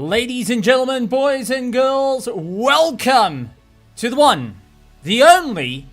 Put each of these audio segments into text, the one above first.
Ladies and gentlemen, boys and girls, welcome to the one, the only,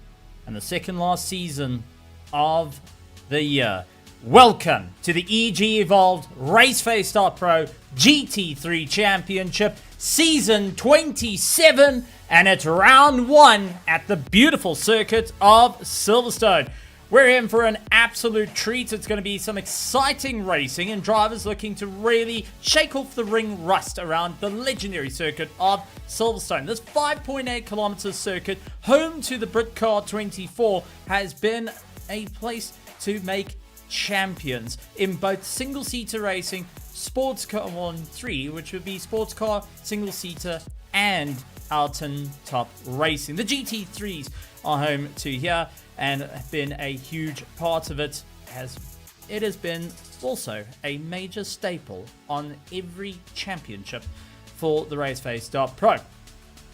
and the second last season of the year. Welcome to the EG Evolved RaceFace.Pro GT3 Championship Season 27, and it's round one at the beautiful circuit of Silverstone. We're in for an absolute treat. It's going to be some exciting racing and drivers looking to really shake off the ring rust around the legendary circuit of Silverstone. This 5.8 kilometer circuit, home to the Britcar 24, has been a place to make champions in both single-seater racing, sports car 1-3, which would be sports car, single-seater, and Alton Top Racing. The GT3s are home to here and have been a huge part of it, as it has been also a major staple on every championship for the RaceFace.Pro.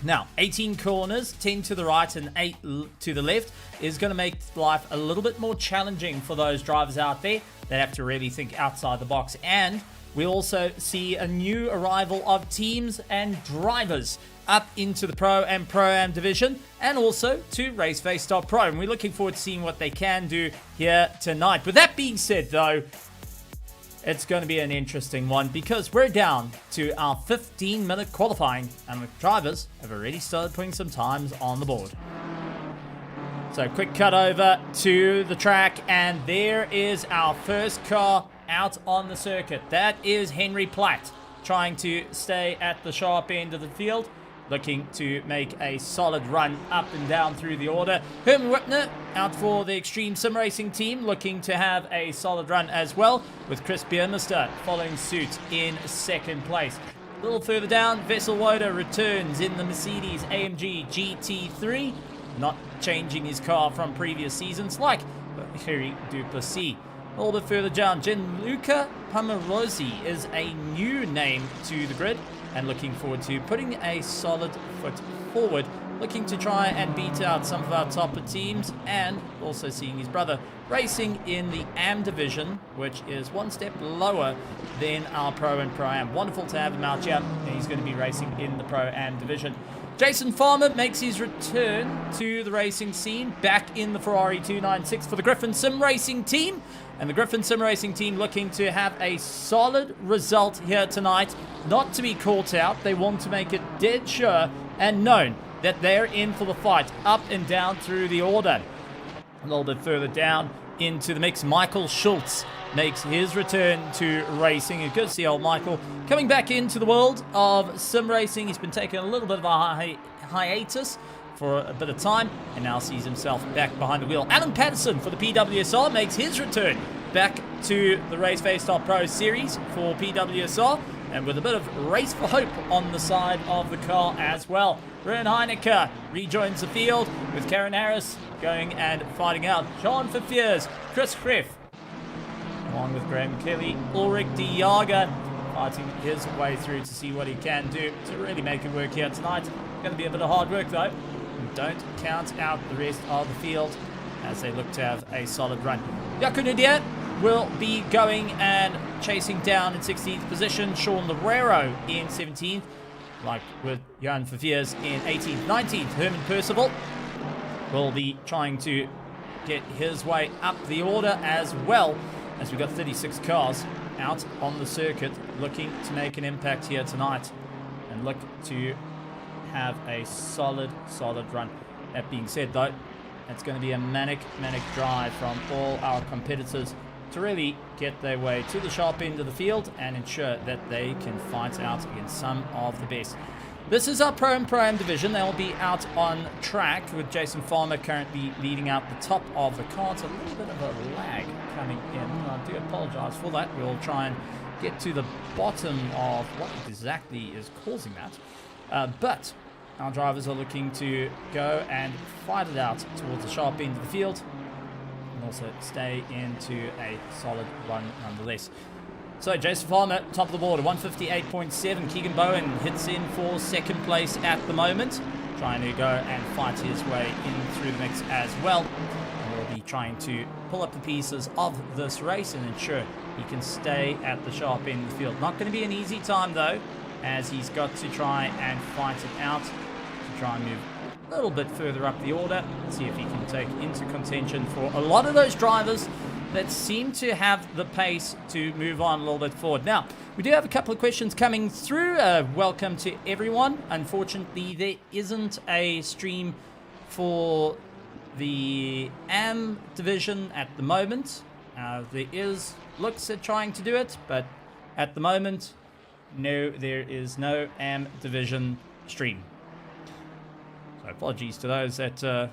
Now, 18 corners, 10 to the right and 8 to the left, is going to make life a little bit more challenging for those drivers out there that have to really think outside the box. And we also see a new arrival of teams and drivers up into the Pro and Pro-Am division, and also to RaceFace.Pro. And we're looking forward to seeing what they can do here tonight. With that being said, though, it's going to be an interesting one because we're down to our 15-minute qualifying, and the drivers have already started putting some times on the board. So quick cut over to the track, and there is our first car out on the circuit. That is Henry Platt, trying to stay at the sharp end of the field, looking to make a solid run up and down through the order. Herman Whitner out for the Extreme Sim Racing team, looking to have a solid run as well, with Chris Biermeister following suit in second place. A little further down, Vessel Woda returns in the Mercedes AMG GT3, not changing his car from previous seasons like Harry Duplessis. A little bit further down, Gianluca Pomerozzi is a new name to the grid, and looking forward to putting a solid foot forward, looking to try and beat out some of our topper teams, and also seeing his brother racing in the AM division, which is one step lower than our Pro and Pro-Am. Wonderful to have him out here, and he's going to be racing in the Pro-Am division. Jason Farmer makes his return to the racing scene, back in the Ferrari 296 for the Griffin Sim Racing team. And the Griffin Sim Racing team looking to have a solid result here tonight, not to be caught out. They want to make it dead sure and known that they're in for the fight, up and down through the order. A little bit further down into the mix, Michael Schultz makes his return to racing. And good to see old Michael coming back into the world of sim racing. He's been taking a little bit of a hiatus for a bit of time, and now sees himself back behind the wheel. Alan Patterson for the PWSR makes his return back to the RaceFace.Pro series for PWSR, and with a bit of race for hope on the side of the car as well. Ryan Heinecker rejoins the field with Karen Harris going and fighting out Sean Verfiers, Chris Kreff, along with Graham Kelly, Ulrich de Jager fighting his way through to see what he can do to really make it work here tonight. Going to be a bit of hard work though. Don't count out the rest of the field as they look to have a solid run. Jaco Nudier will be going and chasing down in 16th position. Sean Lorero in 17th, like with Johan Verfiers in 18th. 19th, Herman Percival will be trying to get his way up the order, as well as we've got 36 cars out on the circuit looking to make an impact here tonight and look to have a solid run. That being said though, it's going to be a manic drive from all our competitors to really get their way to the sharp end of the field and ensure that they can fight out against some of the best. This is our Pro and Pro-Am division. They'll be out on track with Jason Farmer currently leading out the top of the car. It's a little bit of a lag coming in. I do apologize for that. We'll try and get to the bottom of what exactly is causing that. But our drivers are looking to go and fight it out towards the sharp end of the field, and also stay into a solid run nonetheless. So Jason Farmer, top of the board, 158.7. Keegan Bowen hits in for second place at the moment, trying to go and fight his way in through the mix as well. And we'll be trying to pull up the pieces of this race and ensure he can stay at the sharp end of the field. Not going to be an easy time though, as he's got to try and fight it out to try and move a little bit further up the order. See if he can take into contention for a lot of those drivers that seem to have the pace to move on a little bit forward. Now, we do have a couple of questions coming through. Welcome to everyone. Unfortunately, there isn't a stream for the AM division at the moment. There is looks at trying to do it, but at the moment, no, there is no AM division stream. So apologies to those that are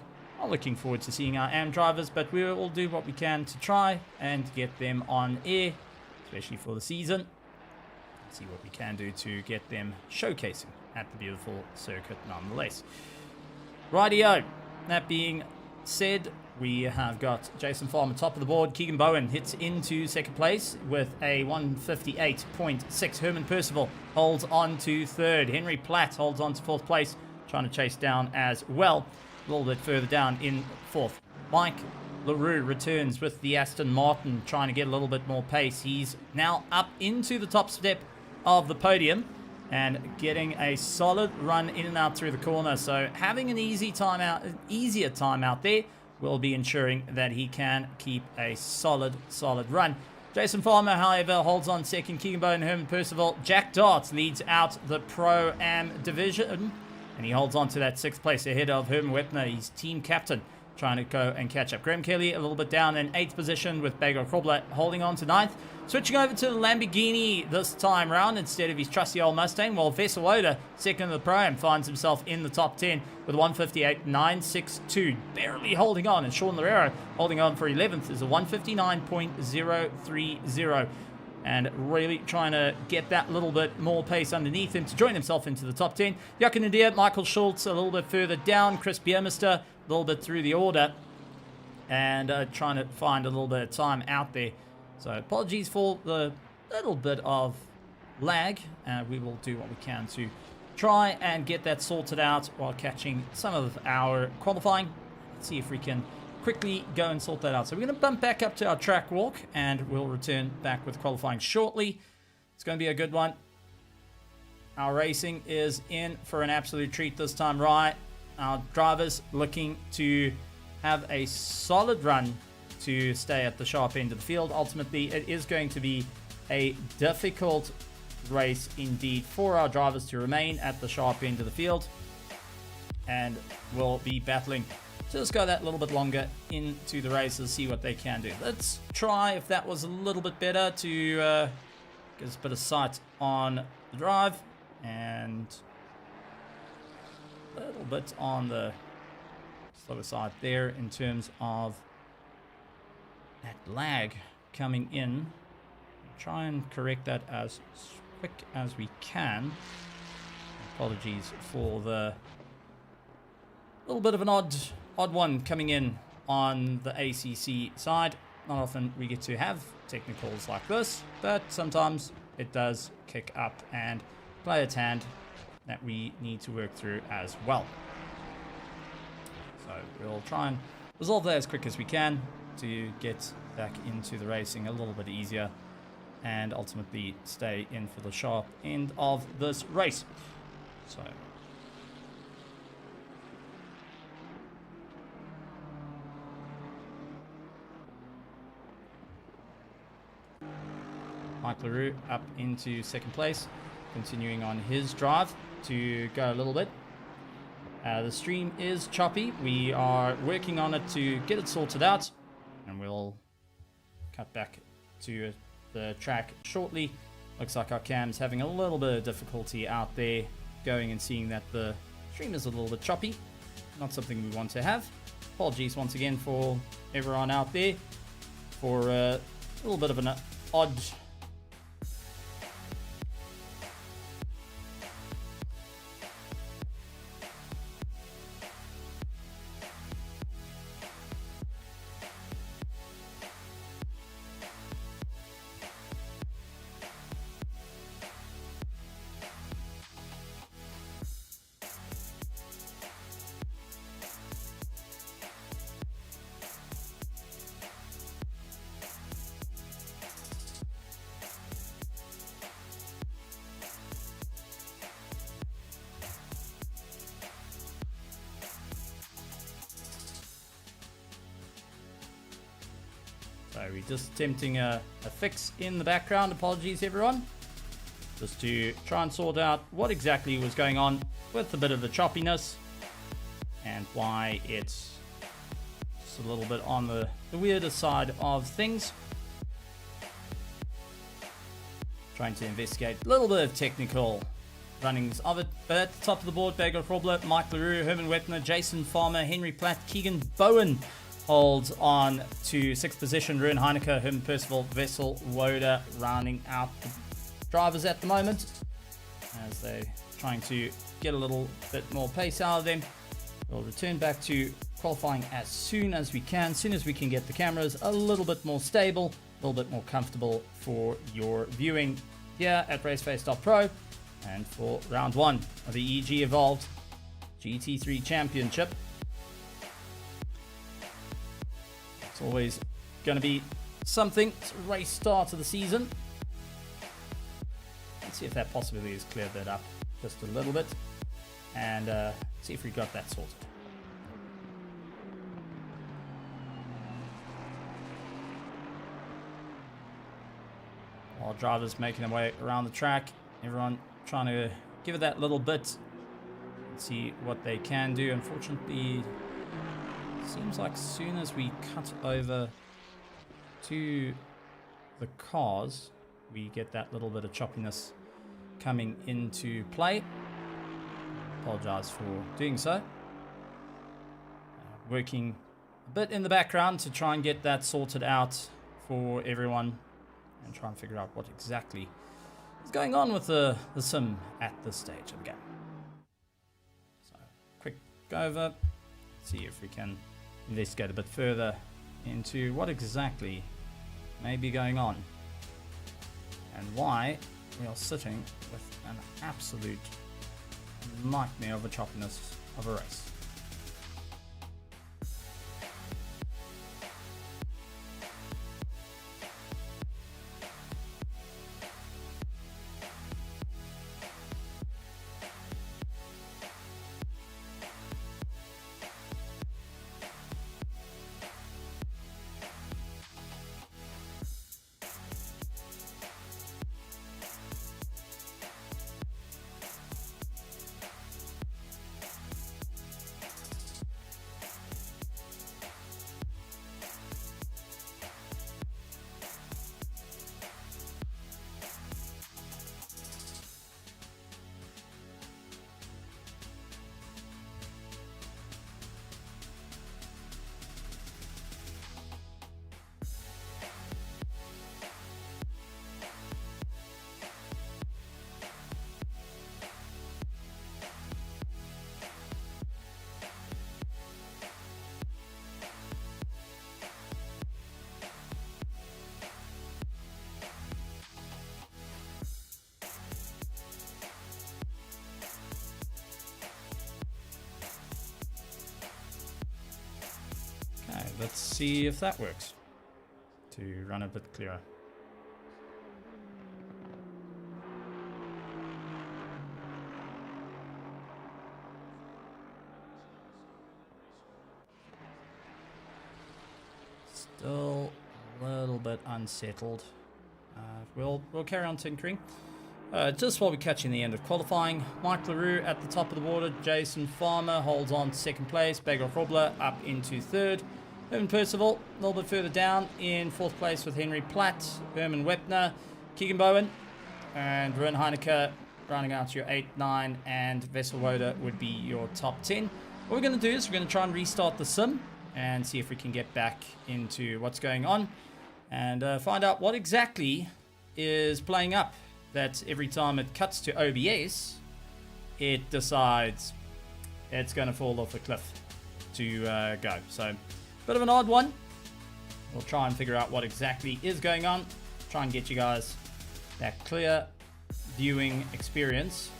looking forward to seeing our AM drivers, but we will do what we can to try and get them on air, especially for the season. See what we can do to get them showcasing at the beautiful circuit nonetheless. Rightio. That being said, we have got Jason Farmer top of the board. Keegan Bowen hits into second place with a 158.6. Herman Percival holds on to third. Henry Platt holds on to fourth place, trying to chase down as well. A little bit further down in fourth, Mike LaRue returns with the Aston Martin, trying to get a little bit more pace. He's now up into the top step of the podium and getting a solid run in and out through the corner. So having an easier time out there will be ensuring that he can keep a solid run. Jason Farmer, however, holds on second. Keegan Bowen and Herman Percival. Jack Darts leads out the Pro-Am division, and he holds on to that sixth place ahead of Herman Wepner, his team captain, trying to go and catch up. Graham Kelly a little bit down in 8th position, with Bagor Krobler holding on to 9th. Switching over to the Lamborghini this time round instead of his trusty old Mustang, while Vessel Oda, second of the Pro-Am, finds himself in the top 10 with 158.962. Barely holding on, and Sean Lorero holding on for 11th is a 159.030. And really trying to get that little bit more pace underneath him to join himself into the top 10. Jochen Nadir, Michael Schultz a little bit further down. Chris Biermister a little bit through the order. And trying to find a little bit of time out there. So apologies for the little bit of lag. We will do what we can to try and get that sorted out while catching some of our qualifying. Let's see if we can quickly go and sort that out. So we're going to bump back up to our track walk, and we'll return back with qualifying shortly. It's going to be a good one. Our racing is in for an absolute treat this time, right? Our drivers looking to have a solid run to stay at the sharp end of the field. Ultimately, it is going to be a difficult race indeed for our drivers to remain at the sharp end of the field, and we'll be battling just go that little bit longer into the races, see what they can do. Let's try if that was a little bit better to get us a bit of sight on the drive, and a little bit on the slower side there in terms of that lag coming in. Try and correct that as quick as we can. Apologies for the little bit of an odd one coming in on the ACC side. Not often we get to have technicals like this, but sometimes it does kick up and play its hand that we need to work through as well. So we'll try and resolve that as quick as we can to get back into the racing a little bit easier and ultimately stay in for the sharp end of this race. So Mike LaRue up into second place, continuing on his drive to go a little bit. The stream is choppy. We are working on it to get it sorted out, and we'll cut back to the track shortly. Looks like our cam's having a little bit of difficulty out there, going and seeing that the stream is a little bit choppy. Not something we want to have. Apologies once again for everyone out there for a little bit of an odd we're just attempting a fix in the background. Apologies, everyone. Just to try and sort out what exactly was going on with a bit of the choppiness and why it's just a little bit on the weirder side of things. Trying to investigate a little bit of technical runnings of it. But at the top of the board, Bagel Robler, Mike LaRue, Herman Wepner, Jason Farmer, Henry Platt, Keegan Bowen holds on to 6th position. Ruin Heineke, Herman Percival, Vessel Woda rounding out the drivers at the moment as they're trying to get a little bit more pace out of them. We'll return back to qualifying as soon as we can get the cameras a little bit more stable, a little bit more comfortable for your viewing here at RaceFace.Pro and for round 1 of the EG Evolved GT3 Championship. It's always going to be something. It's a race start of the season. Let's see if that possibility has cleared that up just a little bit and see if we got that sorted. While drivers making their way around the track, everyone trying to give it that little bit and see what they can do. Unfortunately, it seems like as soon as we cut over to the cars, we get that little bit of choppiness coming into play. Apologize for doing so. Working a bit in the background to try and get that sorted out for everyone and try and figure out what exactly is going on with the sim at this stage of the game. So, quick go over, see if we can investigate a bit further into what exactly may be going on and why we are sitting with an absolute nightmare of a choppiness of a race. Let's see if that works to run a bit clearer. Still a little bit unsettled. We'll carry on tinkering. Just while we're catching the end of qualifying, Mike LaRue at the top of the water. Jason Farmer holds on to 2nd place. Bagel Robler up into 3rd. Herman Percival a little bit further down in 4th place with Henry Platt, Herman Wepner, Keegan Bowen, and Ruin Heineke rounding out your 8, 9, and Vessel Woda would be your top 10. What we're going to do is we're going to try and restart the sim and see if we can get back into what's going on and find out what exactly is playing up. That every time it cuts to OBS, it decides it's going to fall off a cliff to go. So, bit of an odd one. We'll try and figure out what exactly is going on. Try and get you guys that clear viewing experience.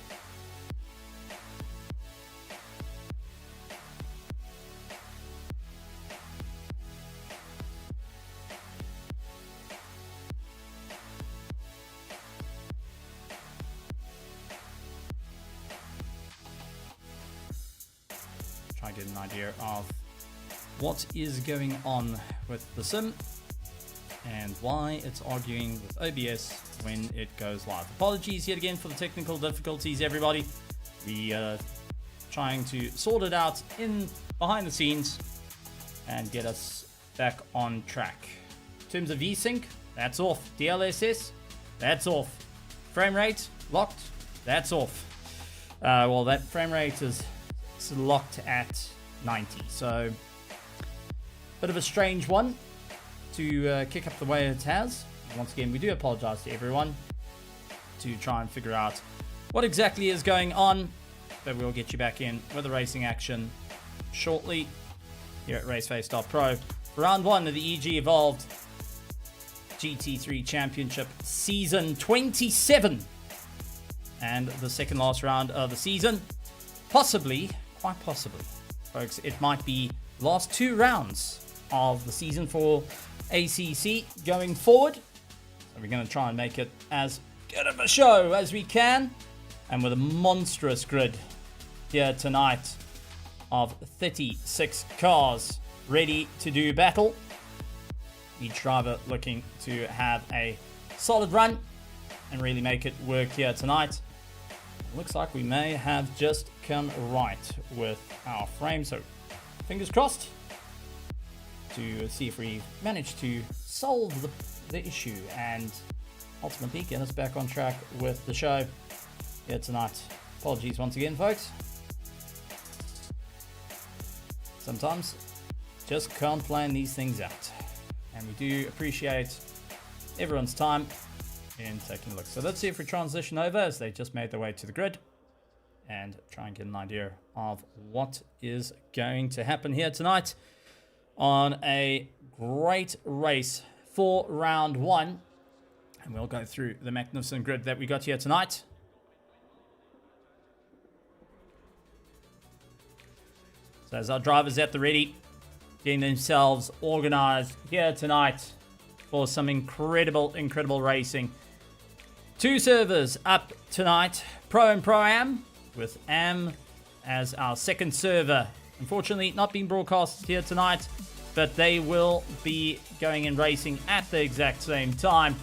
Try and get an idea of what is going on with the sim. and why it's arguing with OBS when it goes live. Apologies yet again for the technical difficulties, everybody. We are trying to sort it out in behind the scenes and get us back on track. In terms of VSync, that's off. DLSS, that's off. Frame rate, locked, that's off. Well, that frame rate is locked at 90, so bit of a strange one to kick up the way it has. Once again, we do apologize to everyone to try and figure out what exactly is going on, but we'll get you back in with the racing action shortly here at RaceFace.Pro. Round 1 of the EG Evolved GT3 Championship Season 27, and the second last round of the season. Possibly, quite possibly, folks, it might be last 2 rounds of the season for ACC going forward. So we're going to try and make it as good of a show as we can, and with a monstrous grid here tonight of 36 cars ready to do battle. Each driver looking to have a solid run and really make it work here tonight. Looks like we may have just come right with our frame, so fingers crossed to see if we manage to solve the issue and ultimately get us back on track with the show here tonight. Apologies once again, folks. Sometimes just can't plan these things out, and we do appreciate everyone's time in taking a look. So let's see if we transition over as they just made their way to the grid and try and get an idea of what is going to happen here tonight on a great race for round 1. And we'll go through the magnificent grid that we got here tonight. So as our drivers at the ready, getting themselves organized here tonight for some incredible racing. 2 servers up tonight, Pro and Pro-Am, with Am as our second server. Unfortunately, not being broadcasted here tonight, but they will be going and racing at the exact same time.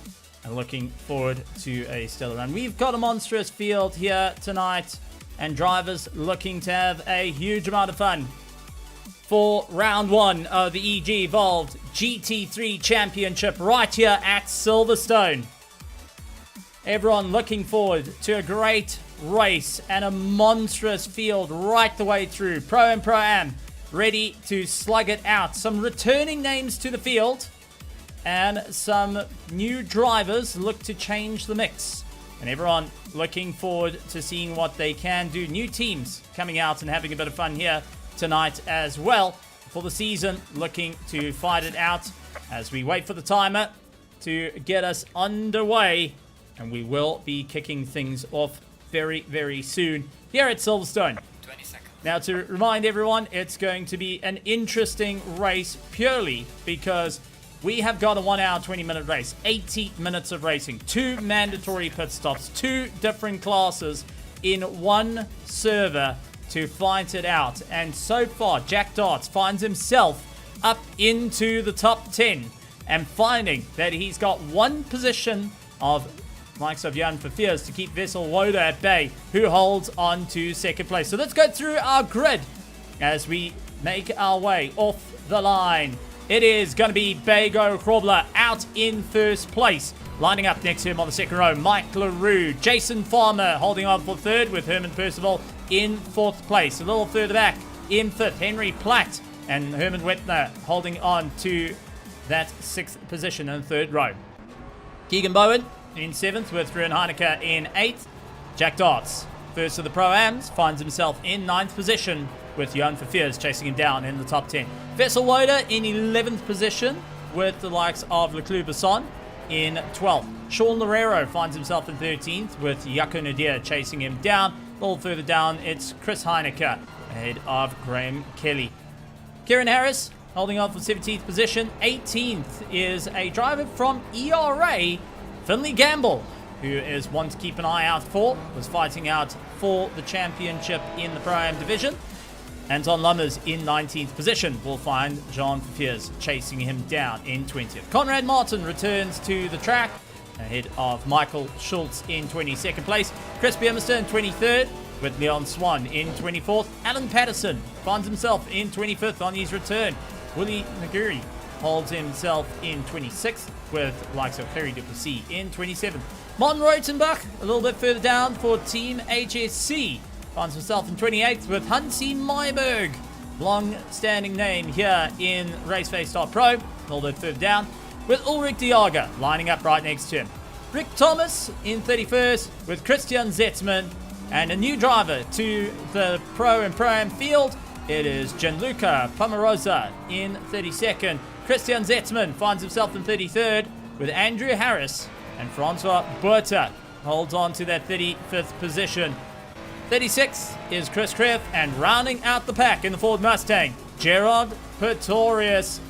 And looking forward to a stellar run. We've got a monstrous field here tonight, and drivers looking to have a huge amount of fun for round 1 of the EG Evolved GT3 Championship right here at Silverstone. Everyone looking forward to a great race and a monstrous field right the way through. Pro and Pro-Am ready to slug it out. Some returning names to the field, and some new drivers look to change the mix. And everyone looking forward to seeing what they can do. New teams coming out and having a bit of fun here tonight as well for the season, looking to fight it out as we wait for the timer to get us underway. And we will be kicking things off very soon here at Silverstone. 20 seconds. Now, to remind everyone, it's going to be an interesting race purely because we have got a 1 hour, 20-minute race, 80 minutes of racing, 2 mandatory pit stops, 2 different classes in 1 server to fight it out. And so far, Jack Darts finds himself up into the top 10 and finding that he's got 1 position of likes of Jan Verveers to keep Vessel Woda at bay, who holds on to second place. So let's go through our grid as we make our way off the line. It is going to be Bago Krobler out in first place. Lining up next to him on the second row, Mike LaRue. Jason Farmer holding on for third with Herman Percival in fourth place. A little further back in fifth, Henry Platt and Herman Wetner holding on to that 6th position in the third row. Keegan Bowen in 7th with Ruan Heineke in 8th. Jack Darts, first of the Pro-Ams, finds himself in 9th position with Jan Verveers chasing him down in the top 10. Vessel Woda in 11th position with the likes of Leclerc Besson in 12th. Sean Loureiro finds himself in 13th with Jaco Nadir chasing him down. A little further down, it's Chris Heineke ahead of Graham Kelly. Kieran Harris holding on for 17th position. 18th is a driver from ERA, Finley Gamble, who is one to keep an eye out for. Was fighting out for the championship in the Pro-Am division. Anton Lummers in 19th position will find Jean Fiers chasing him down in 20th. Conrad Martin returns to the track ahead of Michael Schultz in 22nd place. Chris Biermester in 23rd with Leon Swan in 24th. Alan Patterson finds himself in 25th on his return. Willie Naguri holds himself in 26th with likes of Harry Duplessis in 27th. Martin Rotenbach a little bit further down for Team HSC. Finds himself in 28th with Hansi Myberg. Long-standing name here in RaceFace.Pro. A little bit further down with Ulrich Diaga lining up right next to him. Rick Thomas in 31st with Christian Zetzman. And a new driver to the Pro and Pro-Am field. It is Gianluca Pomarosa in 32nd. Christian Zetzman finds himself in 33rd with Andrew Harris. And Francois Berta holds on to that 35th position. 36 is Chris Kreff, and rounding out the pack in the Ford Mustang, Gerard Pretorius,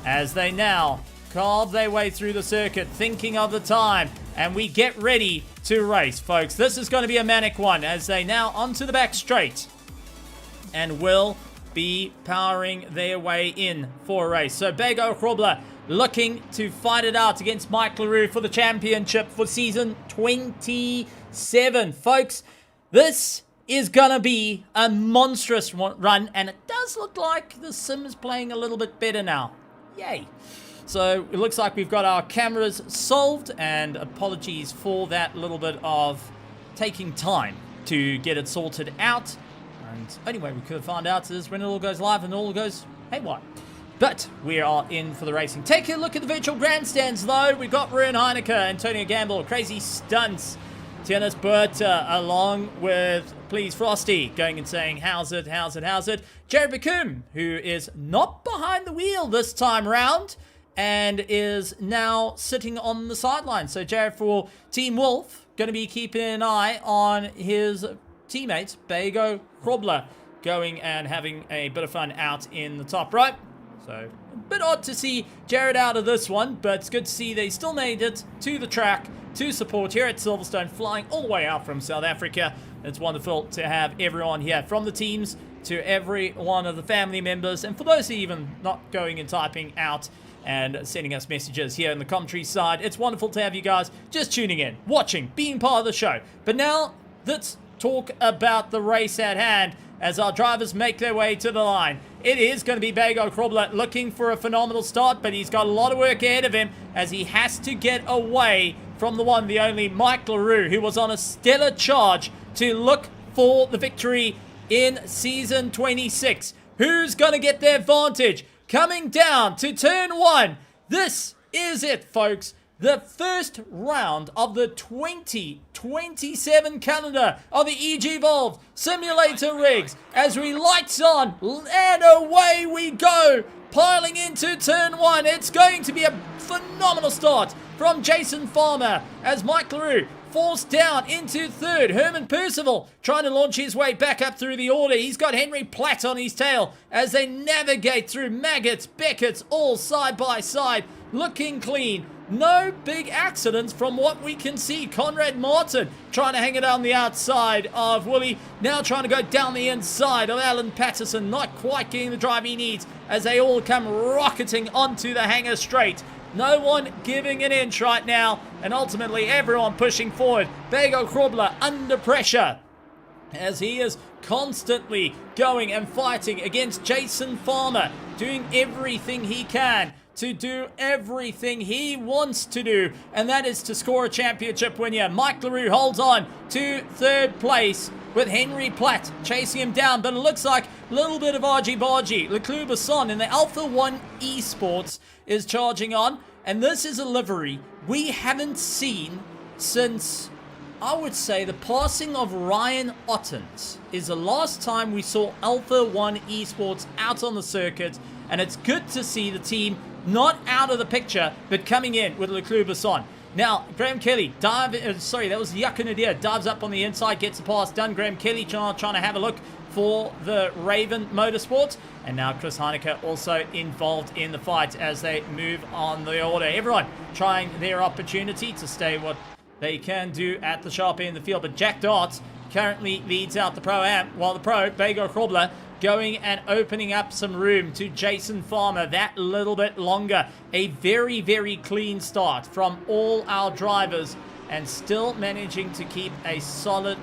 as they now carve their way through the circuit, thinking of the time, and we get ready to race, folks. This is going to be a manic one as they now onto the back straight and will be powering their way in for a race. So Bego Krobler looking to fight it out against Mike LaRue for the championship for season 27, folks. This is going to be a monstrous run, and it does look like the sim is playing a little bit better now. Yay. So it looks like we've got our cameras solved, and apologies for that little bit of taking time to get it sorted out. And anyway, we could have found out is when it all goes live and it all goes haywire. But we are in for the racing. Take a look at the virtual grandstands, though. We've got Ruan Heineke, Antonio Gamble, Crazy Stunts, Tianis Berta, along with Please Frosty, going and saying, how's it? Jared Bacum, who is not behind the wheel this time round, and is now sitting on the sideline. So Jared for Team Wolf, going to be keeping an eye on his teammate, Bego Krobler, going and having a bit of fun out in the top right. So a bit odd to see Jared out of this one, but it's good to see they still made it to the track to support here at Silverstone, flying all the way out from South Africa. It's wonderful to have everyone here, from the teams to every one of the family members, and for those even not going and typing out and sending us messages here in the commentary side. It's wonderful to have you guys just tuning in, watching, being part of the show. But now let's talk about the race at hand as our drivers make their way to the line. It is going to be Bego Krobler looking for a phenomenal start, but he's got a lot of work ahead of him as he has to get away from the one, the only Mike LaRue, who was on a stellar charge to look for the victory in season 26. Who's going to get the advantage? Coming down to turn one. This is it, folks. The first round of the 2027 calendar of the EG Evolved Simulator Rigs as we lights on and away we go. Piling into turn one. It's going to be a phenomenal start from Jason Farmer as Mike LaRue falls down into third. Herman Percival trying to launch his way back up through the order. He's got Henry Platt on his tail as they navigate through Maggots, Beckett's, all side by side, looking clean. No big accidents from what we can see. Conrad Martin trying to hang it on the outside of Willie. Now trying to go down the inside of Alan Patterson. Not quite getting the drive he needs as they all come rocketing onto the hangar straight. No one giving an inch right now. And ultimately everyone pushing forward. Bego Krobler under pressure as he is constantly going and fighting against Jason Farmer. Doing everything he can to do everything he wants to do, and that is to score a championship win here. Mike LaRue holds on to third place with Henry Platt chasing him down, but it looks like a little bit of argy-bargy. Leclerc Besson in the Alpha 1 Esports is charging on, and this is a livery we haven't seen since, I would say, the passing of Ryan Ottens is the last time we saw Alpha 1 Esports out on the circuit, and it's good to see the team not out of the picture, but coming in with Leclerc Besson. Now, Graham Kelly, that was Yucca Nadir, dives up on the inside, gets the pass done. Graham Kelly trying to have a look for the Raven Motorsports. And now Chris Heineke also involved in the fight as they move on the order. Everyone trying their opportunity to stay what they can do at the sharp end of the field. But Jack Darts currently leads out the Pro-Am, while the Pro, Bego Krobler, going and opening up some room to Jason Farmer that little bit longer. A very, very clean start from all our drivers and still managing to keep a solid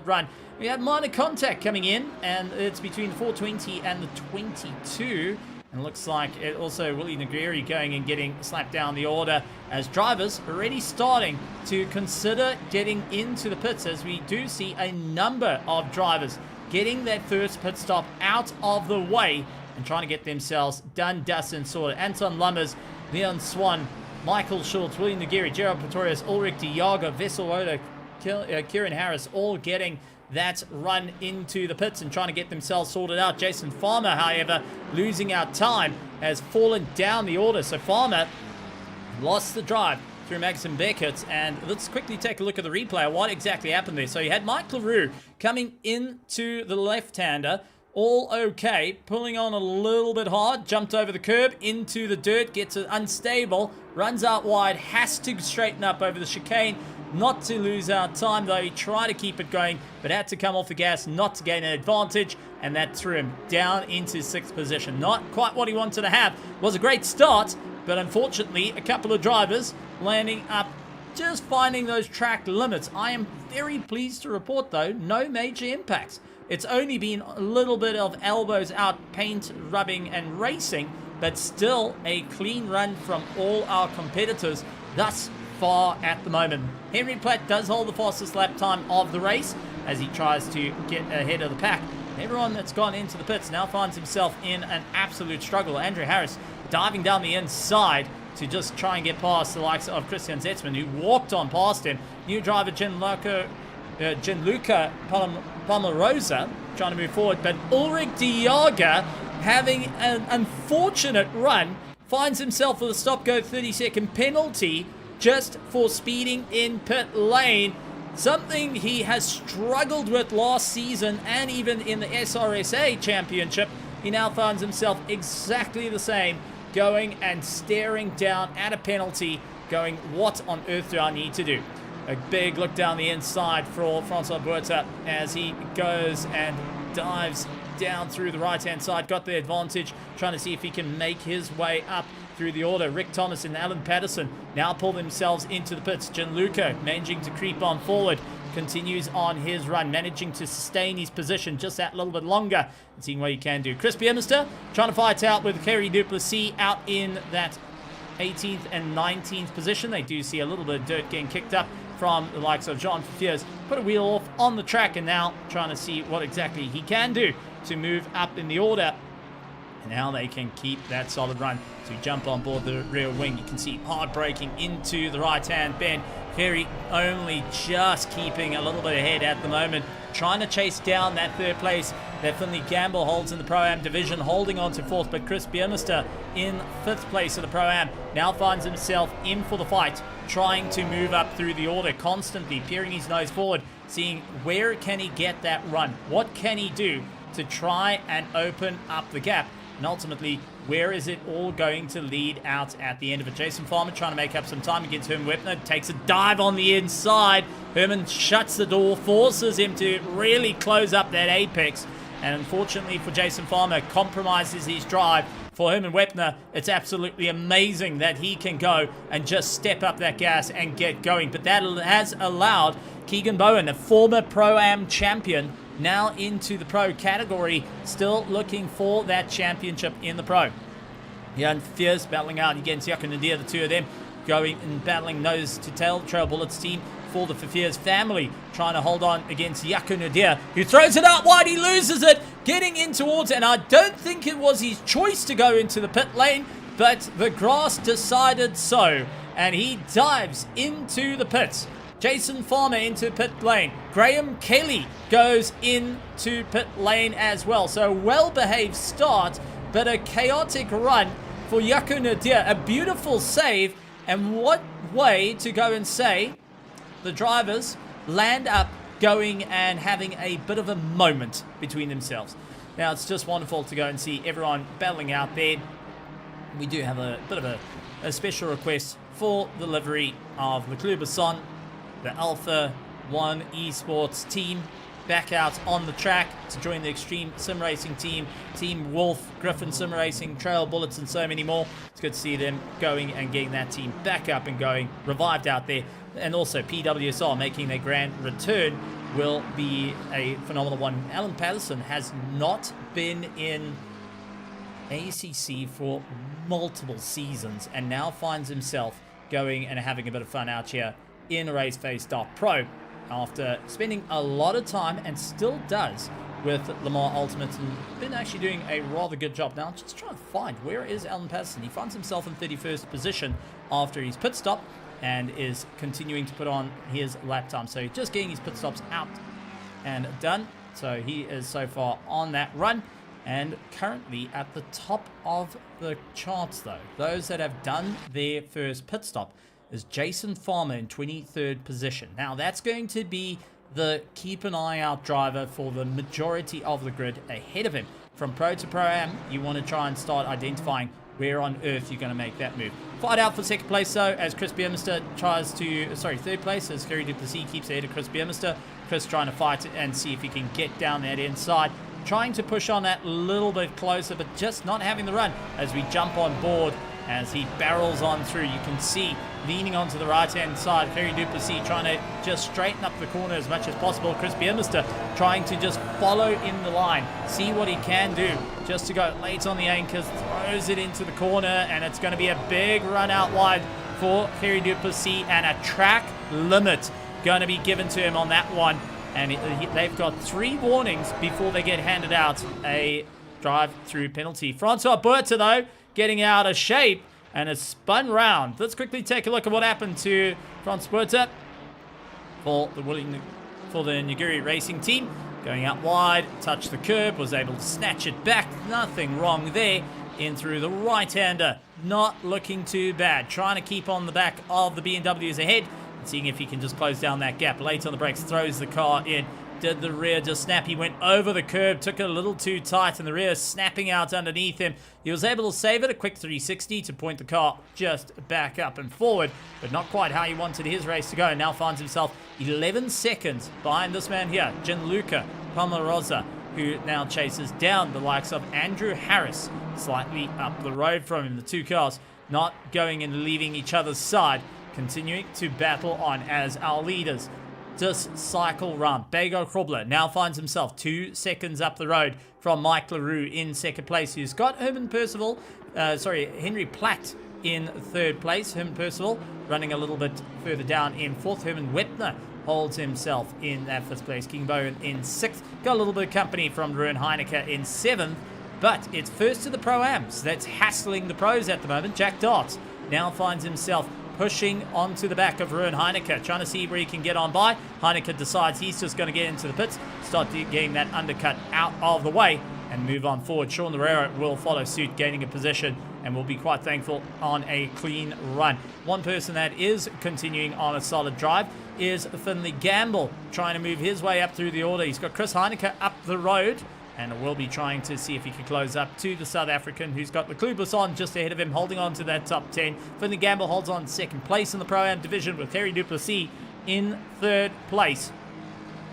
run. We have minor contact coming in, and it's between the 420 and the 22. And looks like it also Willie Nagiri going and getting slapped down the order as drivers already starting to consider getting into the pits, as we do see a number of drivers getting their first pit stop out of the way and trying to get themselves done, dusted, and sorted. Anton Lummers, Leon Swan, Michael Schultz, William Nagiri, Gerald Pretorius, Ulrich de Jager, Vessel Oda, Kieran Harris, all getting that run into the pits and trying to get themselves sorted out. Jason Farmer, however, losing out time, has fallen down the order. So Farmer lost the drive through Maxim Beckett. And let's quickly take a look at the replay of what exactly happened there. So you had Mike LaRue coming into the left-hander, all okay, pulling on a little bit hard, jumped over the curb into the dirt, gets it unstable, runs out wide, has to straighten up over the chicane, not to lose out time, though he tried to keep it going, but had to come off the gas not to gain an advantage, and that threw him down into 6th position. Not quite what he wanted to have. It was a great start, but unfortunately, a couple of drivers landing up, just finding those track limits. I am very pleased to report, though, no major impacts. It's only been a little bit of elbows out, paint rubbing and racing, but still a clean run from all our competitors thus far at the moment. Henry Platt does hold the fastest lap time of the race as he tries to get ahead of the pack. Everyone that's gone into the pits now finds himself in an absolute struggle. Andrew Harris diving down the inside to just try and get past the likes of Christian Zetzman, who walked on past him. New driver Gianluca Palmarosa trying to move forward, but Ulrich de Jager, having an unfortunate run, finds himself with a stop-go 30-second penalty just for speeding in pit lane. Something he has struggled with last season and even in the SRSA Championship. He now finds himself exactly the same, going and staring down at a penalty, going, what on earth do I need to do? A big look down the inside for Francois Buerta as he goes and dives down through the right-hand side. Got the advantage, trying to see if he can make his way up through the order. Rick Thomas and Alan Patterson now pull themselves into the pits. Gianluca managing to creep on forward, continues on his run, managing to sustain his position just that little bit longer and seeing what he can do. Chris Biermester trying to fight out with Kerry Duplessis out in that 18th and 19th position. They do see a little bit of dirt getting kicked up from the likes of John Fiers. Put a wheel off on the track and now trying to see what exactly he can do to move up in the order. And now they can keep that solid run to jump on board the rear wing. You can see hard braking into the right-hand bend. Ferry only just keeping a little bit ahead at the moment, trying to chase down that 3rd place that Finley Gamble holds in the Pro-Am division, holding on to 4th, but Chris Biermester in 5th place of the Pro-Am now finds himself in for the fight, trying to move up through the order, constantly peering his nose forward, seeing where can he get that run, what can he do to try and open up the gap, and ultimately, where is it all going to lead out at the end of it? Jason Farmer trying to make up some time against Herman Wepner, takes a dive on the inside. Herman shuts the door, forces him to really close up that apex, and unfortunately for Jason Farmer, compromises his drive. For Herman Wepner, it's absolutely amazing that he can go and just step up that gas and get going, but that has allowed Keegan Bowen, a former Pro-Am champion, now into the pro category, still looking for that championship in the pro. Jan Fiers battling out against Jaco Nadir, the two of them going and battling nose to tail. Trail Bullets team for the Fiers family trying to hold on against Jaco Nadir, who throws it out wide. He loses it, getting in towards it, and I don't think it was his choice to go into the pit lane, but the grass decided so, and he dives into the pits. Jason Farmer into pit lane. Graham Kelly goes into pit lane as well. So well-behaved start, but a chaotic run for Jaco Nadir. A beautiful save, and what way to go and say the drivers land up going and having a bit of a moment between themselves. Now, it's just wonderful to go and see everyone battling out there. We do have a bit of a special request for the livery of Leclerc Basson, the Alpha 1 Esports team. back out on the track to join the Extreme Sim Racing team, Team Wolf, Griffin Sim Racing, Trail Bullets, and so many more. It's good to see them going and getting that team back up and going, revived out there. And also PWSR making their grand return will be a phenomenal one. Alan Patterson has not been in ACC for multiple seasons and now finds himself going and having a bit of fun out here in RaceFace.Pro after spending a lot of time, and still does, with Lamar Ultimate, and been actually doing a rather good job. Now just trying to find, where is Alan Patterson? He finds himself in 31st position after his pit stop and is continuing to put on his lap time. So just getting his pit stops out and done. So he is so far on that run, and currently at the top of the charts though. Those that have done their first pit stop is Jason Farmer in 23rd position. Now that's going to be the keep an eye out driver for the majority of the grid ahead of him. From Pro to Pro-Am, you want to try and start identifying where on earth you're going to make that move. Fight out for second place though, as Chris Biermester tries to, third place, as Kerry Duplessis keeps ahead of Chris Biermester. Chris trying to fight it and see if he can get down that inside. Trying to push on that a little bit closer, but just not having the run as we jump on board as he barrels on through. You can see leaning onto the right-hand side, Kerry Duplessis trying to just straighten up the corner as much as possible. Chris Biermester trying to just follow in the line, see what he can do, just to go late on the anchors, throws it into the corner, and it's going to be a big run out wide for Kerry Duplessis, and a track limit going to be given to him on that one. And they've got 3 warnings before they get handed out a drive-through penalty. Francois Buerta, though, getting out of shape and has spun round. Let's quickly take a look at what happened to Francois Buerta for the Naguri Racing team. Going out wide, touched the curb, was able to snatch it back. Nothing wrong there. In through the right-hander. Not looking too bad. Trying to keep on the back of the BMWs ahead. Seeing if he can just close down that gap. Late on the brakes, throws the car in. Did the rear just snap? He went over the curb, took it a little too tight, and the rear snapping out underneath him. He was able to save it, a quick 360 to point the car just back up and forward, but not quite how he wanted his race to go. Now finds himself 11 seconds behind this man here, Gianluca Palmarosa, who now chases down the likes of Andrew Harris, slightly up the road from him. The two cars not going and leaving each other's side, continuing to battle on as our leaders just cycle round. Bego Krobler now finds himself 2 seconds up the road from Mike LaRue in second place, who's got Henry Platt in third place. Herman Percival running a little bit further down in fourth. Herman Wepner holds himself in that fifth place. King Bowen in sixth. Got a little bit of company from Ruin Heineke in seventh, but it's first to the Pro-Ams that's hassling the pros at the moment. Jack Dart now finds himself pushing onto the back of Ruin Heineke, trying to see where he can get on by. Heineke decides he's just going to get into the pits, start getting that undercut out of the way, and move on forward. Sean Herrera will follow suit, gaining a position, and will be quite thankful on a clean run. One person that is continuing on a solid drive is Finley Gamble, trying to move his way up through the order. He's got Chris Heineke up the road, and will be trying to see if he can close up to the South African, who's got Leclerc Busson just ahead of him, holding on to that top 10. Finley Gamble holds on second place in the Pro-Am division, with Harry Duplessis in third place,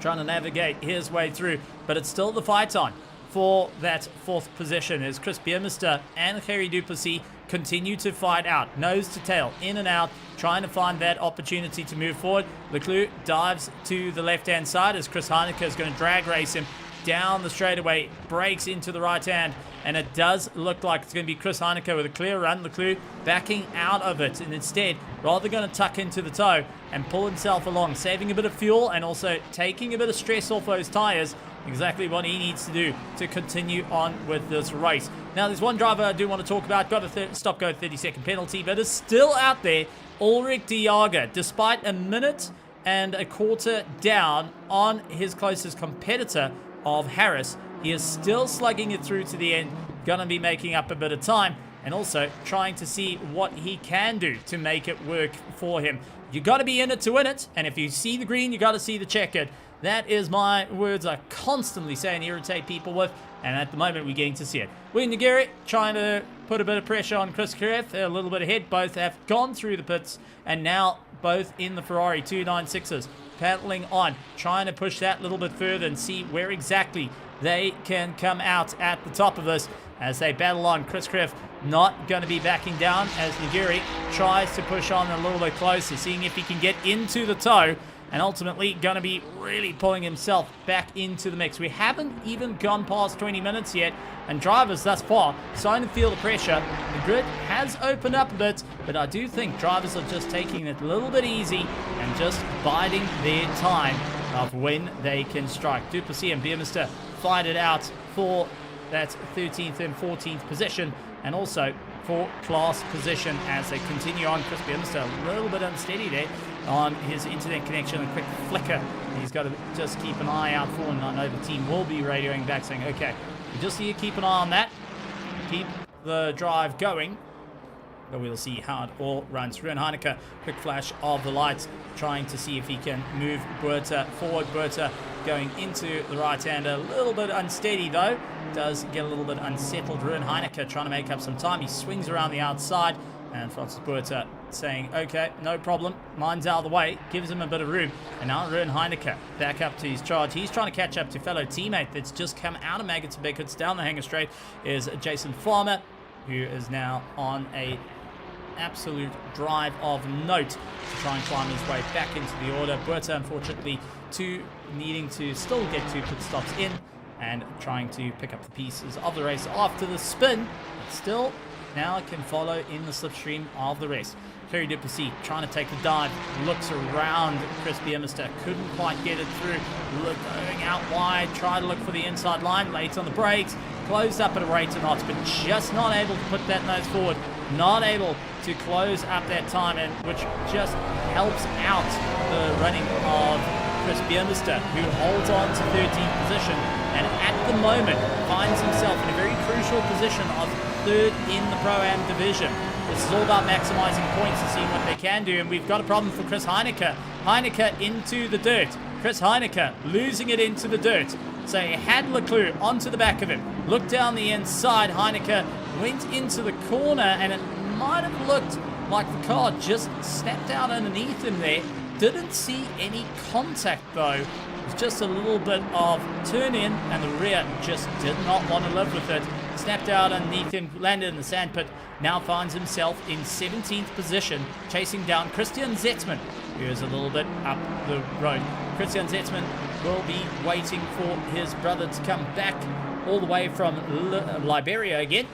trying to navigate his way through. But it's still the fight on for that fourth position as Chris Biermester and Harry Duplessis continue to fight out, nose to tail, in and out, trying to find that opportunity to move forward. Leclerc dives to the left-hand side as Chris Heineke is going to drag race him down the straightaway, breaks into the right hand, and it does look like it's going to be Chris Heineke with a clear run. Leclerc backing out of it, and instead rather going to tuck into the toe and pull himself along, saving a bit of fuel and also taking a bit of stress off those tires. Exactly what he needs to do to continue on with this race. Now there's one driver I do want to talk about, got a stop-go 30-second penalty, but is still out there, Ulrich Diaga, despite a minute and a quarter down on his closest competitor of Harris. He is still slugging it through to the end, gonna be making up a bit of time, and also trying to see what he can do to make it work for him. You got to be in it to win it, and if you see the green, you got to see the checkered. That is my words I constantly say and irritate people with, and at the moment we're getting to see it. William Naguri trying to put a bit of pressure on Chris Kareth. They're a little bit ahead. Both have gone through the pits, and now both in the Ferrari 296s. paddling on, trying to push that a little bit further and see where exactly they can come out at the top of this as they battle on. Chris Kriff not going to be backing down as Naguri tries to push on a little bit closer, seeing if he can get into the toe, and ultimately going to be really pulling himself back into the mix. We haven't even gone past 20 minutes yet, and drivers thus far starting to feel the pressure. The grid has opened up a bit, but I do think drivers are just taking it a little bit easy and just biding their time of when they can strike. Duplessis and Beermister fight it out for that 13th and 14th position, and also for class position as they continue on. Chris Beermister a little bit unsteady there on his internet connection, a quick flicker he's got to just keep an eye out for, and I know the team will be radioing back saying, okay, we just need to keep an eye on that, keep the drive going. But we'll see how it all runs. Ruben Heineke, quick flash of the lights, trying to see if he can move Buerta forward. Buerta going into the right-hander, a little bit unsteady though. Does get a little bit unsettled. Ruben Heineke trying to make up some time. He swings around the outside, and Francis Buerta saying, okay, no problem. Mine's out of the way. Gives him a bit of room. And now Ruben Heineke back up to his charge. He's trying to catch up to fellow teammate that's just come out of Maggots and Beckett's down the hanger straight is Jason Farmer, who is now on a absolute drive of note to try and climb his way back into the order. Buerta, unfortunately, needing to still get 2 pit stops in and trying to pick up the pieces of the race after the spin, but still now can follow in the slipstream of the race. Kerry Duplessis trying to take the dive, looks around Chris Beermister, couldn't quite get it through, going out wide, try to look for the inside line, late on the brakes, closed up at a rate of knots, but just not able to put that nose forward, not able to close up that time, and which just helps out the running of Chris Beermister, who holds on to 13th position and at the moment finds himself in a very crucial position of 3rd in the Pro-Am division. This is all about maximising points and seeing what they can do, and we've got a problem for Chris Heineke. Heineke into the dirt. Chris Heineke losing it into the dirt. So he had Leclerc onto the back of him. Looked down the inside. Heineke went into the corner, and it might have looked like the car just snapped out underneath him there. Didn't see any contact though. It was just a little bit of turn in, and the rear just did not want to live with it. Snapped out underneath him, landed in the sandpit. Now finds himself in 17th position, chasing down Christian Zetzman, who is a little bit up the road. Christian Zetzman will be waiting for his brother to come back all the way from Liberia again.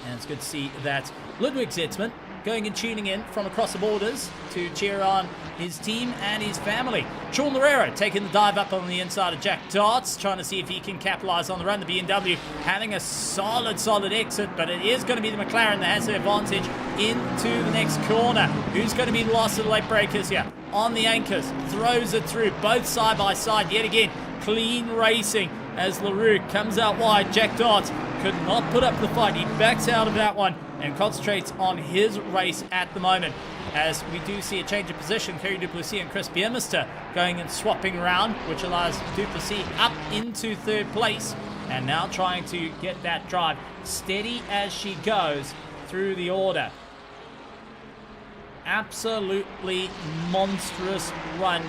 And it's good to see that Ludwig Zetzman going and tuning in from across the borders to cheer on his team and his family. Sean Loureiro taking the dive up on the inside of Jack Darts, trying to see if he can capitalize on the run. The BMW having a solid exit, but it is going to be the McLaren that has the advantage into the next corner. Who's going to be the last of the late breakers here? On the anchors, throws it through, both side by side yet again. Clean racing as LaRue comes out wide. Jack Darts could not put up the fight. He backs out of that one and concentrates on his race at the moment, as we do see a change of position. Kerry Duplessis and Chris Beermister going and swapping around, which allows Duplessis up into 3rd place, and now trying to get that drive steady as she goes through the order. Absolutely monstrous run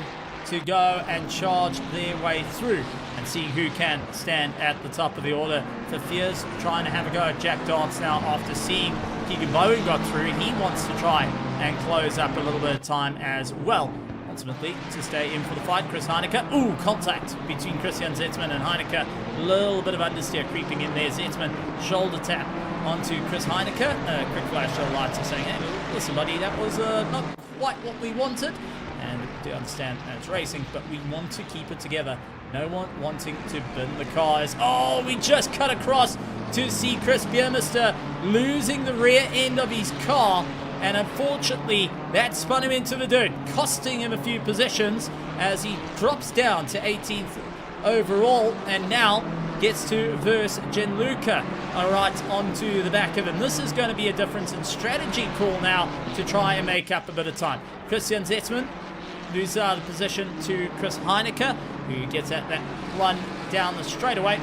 to go and charge their way through and see who can stand at the top of the order. Fafirs trying to have a go at Jack Darts now after seeing Keegan Bowen got through. He wants to try and close up a little bit of time as well. Ultimately, to stay in for the fight, Chris Heineke. Ooh, contact between Christian Zetzman and Heineke. A little bit of understeer creeping in there. Zetzman, shoulder tap onto Chris Heineke. Quick flash of lights are saying, hey, listen, buddy, that was not quite what we wanted. And we do understand that it's racing, but we want to keep it together. No one wanting to bin the cars. Oh, we just cut across to see Chris Beermister losing the rear end of his car. And unfortunately, that spun him into the dirt, costing him a few positions as he drops down to 18th overall, and now gets to verse Gianluca right onto the back of him. This is going to be a difference in strategy call now to try and make up a bit of time. Christian Zetzman loses out of position to Chris Heineke, who gets at that run down the straightaway,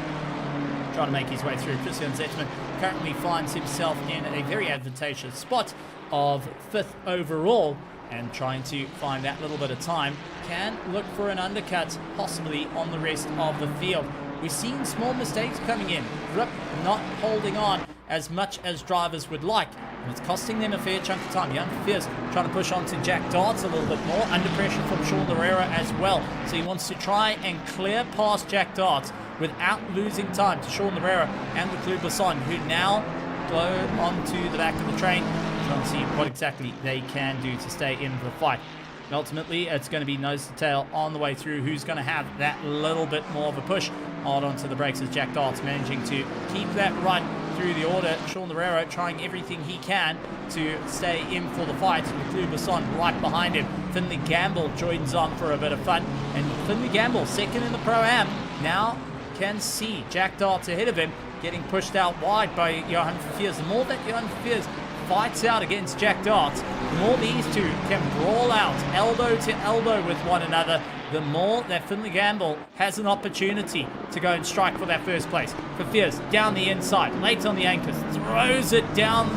trying to make his way through. Christian Zetzman currently finds himself in a very advantageous spot of 5th overall, and trying to find that little bit of time. Can look for an undercut, possibly on the rest of the field. We've seen small mistakes coming in. Grip not holding on as much as drivers would like. And it's costing them a fair chunk of time. Young Fierce trying to push on to Jack Darts a little bit more. Under pressure from Sean Herrera as well. So he wants to try and clear past Jack Darts without losing time to Sean Herrera and the Club Basson, who now go onto the back of the train. Trying to see what exactly they can do to stay in the fight. And ultimately, it's going to be nose to tail on the way through. Who's going to have that little bit more of a push? Hard onto the brakes as Jack Darts managing to keep that right through the order. Sean Herrera trying everything he can to stay in for the fight. With Club Basson right behind him. Finley Gamble joins on for a bit of fun. And Finley Gamble, second in the Pro-Am, now can see Jack Darts ahead of him, getting pushed out wide by Johan Fierce. The more that Johan Fierce fights out against Jack Darts, the more these two can brawl out elbow to elbow with one another, the more that Finley Gamble has an opportunity to go and strike for that first place. For Fierce, down the inside, late on the anchors, throws it down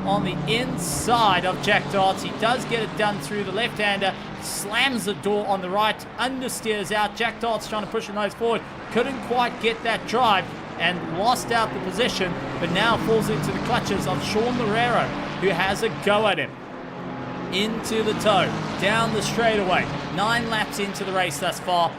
on the inside of Jack Darts. He does get it done through the left-hander, slams the door on the right, understeers out. Jack Darts trying to push the nose forward, couldn't quite get that drive and lost out the position, but now falls into the clutches of Sean Herrera, who has a go at him. Into the toe, down the straightaway. 9 laps into the race thus far.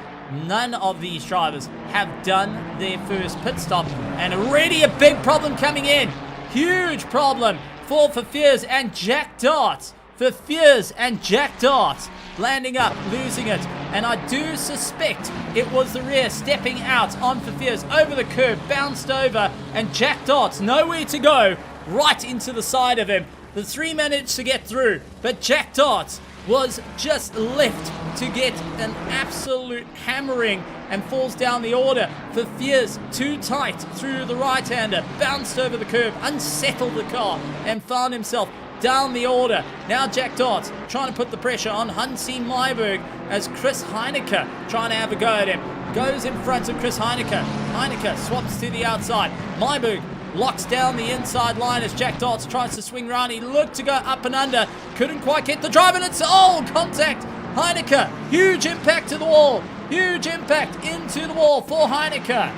None of these drivers have done their first pit stop, and already a big problem coming in. Huge problem for Fierce and Jack Darts. For Fierce and Jack Darts landing up, losing it, and I do suspect it was the rear stepping out on Fierce over the curb, bounced over, and Jack Darts nowhere to go, right into the side of him. The 3 managed to get through, but Jack Darts was just left to get an absolute hammering and falls down the order. For Fierce, too tight through the right-hander, bounced over the curb, unsettled the car, and found himself down the order. Now Jack Darts trying to put the pressure on Hansi Myberg as Chris Heineke trying to have a go at him. Goes in front of Chris Heineke. Heineke swaps to the outside. Myberg locks down the inside line as Jack Darts tries to swing around. He looked to go up and under. Couldn't quite get the drive, and it's contact. Heineke, huge impact to the wall. Huge impact into the wall for Heineke.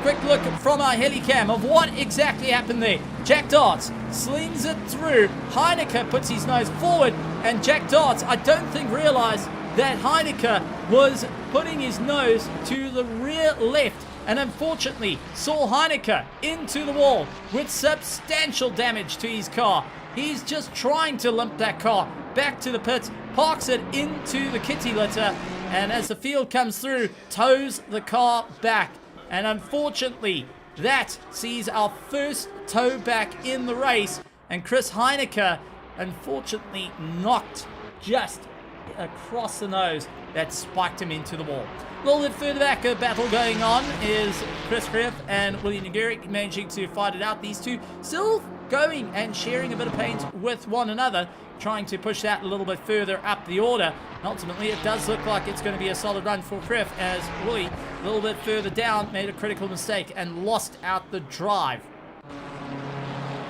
Quick look from our helicam of what exactly happened there. Jack Darts slings it through. Heineke puts his nose forward, and Jack Darts, I don't think, realized that Heineke was putting his nose to the rear left, and unfortunately saw Heineke into the wall with substantial damage to his car. He's just trying to limp that car back to the pits, parks it into the kitty litter, and as the field comes through, tows the car back. And unfortunately, that sees our first tow back in the race. And Chris Heineke, unfortunately, knocked just across the nose. That spiked him into the wall. A little bit further back, a battle going on is Chris Griff and William Naguric managing to fight it out. These two still going and sharing a bit of paint with one another, trying to push that a little bit further up the order. And ultimately, it does look like it's going to be a solid run for Griff as Willie, a little bit further down, made a critical mistake and lost out the drive.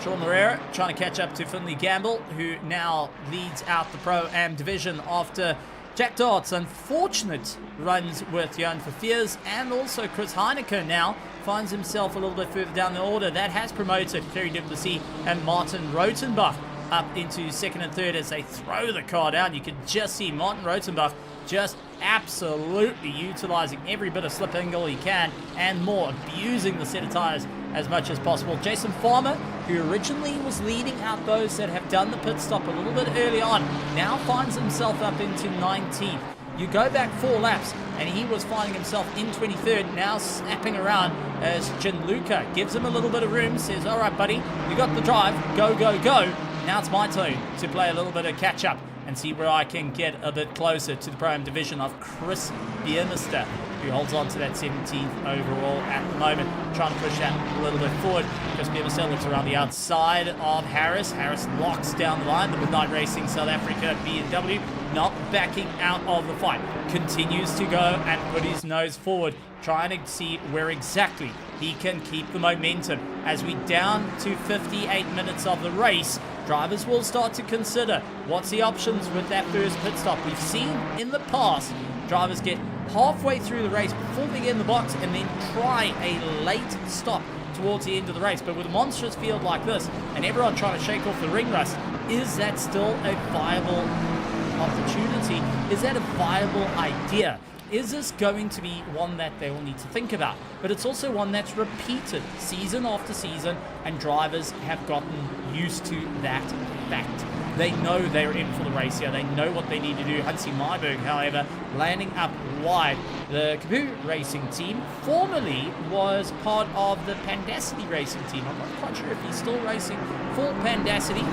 Sean Herrera trying to catch up to Finley Gamble, who now leads out the Pro-Am division after Jack Darts' unfortunate runs with Johan Fierce, and also Chris Heineke now finds himself a little bit further down the order. That has promoted Kerry Duplessis and Martin Rotenbach up into second and third as they throw the car down. You can just see Martin Rotenbach just absolutely utilizing every bit of slip angle he can and more, abusing the set of tires as much as possible. Jason Farmer, who originally was leading out those that have done the pit stop a little bit early on, now finds himself up into 19th. You go back 4 laps and he was finding himself in 23rd, now snapping around as Gianluca gives him a little bit of room, says, all right, buddy, you got the drive, go, go, go. Now it's my turn to play a little bit of catch up and see where I can get a bit closer to the Pro-Am division of Chris Biermeister, who holds on to that 17th overall at the moment, trying to push that a little bit forward. Chris Biermeister looks around the outside of Harris. Harris locks down the line. The Midnight Racing South Africa BMW not backing out of the fight. Continues to go and put his nose forward, trying to see where exactly he can keep the momentum. As we down to 58 minutes of the race, drivers will start to consider what's the options with that first pit stop. We've seen in the past drivers get halfway through the race before they get in the box and then try a late stop towards the end of the race. But with a monstrous field like this and everyone trying to shake off the ring rust, is that still a viable opportunity? Is that a viable idea? Is this going to be one that they will need to think about? But it's also one that's repeated season after season, and drivers have gotten used to that fact. They know they're in for the race here. They know what they need to do. Hansi Myburg, however, landing up wide. The Kaboo Racing team formerly was part of the Pandacity Racing team. I'm not quite sure if he's still racing for Pandacity.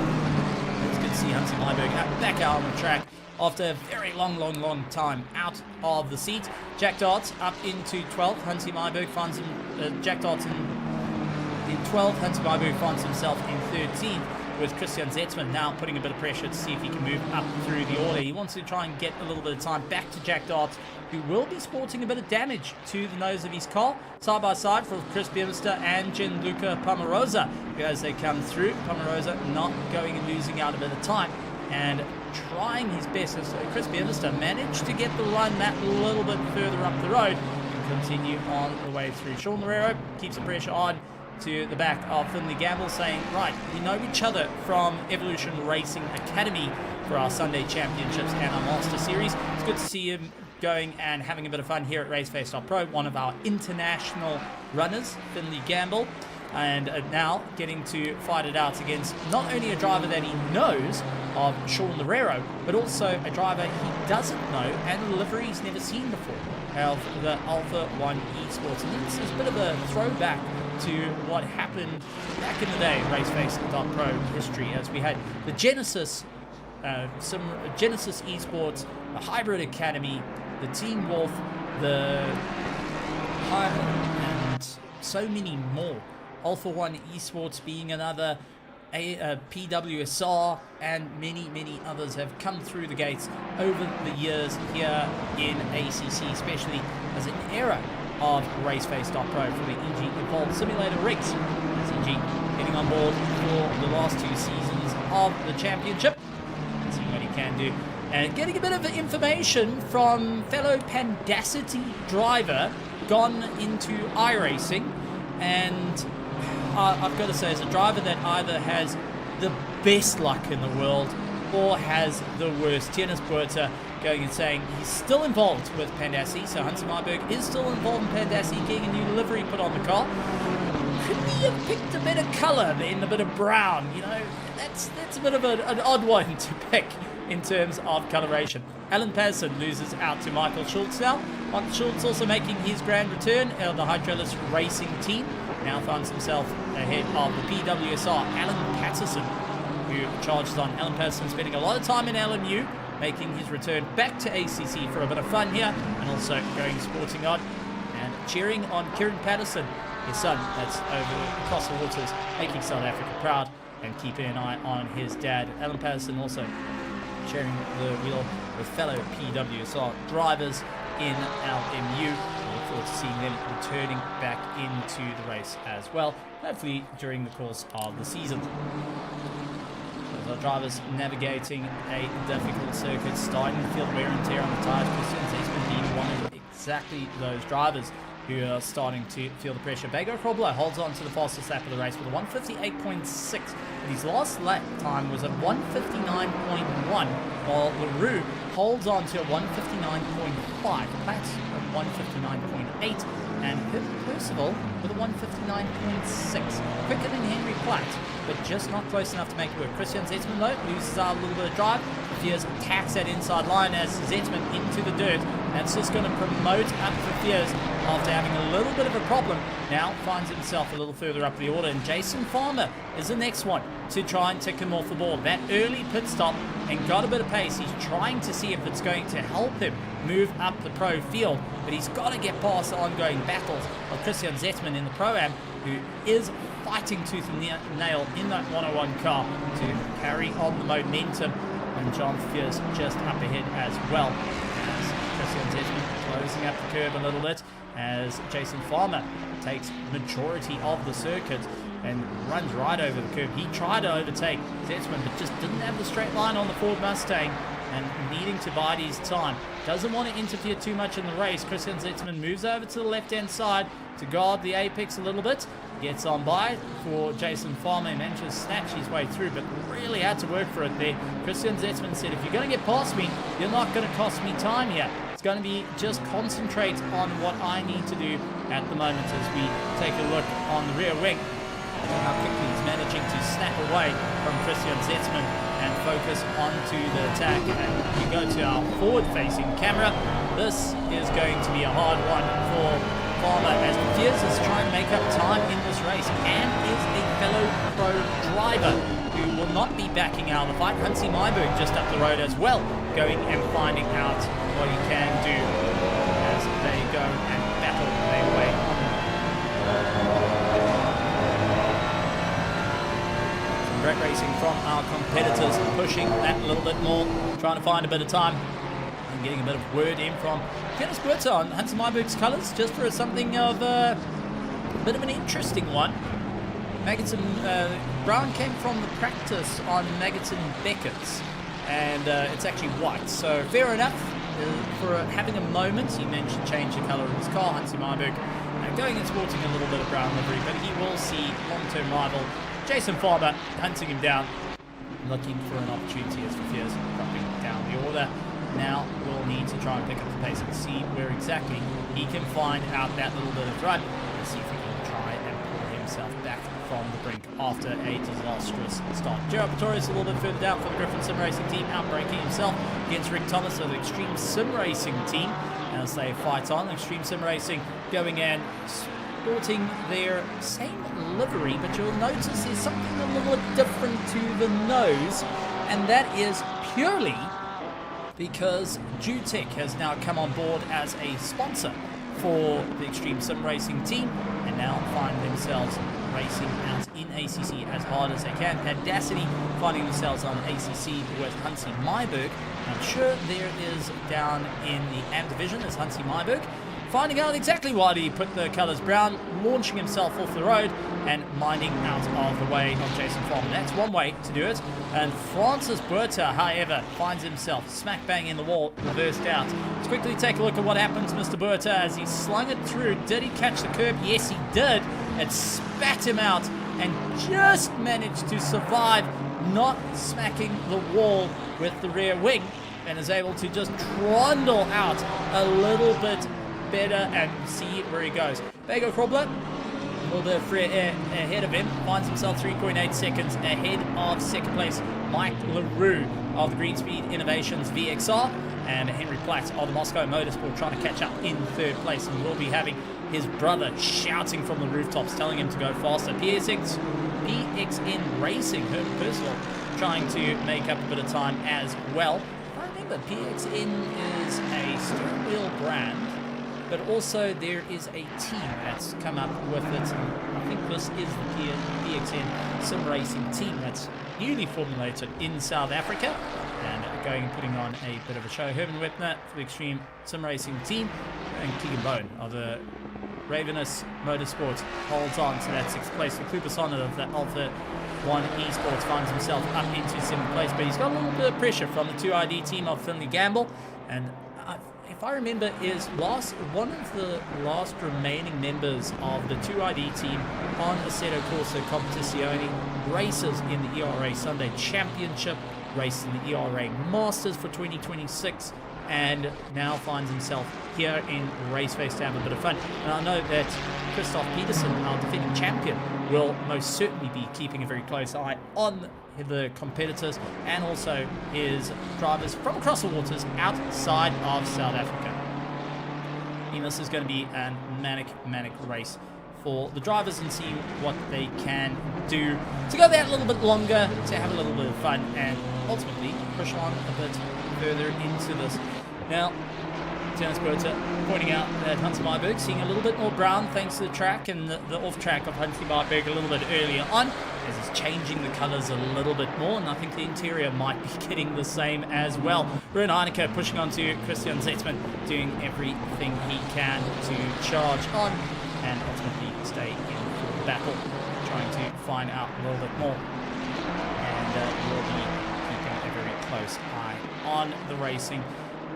It's good to see Hansi Myburg back out on the track after a very long time out of the seat. Jack Darts up into 12th. Hansi Myburg finds him, Jack Darts in 12th. Hansi Myburg finds himself in 13th, with Christian Zetzman now putting a bit of pressure to see if he can move up through the order. He wants to try and get a little bit of time back to Jack Darts, who will be sporting a bit of damage to the nose of his car. Side by side for Chris Biermester and Gianluca Pomarosa as they come through. Pomarosa not going and losing out a bit of time and trying his best. So Chris Biermester managed to get the run that little bit further up the road and continue on the way through. Sean Loureiro keeps the pressure on to the back of Finley Gamble, saying, right, we know each other from Evolution Racing Academy for our Sunday Championships and our Master Series. It's good to see him going and having a bit of fun here at RaceFace.Pro, one of our international runners, Finley Gamble, and now getting to fight it out against not only a driver that he knows of, Sean Loureiro, but also a driver he doesn't know and a livery he's never seen before, of the Alpha 1 Esports. And this is a bit of a throwback to what happened back in the day, RaceFace.Pro history, as we had the Genesis, Genesis Esports, the Hybrid Academy, the Team Wolf, the and so many more. Alpha 1 Esports being another, PWSR, and many others have come through the gates over the years here in ACC, especially as an era of RaceFace.Pro for the EG Evolved Simulator rigs. As EG getting on board for the last two seasons of the championship, seeing what he can do, and getting a bit of information from fellow Pandacity driver gone into iRacing. And I've got to say, as a driver that either has the best luck in the world or has the worst, Tienes Puerta going and saying he's still involved with Pandacity. So Hansi Myburg is still involved in Pandacity, getting a new livery put on the car. Could we have picked a bit of colour than a bit of brown? You know, that's a bit of an odd one to pick in terms of coloration. Alan Patterson loses out to Michael Schultz now. Michael Schultz also making his grand return of the Hydraulis Racing team. Now finds himself ahead of the PWSR, Alan Patterson, who charges on. Alan Patterson spending a lot of time in LMU, making his return back to ACC for a bit of fun here, and also going sporting on and cheering on Kieran Patterson, his son, that's over across the waters, making South Africa proud, and keeping an eye on his dad. Alan Patterson also sharing the wheel with fellow PWSR drivers in LMU. I look forward to seeing them returning back into the race as well, hopefully during the course of the season. Our drivers navigating a difficult circuit, starting to feel wear and tear on the tyres. Christian Zetzman being one of exactly those drivers who are starting to feel the pressure. Bego Froblo holds on to the fastest lap of the race with a 158.6, and his last lap time was a 159.1, while LaRue holds on to a 159.5. Platts a 159.8, and Percival with a 159.6. Quicker than Henry Platt, but just not close enough to make it work. Christian Zetzman, though, loses out a little bit of drive. Fiers attacks that inside line as Zetzman into the dirt. That's just going to promote up for Fiers after having a little bit of a problem. Now finds himself a little further up the order, and Jason Farmer is the next one to try and tick him off the board. That early pit stop and got a bit of pace. He's trying to see if it's going to help him move up the pro field, but he's got to get past the ongoing battles of Christian Zetzman in the Pro-Am, who is fighting tooth and nail in that 101 car to carry on the momentum, and John Fiers just up ahead as well as Christian Zetzman closing up the curb a little bit as Jason Farmer takes majority of the circuit and runs right over the curb. He tried to overtake Zetzman, but just didn't have the straight line on the Ford Mustang, and needing to bide his time. Doesn't want to interfere too much in the race. Christian Zetzman moves over to the left-hand side to guard the apex a little bit. Gets on by for Jason Farmer. He manages to snatch his way through, but really had to work for it there. Christian Zetzman said, if you're going to get past me, you're not going to cost me time here. It's going to be just concentrate on what I need to do at the moment as we take a look on the rear wing. How quickly he's managing to snap away from Christian Zetzman and focus onto the attack. And we go to our forward-facing camera. This is going to be a hard one for Farmer as Pierce is trying to make up time in this race and is a fellow pro driver who will not be backing out of the fight. Hansi Myberg just up the road as well, going and finding out what he can do as they go and battle their way on. Great racing from our competitors, pushing that a little bit more, trying to find a bit of time, and getting a bit of word in from Dennis Berta on Hansi Myberg's colours, just for something of a bit of an interesting one. Magnussen Brown came from the practice on Magnussen Beckett's, and it's actually white, so fair enough. For having a moment, he mentioned change the colour of his car. Hansi Myberg going and sporting a little bit of brown livery, but he will see long-term rival Jason Farmer hunting him down, looking for an opportunity as Fierce dropping down the order. Now we'll need to try and pick up the pace and see where exactly he can find out that little bit of run and see if he can try and pull himself back from the brink after a disastrous start. Gerard Pretorius a little bit further down for the Griffin Sim Racing team, outbreaking himself against Rick Thomas of the Extreme Sim Racing team as they fight on. Extreme Sim Racing going and sporting their same livery, but you'll notice there's something a little bit different to the nose, and that is purely because Jutech has now come on board as a sponsor for the Extreme Sim Racing team and now find themselves racing out in ACC as hard as they can. Audacity finding themselves on ACC with Hansi Myberg. I'm sure there is down in the AM division as Hansi Myberg finding out exactly why he put the colours brown, launching himself off the road and minding out of the way of Jason Farmer. That's one way to do it. And Francis Berta, however, finds himself smack bang in the wall, reversed out. Let's quickly take a look at what happened to Mr. Berta as he slung it through. Did he catch the curb? Yes, he did. It spat him out and just managed to survive not smacking the wall with the rear wing and is able to just trundle out a little bit better and see where he goes. Bago Krobler, a little bit of free air ahead of him, finds himself 3.8 seconds ahead of second place Mike LaRue of the Green Speed Innovations VXR, and Henry Platt of the Moscow Motorsport trying to catch up in third place, and will be having his brother shouting from the rooftops telling him to go faster. PXN Racing, Herman Personal, trying to make up a bit of time as well. I remember PXN is a steering wheel brand, but also there is a team that's come up with it. I think this is the PXN Sim Racing team that's newly formulated in South Africa and going and putting on a bit of a show. Herman Webner for the Extreme Sim Racing team and Keegan Bone of the Ravenous Motorsports holds on to that sixth place. The Cooper Sonnet of the Alpha 1 Esports finds himself up into seventh place, but he's got a little bit of pressure from the 2ID team of Finley Gamble, and if I remember, is one of the last remaining members of the 2ID team on Assetto Corsa Competizione, races in the ERA Sunday Championship, raced in the ERA Masters for 2026, and now finds himself here in RaceFace to have a bit of fun. And I know that Christoph Peterson, our defending champion, will most certainly be keeping a very close eye on the competitors and also his drivers from across the waters outside of South Africa. And this is going to be a manic race for the drivers and see what they can do to go there a little bit longer, to have a little bit of fun and ultimately push on a bit further into this. Now, Tennis Berta pointing out that Huntley Myburgh seeing a little bit more brown thanks to the track and the off track of Huntley Myburgh a little bit earlier on, as it's changing the colours a little bit more, and I think the interior might be getting the same as well. Ruben Heineke pushing onto Christian Zetzman, doing everything he can to charge on and ultimately stay in for the battle, trying to find out a little bit more. And we'll be keeping a very close eye on the racing.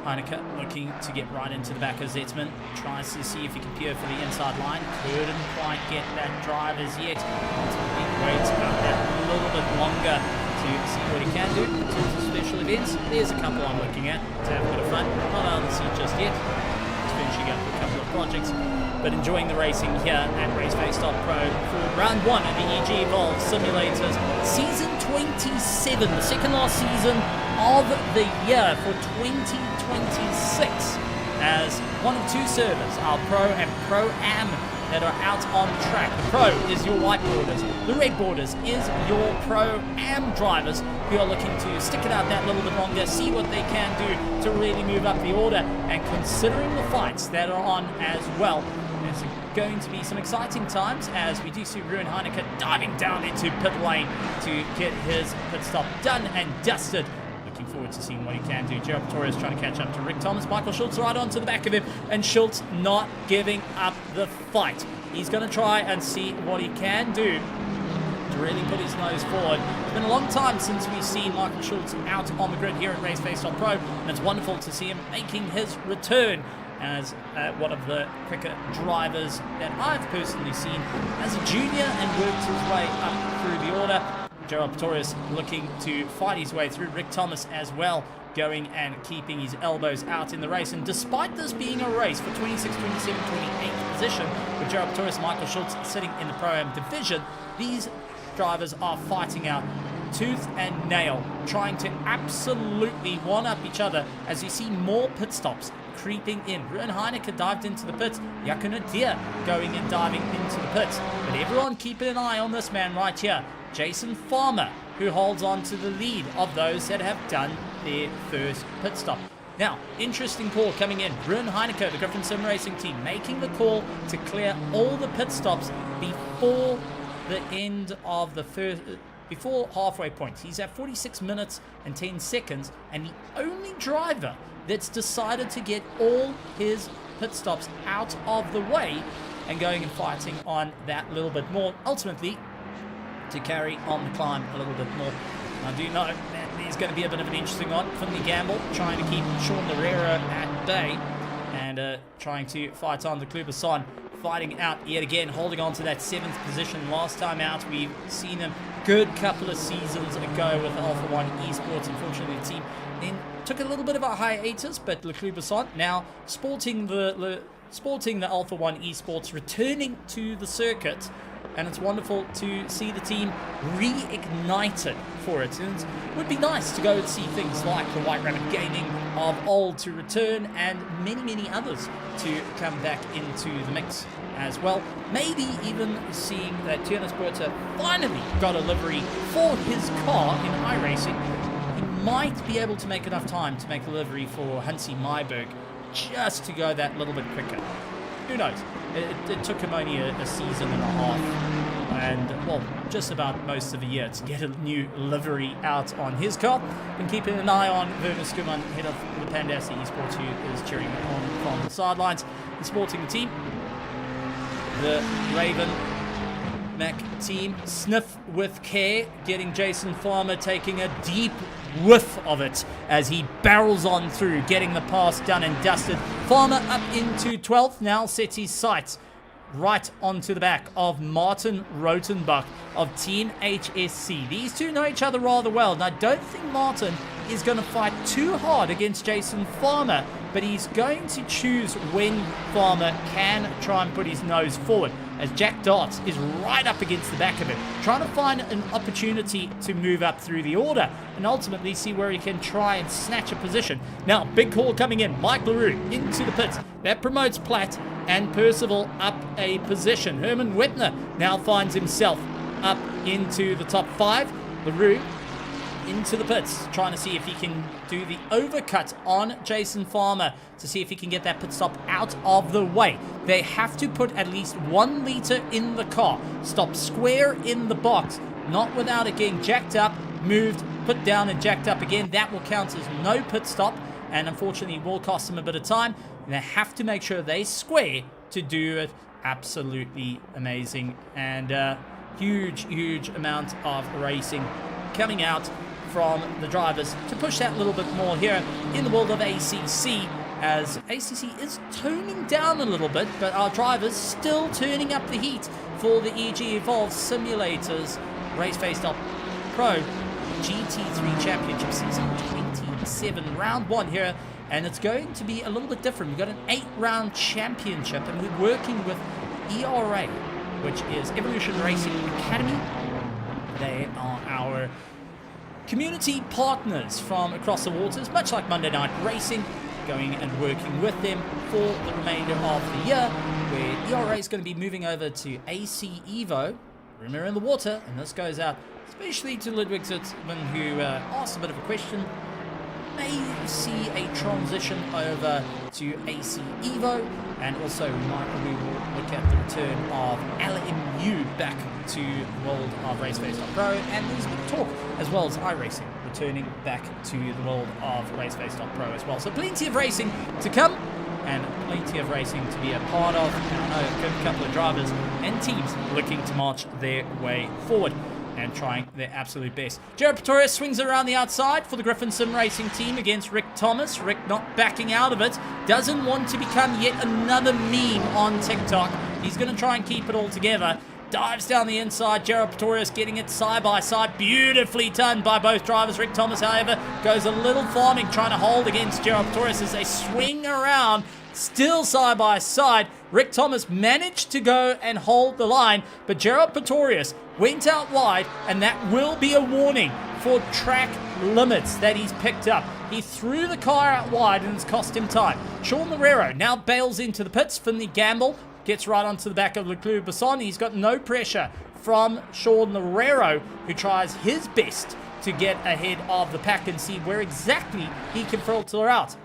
Heineke looking to get right into the back of Zetzman, tries to see if he can peer for the inside line, couldn't quite get that drive as yet, ultimately waits about that a little bit longer to see what he can do in terms of special events. There's a couple I'm looking at to have a bit of fun, not out of the seat just yet, just finishing up a couple of projects, but enjoying the racing here at RaceFace.Pro for round 1 of the EG Evolve Simulators Season 27, the second last season of the year for 2026, as one of two servers, our Pro and Pro-Am, that are out on track. The Pro is your white borders, the red borders is your Pro-Am drivers who are looking to stick it out that little bit longer, see what they can do to really move up the order, and considering the fights that are on as well, there's going to be some exciting times as we do see Ruben Heineke diving down into pit lane to get his pit stop done and dusted. Looking forward to seeing what he can do. Gerald Pretorius trying to catch up to Rick Thomas. Michael Schultz right onto the back of him, and Schultz not giving up the fight. He's going to try and see what he can do to really put his nose forward. It's been a long time since we've seen Michael Schultz out on the grid here at RaceFace.Pro, and it's wonderful to see him making his return as one of the quicker drivers that I've personally seen as a junior and worked his way up through the order. Gerald Pretorius looking to fight his way through. Rick Thomas as well, going and keeping his elbows out in the race. And despite this being a race for 26, 27, 28th position, with Gerald Pretorius and Michael Schultz sitting in the Pro-Am division, these drivers are fighting out tooth and nail, trying to absolutely one-up each other as you see more pit stops creeping in. Ruben Heineke dived into the pits. Jakub Nadir going and diving into the pits. But everyone keeping an eye on this man right here, Jason Farmer, who holds on to the lead of those that have done their first pit stop. Now, interesting call coming in. Ruben Heineke, the Griffin Sim Racing team, making the call to clear all the pit stops before the end of the first, before halfway point. He's at 46 minutes and 10 seconds, and the only driver that's decided to get all his pit stops out of the way and going and fighting on that little bit more, ultimately to carry on the climb a little bit more. I do know that there's going to be a bit of an interesting one from the gamble, trying to keep Sean Herrera at bay and trying to fight on the Kluberson, fighting out yet again, holding on to that 7th position. Last time out, we've seen him good couple of seasons ago with Alpha One Esports. Unfortunately, the team then took a little bit of a hiatus, but Kluberson now sporting the Alpha One Esports, returning to the circuit. And it's wonderful to see the team reignited for it. And it would be nice to go and see things like the White Rabbit Gaming of old to return, and many, many others to come back into the mix as well. Maybe even seeing that Turnus Berta finally got a livery for his car in iRacing. He might be able to make enough time to make a livery for Huntley Myburgh just to go that little bit quicker. Who knows? It took him only a season and a half, and well, just about most of the year to get a new livery out on his car. Been keeping an eye on Werner Skuman, head of the Pandassi Esports, who is cheering on from the sidelines and supporting the team. The Raven Mac team sniff with care, getting Jason Farmer taking a deep whiff of it as he barrels on through, getting the pass done and dusted. Farmer up into 12th, now sets his sights right onto the back of Martin Rotenbach of Team HSC. These two know each other rather well, and I don't think Martin is going to fight too hard against Jason Farmer, but he's going to choose when Farmer can try and put his nose forward, as Jack Darts is right up against the back of him, trying to find an opportunity to move up through the order and ultimately see where he can try and snatch a position. Now, big call coming in. Mike LaRue into the pits. That promotes Platt and Percival up a position. Herman Wetner now finds himself up into the top 5. LaRue into the pits, trying to see if he can do the overcut on Jason Farmer to see if he can get that pit stop out of the way. They have to put at least 1 liter in the car, stop square in the box, not without it getting jacked up, moved, put down and jacked up again. That will count as no pit stop, and unfortunately will cost them a bit of time. And they have to make sure they square to do it. Absolutely amazing, and huge amount of racing coming out from the drivers to push that a little bit more here in the world of ACC, as ACC is toning down a little bit, but our drivers still turning up the heat for the EG Evolve Simulators RaceFace.Pro GT3 Championship Season 27, round 1 here, and it's going to be a little bit different. We've got an 8-round championship, and we're working with ERA, which is Evolution Racing Academy. They are our community partners from across the waters, much like Monday Night Racing, going and working with them for the remainder of the year, where ERA is going to be moving over to AC Evo, Rumor in the Water, and this goes out especially to Ludwig Zitzman, who asked a bit of a question. May see a transition over to AC Evo, and also we will look at the return of LMU back to the world of RaceFace.Pro, and there's a bit of talk as well as iRacing returning back to the world of RaceFace.Pro as well. So plenty of racing to come, and plenty of racing to be a part of. And I know a good couple of drivers and teams looking to march their way forward and trying their absolute best. Jared Pretorius swings it around the outside for the Griffin Sim Racing team against Rick Thomas. Rick not backing out of it. Doesn't want to become yet another meme on TikTok. He's going to try and keep it all together. Dives down the inside. Jared Pretorius getting it side by side. Beautifully done by both drivers. Rick Thomas, however, goes a little farming, trying to hold against Jared Pretorius as they swing around. Still side by side. Rick Thomas managed to go and hold the line, but Gerald Pretorius went out wide, and that will be a warning for track limits that he's picked up. He threw the car out wide, and it's cost him time. Sean Marrero now bails into the pits. Finley Gamble gets right onto the back of Leclerc Basson. He's got no pressure from Sean Marrero, who tries his best to get ahead of the pack and see where exactly he can filter out.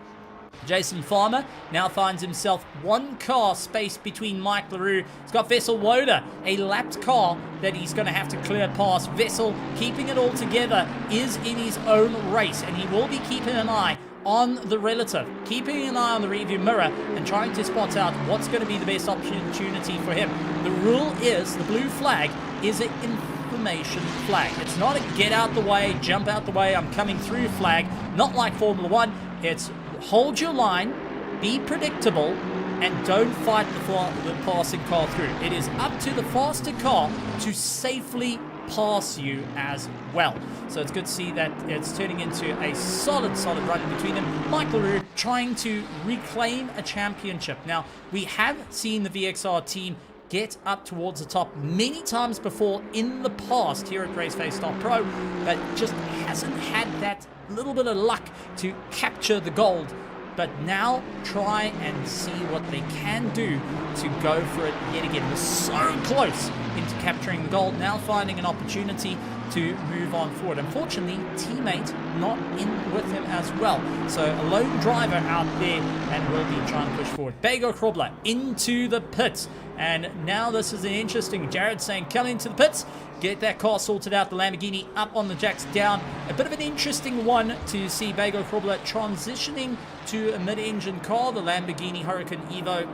Jason Farmer now finds himself 1 car space between Mike LaRue. He's got Vessel Woda, a lapped car that he's going to have to clear past. Vessel, keeping it all together, is in his own race, and he will be keeping an eye on the relative, keeping an eye on the rearview mirror and trying to spot out what's going to be the best opportunity for him. The rule is the blue flag is an information flag. It's not a get out the way, jump out the way, I'm coming through flag. Not like Formula 1. It's hold your line, be predictable, and don't fight the passing car through. It is up to the faster car to safely pass you as well. So it's good to see that it's turning into a solid run between them. Mike LaRue trying to reclaim a championship. Now, we have seen the VXR team get up towards the top many times before in the past here at RaceFace.Pro, but just hasn't had that little bit of luck to capture the gold. But now try and see what they can do to go for it yet again. We're so close into capturing the gold, now finding an opportunity to move on forward. Unfortunately, teammate not in with him as well. So a lone driver out there, and will be trying to push forward. Bego Krobler into the pits. And now this is an interesting, Jared saying, come into the pits, get that car sorted out, the Lamborghini up on the jacks down. A bit of an interesting one to see Bego Krobler transitioning to a mid-engine car. The Lamborghini Huracan Evo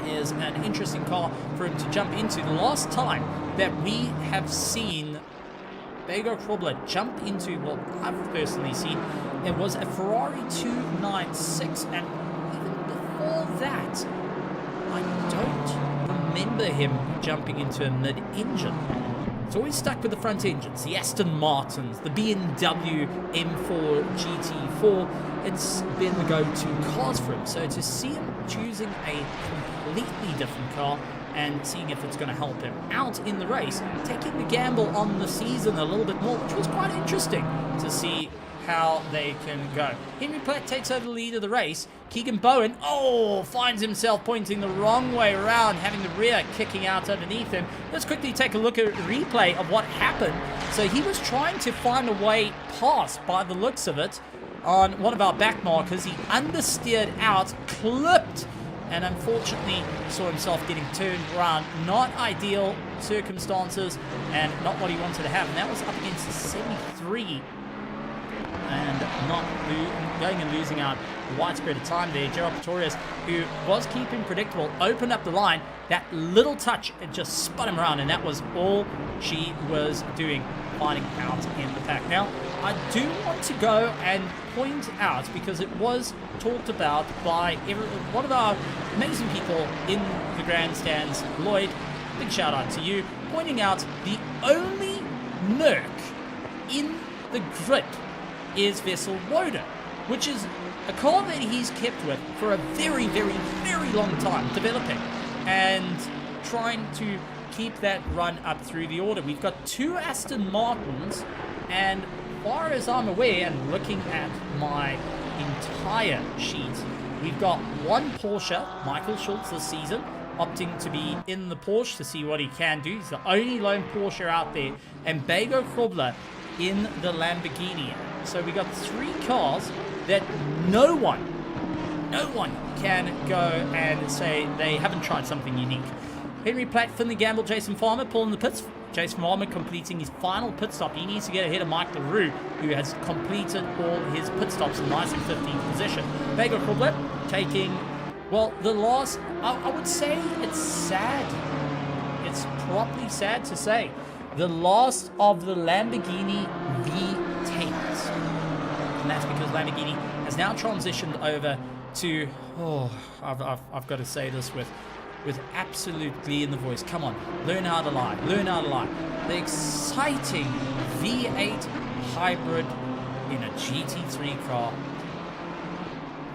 is an interesting car for him to jump into. The last time that we have seen Bego Krobler jump into, well, I've personally seen, it was a Ferrari 296, and even before that, I don't remember him jumping into a mid-engine. It's always stuck with the front engines, the Aston Martins, the BMW M4 GT4. It's been the go-to cars for him. So to see him choosing a completely different car and seeing if it's going to help him out in the race, taking the gamble on the season a little bit more, which was quite interesting to see how they can go. Henry Platt takes over the lead of the race. Keegan Bowen, finds himself pointing the wrong way around, having the rear kicking out underneath him. Let's quickly take a look at a replay of what happened. So he was trying to find a way past, by the looks of it, on one of our back markers. He understeered out, clipped, and unfortunately saw himself getting turned around. Not ideal circumstances and not what he wanted to have. And that was up against the 73 and not going and losing out widespread of time there. Gerald Pretorius, who was keeping predictable, opened up the line. That little touch, it just spun him around, and that was all she was doing, finding out in the pack. Now, I do want to go and point out, because it was talked about by one of our amazing people in the grandstands, Lloyd, big shout out to you, pointing out the only Merc in the grid is Vessel Woda, which is a car that he's kept with for a very, very, very long time, developing and trying to keep that run up through the order. We've got 2 Aston Martins, and as far as I'm aware, and looking at my entire sheet, we've got 1 Porsche, Michael Schultz, this season, opting to be in the Porsche to see what he can do. He's the only lone Porsche out there, and Bego Krobler in the Lamborghini. So we got 3 cars that no one can go and say they haven't tried something unique. Henry Platt, Finley Gamble, Jason Farmer pulling the pits. Jason Farmer completing his final pit stop. He needs to get ahead of Mike LaRue, who has completed all his pit stops in nice in 15th position. Bego Krobler taking, well, the last, I would say it's sad. It's properly sad to say. The last of the Lamborghini V10s. And that's because Lamborghini has now transitioned over to, I've got to say this with absolute glee in the voice. Come on, learn how to lie. Learn how to lie. The exciting V8 hybrid in a GT3 car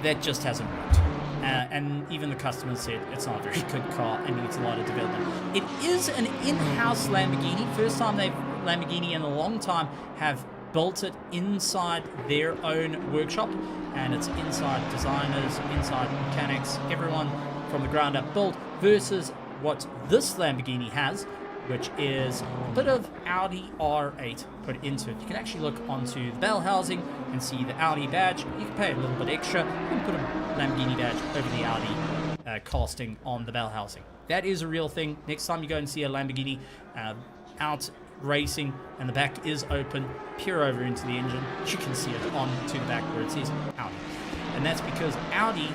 that just hasn't worked. And even the customers said it's not a very good car and needs a lot of development. It is an in-house Lamborghini. First time Lamborghini in a long time have built it inside their own workshop, and it's inside designers, inside mechanics, everyone from the ground up built, versus what this Lamborghini has, which is a bit of Audi R8 put into it. You can actually look onto the bell housing and see the Audi badge. You can pay a little bit extra and put a Lamborghini badge over the Audi casting on the bell housing. That is a real thing. Next time you go and see a Lamborghini out racing and the back is open, peer over into the engine, you can see it on to the back where it says Audi. And that's because Audi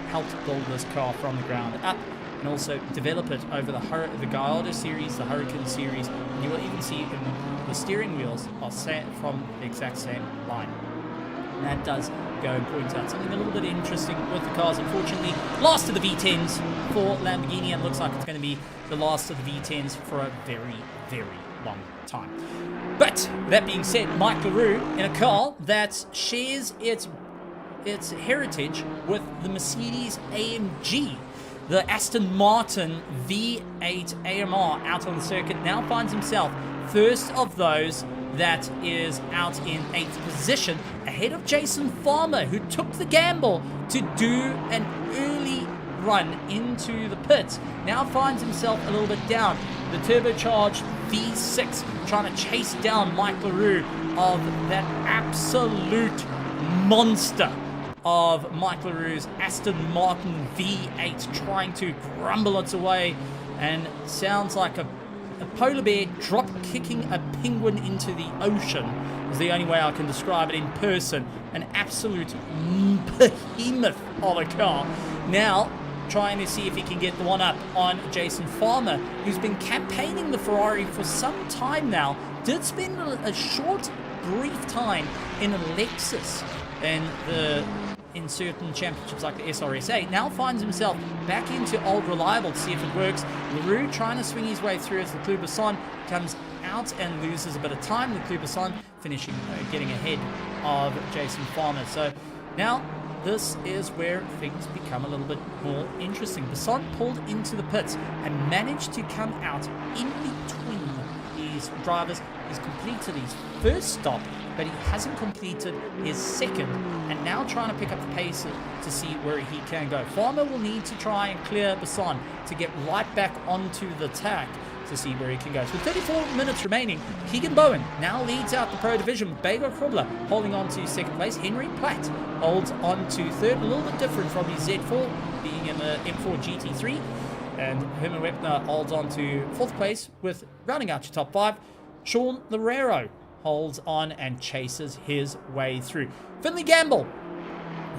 helped build this car from the ground up and also develop it over the Gallardo series, the Hurricane series, and you will even see the steering wheels are set from the exact same line. And that does go and point out something a little bit interesting with the cars. Unfortunately, last of the V10s for Lamborghini, and looks like it's going to be the last of the V10s for a very, very long time. But that being said, Mike LaRue in a car that shares its heritage with the Mercedes AMG. The Aston Martin V8 AMR out on the circuit now finds himself first of those that is out in 8th position, ahead of Jason Farmer, who took the gamble to do an early run into the pits. Now finds himself a little bit down. The turbocharged V6 trying to chase down Mike LaRue of that absolute monster of Mike LaRue's Aston Martin V8, trying to grumble its away, and sounds like a polar bear drop kicking a penguin into the ocean is the only way I can describe it in person. An absolute behemoth of a car. Now trying to see if he can get the one up on Jason Farmer, who's been campaigning the Ferrari for some time now. Did spend a short, brief time in a Lexus in certain championships like the SRSA. Now finds himself back into Old Reliable to see if it works. LaRue trying to swing his way through as Leclerc Besson comes out and loses a bit of time. Leclerc Besson finishing, getting ahead of Jason Farmer. So now this is where things become a little bit more interesting. Besson pulled into the pits and managed to come out in between these drivers. He's completed his first stop but he hasn't completed his second, and now trying to pick up the pace to see where he can go. Farmer will need to try and clear Bassan to get right back onto the track to see where he can go. So with 34 minutes remaining, Keegan Bowen now leads out the Pro Division with Bagel Krobler holding on to second place. Henry Platt holds on to third, a little bit different from his Z4 being in the M4 GT3. And Herman Wepner holds on to fourth place with rounding out your top 5. Sean Loureiro holds on and chases his way through. Finley Gamble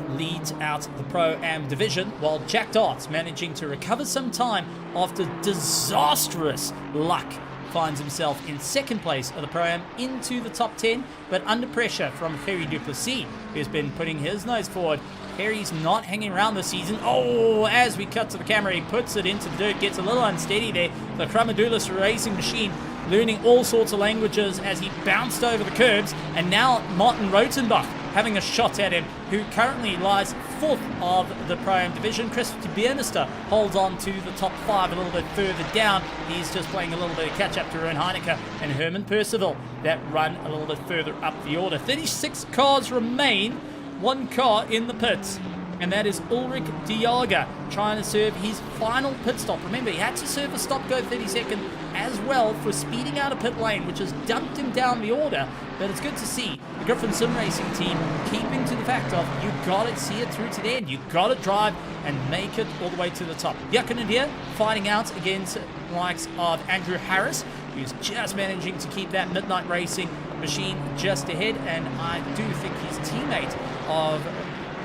leads out the Pro-Am division, while Jack Darts, managing to recover some time after disastrous luck, finds himself in second place of the Pro-Am into the top 10, but under pressure from Harry Duplessis, who's been putting his nose forward. Harry's not hanging around this season. Oh, as we cut to the camera, he puts it into the dirt, gets a little unsteady there. The Kramadulis racing machine learning all sorts of languages as he bounced over the curbs, and now Martin Rotenbach having a shot at him, who currently lies fourth of the Pro-Am division. Christopher Bienister holds on to the top 5 a little bit further down. He's just playing a little bit of catch-up to Ron Heineke and Herman Percival that run a little bit further up the order. 36 cars remain, one car in the pits, and that is Ulrich Diaga trying to serve his final pit stop. Remember, he had to serve a stop-go 30-second as well for speeding out a pit lane, which has dumped him down the order. But it's good to see the Griffin Sim Racing team keeping to the fact of you got to see it through to the end. You got to drive and make it all the way to the top. Yakinadir fighting out against the likes of Andrew Harris, who's just managing to keep that Midnight Racing machine just ahead. And I do think his teammate of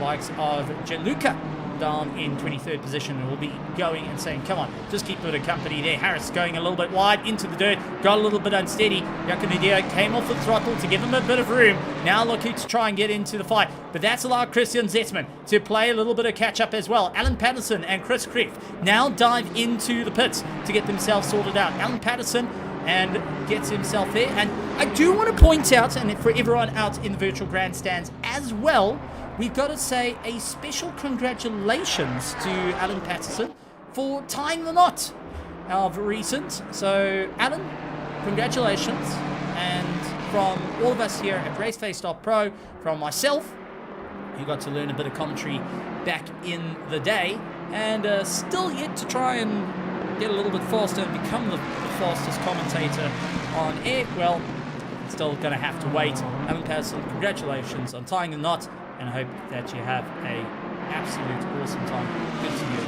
likes of Gianluca down in 23rd position will be going and saying, come on, just keep it a company there. Harris going a little bit wide into the dirt, got a little bit unsteady. Yakinadia came off the throttle to give him a bit of room. Now looking to try and get into the fight, but that's allowed Christian Zetzman to play a little bit of catch up as well. Alan Patterson and Chris Kreeft now dive into the pits to get themselves sorted out. Alan Patterson and gets himself there. And I do want to point out, and for everyone out in the virtual grandstands as well, we've got to say a special congratulations to Alan Patterson for tying the knot of recent. So, Alan, congratulations. And from all of us here at RaceFace.Pro, from myself, who got to learn a bit of commentary back in the day, and still yet to try and get a little bit faster and become the fastest commentator on air, well, still going to have to wait. Alan Patterson, congratulations on tying the knot, and I hope that you have a absolute awesome time. Good to you.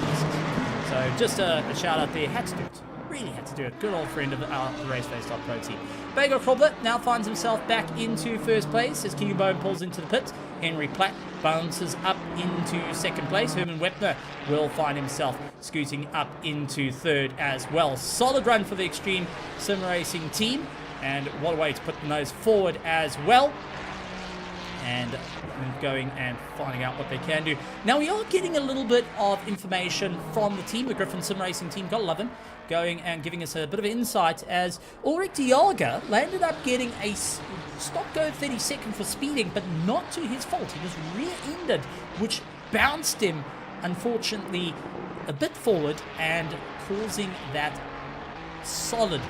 So just a shout out there. Had to do it. Really had to do it. Good old friend of our RaceFace.Pro team. Bagel Krobler now finds himself back into first place as Keegan Bowen pulls into the pits. Henry Platt bounces up into second place. Herman Wepner will find himself scooting up into third as well. Solid run for the Extreme Sim Racing team, and what a way to put the nose forward as well. And going and finding out what they can do. Now we are getting a little bit of information from the team, the Griffin Sim Racing team, gotta love him, going and giving us a bit of insight as Ulrich Diaga landed up getting a stop-go 30-second for speeding, but not to his fault. He was rear-ended, which bounced him, unfortunately, a bit forward and causing that solid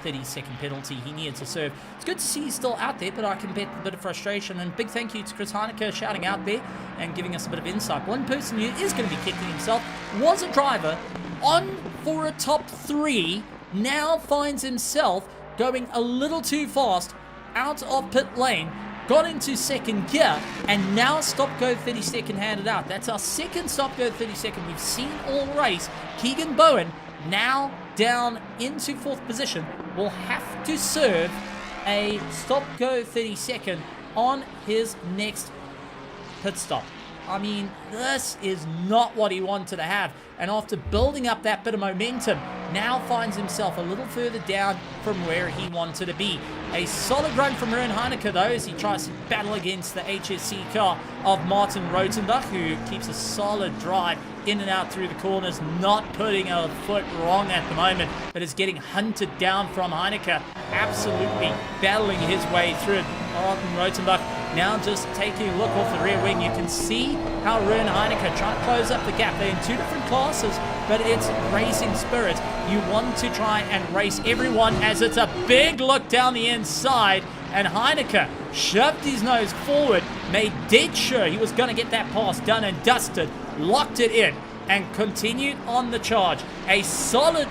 30-second penalty he needed to serve. It's good to see he's still out there, but I can bet a bit of frustration. And big thank you to Chris Heineke shouting out there and giving us a bit of insight. One person who is going to be kicking himself was a driver on for a top 3, now finds himself going a little too fast out of pit lane, got into second gear, and now stop-go 30-second handed out. That's our second stop-go 30-second we've seen all race. Keegan Bowen now down into fourth position will have to serve a stop-go 30-second on his next pit stop. I mean, this is not what he wanted to have. And after building up that bit of momentum, now finds himself a little further down from where he wanted to be. A solid run from Ron Heineke, though, as he tries to battle against the HSC car of Martin Rotenbach, who keeps a solid drive in and out through the corners, not putting a foot wrong at the moment, but is getting hunted down from Heineke, absolutely battling his way through it. Martin Rotenbach now just taking a look off the rear wing. You can see how Ron Heineke trying to close up the gap. They're in two different classes, but it's racing spirit. You want to try and race everyone, as it's a big look down the inside and Heineke shoved his nose forward, made dead sure he was going to get that pass done and dusted, locked it in, and continued on the charge. A solid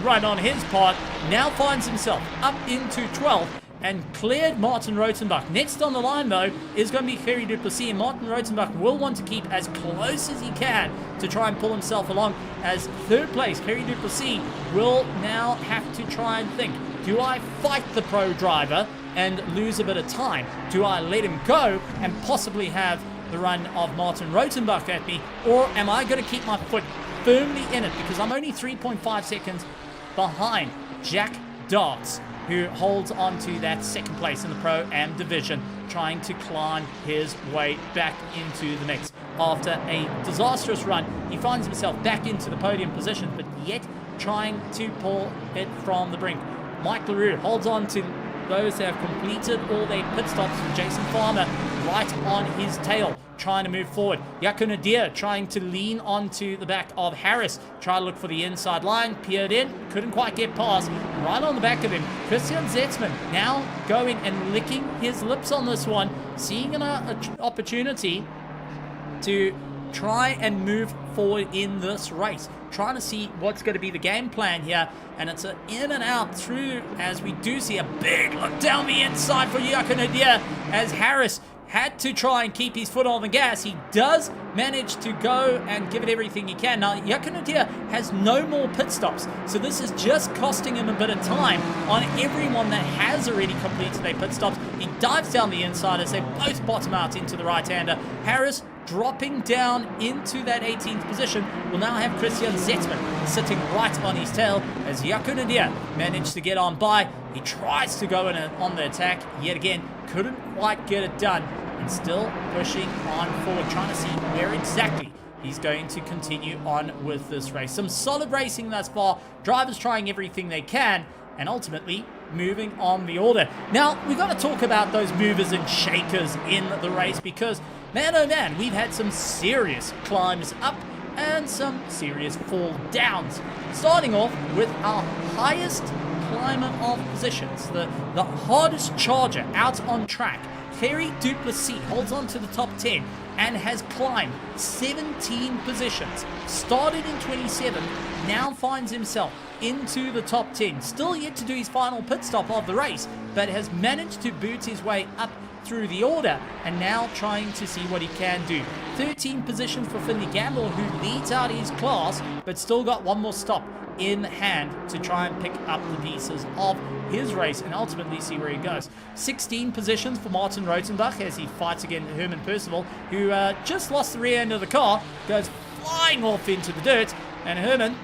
run on his part. Now finds himself up into 12th and cleared Martin Rotenbach. Next on the line, though, is going to be Thierry Duplessis, and Martin Rotenbach will want to keep as close as he can to try and pull himself along. As third place, Thierry Duplessis will now have to try and think, do I fight the pro driver and lose a bit of time? Do I let him go and possibly have the run of Martin Rotenbach at me, or am I going to keep my foot firmly in it, because I'm only 3.5 seconds behind Jack Darts, who holds on to that second place in the Pro-Am division, trying to climb his way back into the mix. After a disastrous run, he finds himself back into the podium position, but yet trying to pull it from the brink. Mike LaRue holds on to those that have completed all their pit stops, with Jason Farmer right on his tail, trying to move forward. Jaco Nadir trying to lean onto the back of Harris, try to look for the inside line, peered in, couldn't quite get past. Right on the back of him, Christian Zetzman now going and licking his lips on this one, seeing an opportunity to try and move forward in this race, trying to see what's going to be the game plan here. And it's an in and out through, as we do see a big look down the inside for Jaco Nadir, as Harris had to try and keep his foot on the gas. He does manage to go and give it everything he can. Now, Jaco Nadir has no more pit stops, so this is just costing him a bit of time on everyone that has already completed their pit stops. He dives down the inside as they both bottom out into the right-hander. Harris dropping down into that 18th position will now have Christian Zetzman sitting right on his tail, as Jaco Nadir managed to get on by. He tries to go in on the attack yet again, couldn't quite get it done, and still pushing on forward, trying to see where exactly he's going to continue on with this race. Some solid racing thus far, drivers trying everything they can, and ultimately moving on the order. Now, we've got to talk about those movers and shakers in the race, because man oh man, we've had some serious climbs up and some serious fall downs. Starting off with our highest climber of positions, the hardest charger out on track. Thierry Duplessis holds on to the top 10 and has climbed 17 positions. Started in 27, now finds himself into the top 10. Still yet to do his final pit stop of the race, but has managed to boot his way up through the order, and now trying to see what he can do. 13 positions for Finley Gamble, who leads out his class, but still got one more stop in hand to try and pick up the pieces of his race and ultimately see where he goes. 16 positions for Martin Rotenbach as he fights against Herman Percival, who just lost the rear end of the car, goes flying off into the dirt, and Herman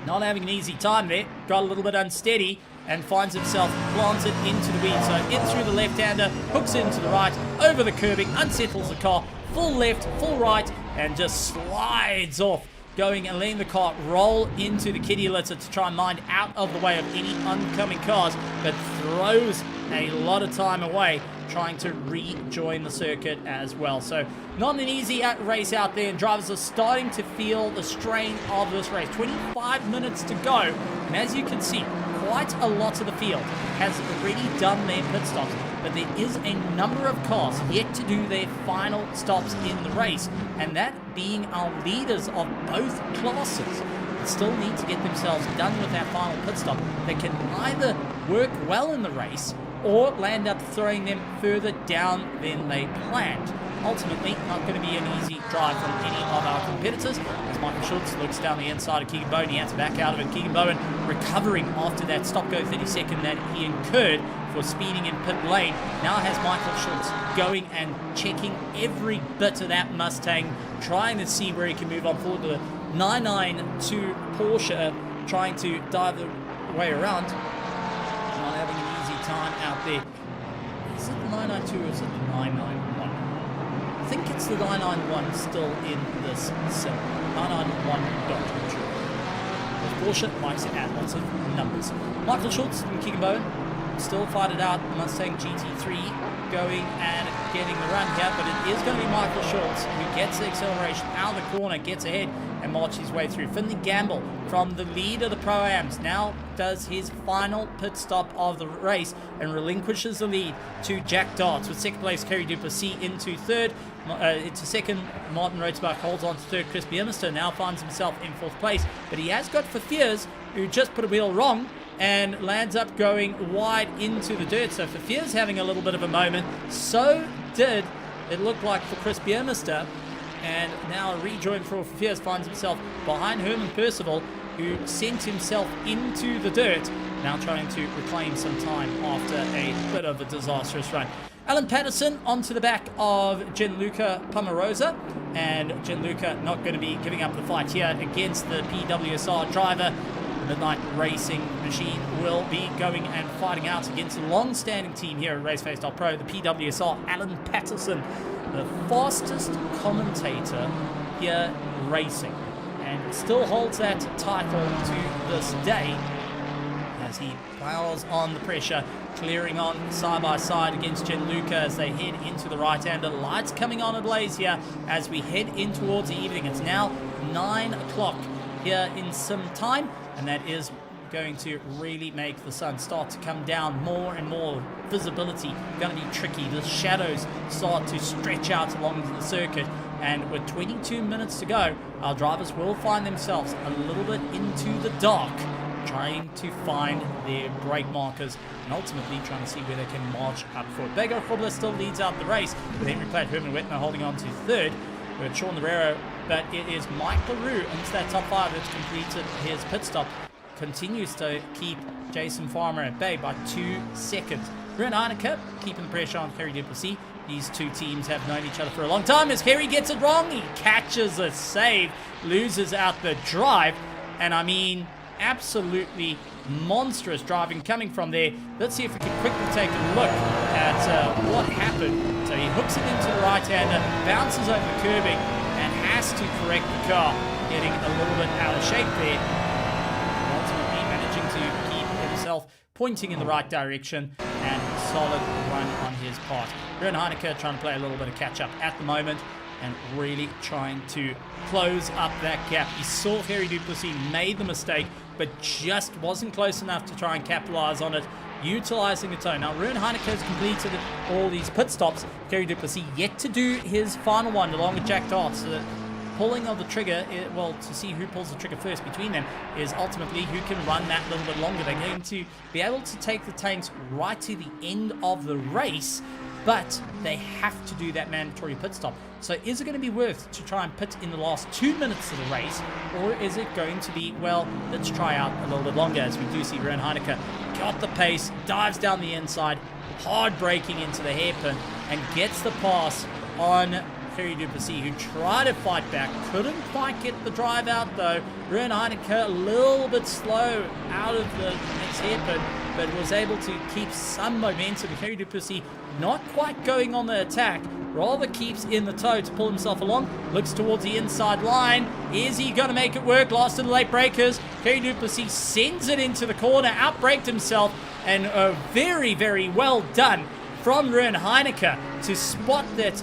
not having an easy time there, got a little bit unsteady and finds himself planted into the weeds. So in through the left-hander, hooks into the right, over the curbing, unsettles the car, full left, full right, and just slides off, going and letting the car roll into the kitty litter to try and mind out of the way of any oncoming cars, but throws a lot of time away trying to rejoin the circuit as well. So not an easy race out there, and drivers are starting to feel the strain of this race. 25 minutes to go, and as you can see, quite a lot of the field has already done their pit stops, but there is a number of cars yet to do their final stops in the race, and that being our leaders of both classes still need to get themselves done with that final pit stop. They can either work well in the race or land up throwing them further down than they planned. Ultimately, not going to be an easy drive from any of our competitors, as Michael Schultz looks down the inside of Keegan Bowen. He has to back out of it. Keegan Bowen recovering after that stop-go 30-second that he incurred for speeding in pit lane. Now has Michael Schultz going and checking every bit of that Mustang, trying to see where he can move on forward. The 992 Porsche trying to dive the way around. Not having an easy time out there. Is it the 992 or is it the 991? I think it's the 991 still in this sim. 991.2. Porsche likes to add lots of numbers. Michael Schultz and Keegan Bowen still fight it out. Mustang GT3 going and getting the run here, but it is going to be Michael Schultz who gets the acceleration out of the corner, gets ahead, and marches his way through. Finley Gamble from the lead of the Pro-Ams now does his final pit stop of the race and relinquishes the lead to Jack Darts, with second place Kerry Duplessis into third. Into second, Martin Rotebach holds on to third. Chris Biermester now finds himself in fourth place, but he has got Fafiers, who just put a wheel wrong and lands up going wide into the dirt. So Fafiers having a little bit of a moment. So did it look like for Chris Biermester. And now a rejoin for Fafiers finds himself behind Herman Percival, who sent himself into the dirt, now trying to reclaim some time after a bit of a disastrous run. Alan Patterson onto the back of Gianluca Pomarosa, and Gianluca not going to be giving up the fight here against the PWSR driver. The Midnight Racing Machine will be going and fighting out against a long-standing team here at RaceFace.Pro, the PWSR. Alan Patterson, the fastest commentator here racing, and still holds that title to this day as he plows on the pressure, clearing on side by side against Gianluca as they head into the right-hander. Lights coming on ablaze here as we head in towards the evening. It's now 9 o'clock here in some time, and that is going to really make the sun start to come down. More and more visibility going to be tricky. The shadows start to stretch out along the circuit, and with 22 minutes to go, our drivers will find themselves a little bit into the dark, trying to find their brake markers and ultimately trying to see where they can march up for it. Bego Frobler still leads out the race, with Henry Platt, Herman Wettner holding on to third, with Sean Lerero, but it is Mike LaRue into that top five that's completed his pit stop. Continues to keep Jason Farmer at bay by 2 seconds. Ruben Heineke keeping the pressure on Kerry Duplessis. These two teams have known each other for a long time. As Kerry gets it wrong, he catches a save, loses out the drive, and I mean, absolutely monstrous driving coming from there. Let's see if we can quickly take a look at what happened. So he hooks it into the right-hander, bounces over the curbing, and has to correct the car, getting a little bit out of shape there. Ultimately managing to keep himself pointing in the right direction, and solid run on his part. Ruben Heineke trying to play a little bit of catch-up at the moment, and really trying to close up that gap. He saw Kerry Duplessis made the mistake, but just wasn't close enough to try and capitalize on it, utilizing the toe. Now, Ruben Heineke has completed all these pit stops. Kerry Duplessis yet to do his final one along with Jack Darts. The pulling of the trigger, well, to see who pulls the trigger first between them is ultimately who can run that little bit longer. They're going to be able to take the tanks right to the end of the race, but they have to do that mandatory pit stop. So is it going to be worth to try and pit in the last 2 minutes of the race, or is it going to be, well, let's try out a little bit longer, as we do see Ruben Heineke got the pace, dives down the inside, hard braking into the hairpin, and gets the pass on Kerry Duplessis, who tried to fight back, couldn't quite get the drive out though. Ruben Heineke a little bit slow out of the next hairpin, but was able to keep some momentum. Kerry Duplessis not quite going on the attack, rather keeps in the toe to pull himself along, looks towards the inside line. Is he going to make it work? Last of the late breakers. Kerry Duplessis sends it into the corner, outbraked himself, and very, very well done from Ruben Heineke to spot that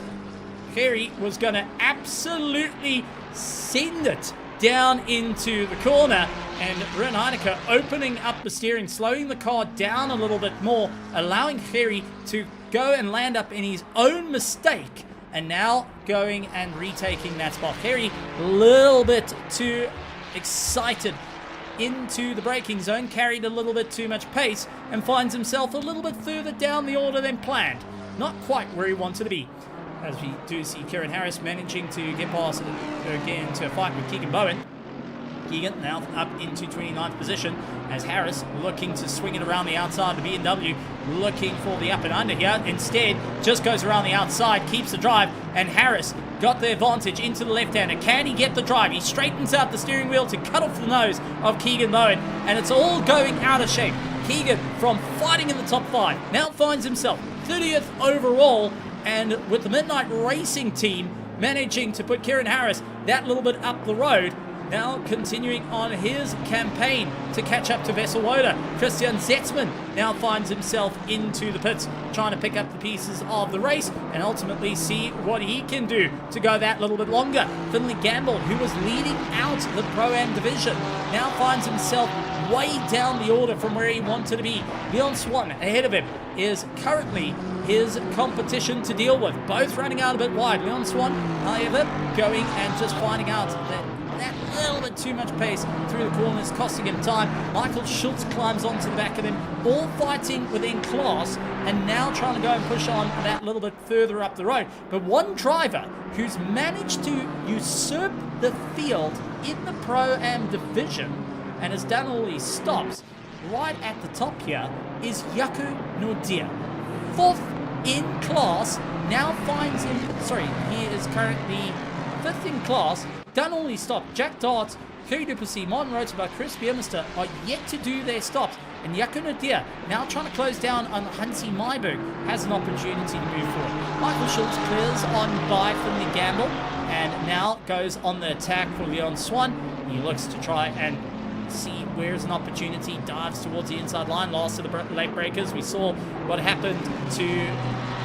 Kerry was going to absolutely send it down into the corner, and Ruben Heineke opening up the steering, slowing the car down a little bit more, allowing Kerry to go and land up in his own mistake, and now going and retaking that spot. Kerry a little bit too excited into the braking zone, carried a little bit too much pace, and finds himself a little bit further down the order than planned. Not quite where he wanted to be. As we do see Kieran Harris managing to get past again to a fight with Keegan Bowen. Keegan now up into 29th position, as Harris looking to swing it around the outside of the BMW, looking for the up and under here. Instead, just goes around the outside, keeps the drive, and Harris got the advantage into the left-hander. Can he get the drive? He straightens out the steering wheel to cut off the nose of Keegan Bowen, and it's all going out of shape. Keegan, from fighting in the top 5, now finds himself 30th overall, and with the Midnight Racing team managing to put Kieran Harris that little bit up the road, now continuing on his campaign to catch up to Vesselwoda. Christian Zetzman now finds himself into the pits, trying to pick up the pieces of the race and ultimately see what he can do to go that little bit longer. Finley Gamble, who was leading out the Pro-Am division, now finds himself way down the order from where he wanted to be. Leon Swan ahead of him is currently his competition to deal with. Both running out a bit wide. Leon Swan, however, going and just finding out that little bit too much pace through the corners, costing him time. Michael Schultz climbs onto the back of him, all fighting within class, and now trying to go and push on that little bit further up the road. But one driver who's managed to usurp the field in the Pro-Am division and has done all these stops right at the top here is Jaco Nordia. 4th in class, now finds him, he is currently 5th in class, done all these stops. Jack Dart, Kerry Duplessis, Martin Rotenbach, Chris Biermeister are yet to do their stops. And Jaco Nordia, now trying to close down on Hansi Myberg, has an opportunity to move forward. Michael Schultz clears on by Finley Gamble and now goes on the attack for Leon Swan. He looks to try and see where's an opportunity, dives towards the inside line. Last of the late breakers, we saw what happened to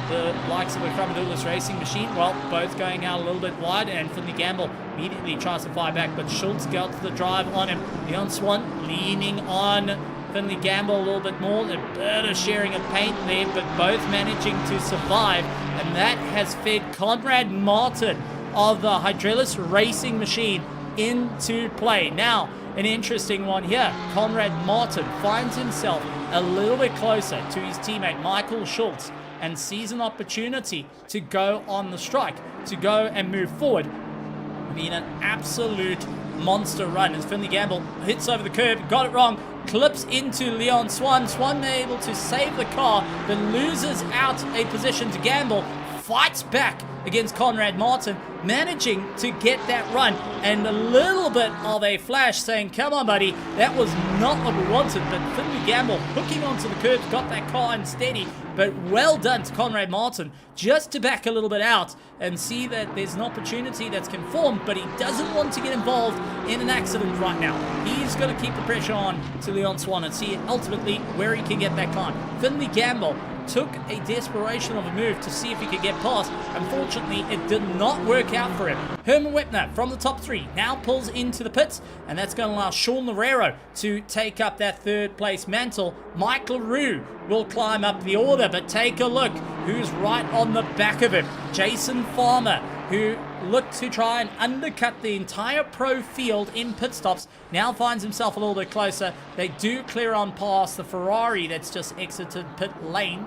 the likes of the Crumadoulis Racing Machine. Well, both going out a little bit wide, and Finley Gamble immediately tries to fire back, but Schultz got the drive on him. Leon Swan leaning on Finley Gamble a little bit more, a bit of sharing of paint there, but both managing to survive, and that has fed Conrad Martin of the Hydraulis Racing Machine into play. Now, an interesting one here. Conrad Martin finds himself a little bit closer to his teammate Michael Schultz and sees an opportunity to go on the strike, to go and move forward. I mean, an absolute monster run as Finley Gamble hits over the curb, got it wrong, clips into Leon Swan. Swan able to save the car, but loses out a position to Gamble, fights back against Conrad Martin, managing to get that run, and a little bit of a flash saying, come on buddy, that was not what we wanted. But Finley Gamble hooking onto the curbs, got that car unsteady, but well done to Conrad Martin just to back a little bit out and see that there's an opportunity that's conformed, but he doesn't want to get involved in an accident right now. He's going to keep the pressure on to Leon Swan and see ultimately where he can get that climb. Finley Gamble took a desperation of a move to see if he could get past. Unfortunately, it did not work out for him. Herman Wepner from the top 3 now pulls into the pits, and that's going to allow Sean Loureiro to take up that 3rd place mantle. Mike LaRue will climb up the order, but take a look who's right on the back of him. Jason Farmer, who looked to try and undercut the entire pro field in pit stops, now finds himself a little bit closer. They do clear on past the Ferrari that's just exited pit lane,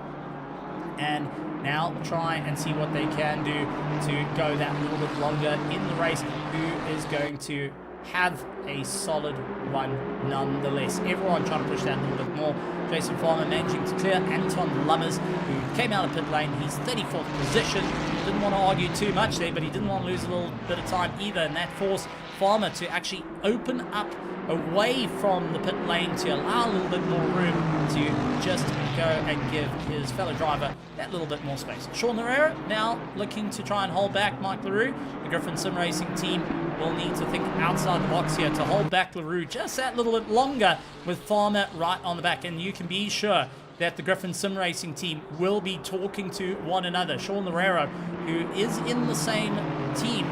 and now try and see what they can do to go that little bit longer in the race. Who is going to have a solid run nonetheless. Everyone trying to push that a little bit more. Jason Farmer managing to clear Anton Lummers, who came out of pit lane. He's 34th position. Didn't want to argue too much there, but he didn't want to lose a little bit of time either, and that forced Farmer to actually open up away from the pit lane to allow a little bit more room to just go and give his fellow driver that little bit more space. Sean Herrera now looking to try and hold back Mike LaRue. The Griffin Sim Racing team will need to think outside the box here to hold back LaRue just that little bit longer with Farmer right on the back, and you can be sure that the Griffin Sim Racing team will be talking to one another. Sean Loureiro, who is in the same team,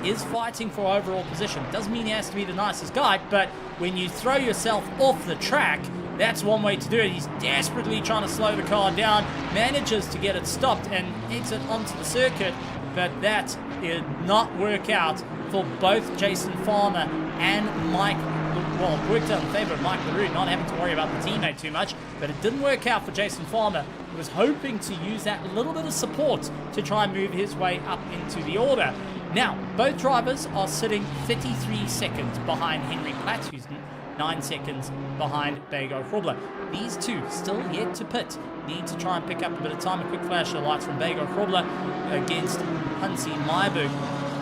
is fighting for overall position. Doesn't mean he has to be the nicest guy, but when you throw yourself off the track, that's one way to do it. He's desperately trying to slow the car down, manages to get it stopped and exit onto the circuit, but that did not work out for both Jason Farmer and Mike. Well, it worked out in favor of Mike LaRue, not having to worry about the teammate too much, but it didn't work out for Jason Farmer, who was hoping to use that little bit of support to try and move his way up into the order. Now, both drivers are sitting 33 seconds behind Henry Platt, who's 9 seconds behind Bego Hrobler. These two still yet to pit. Need to try and pick up a bit of time. A quick flash of lights from Bego Hrobler against Hansi Myberg.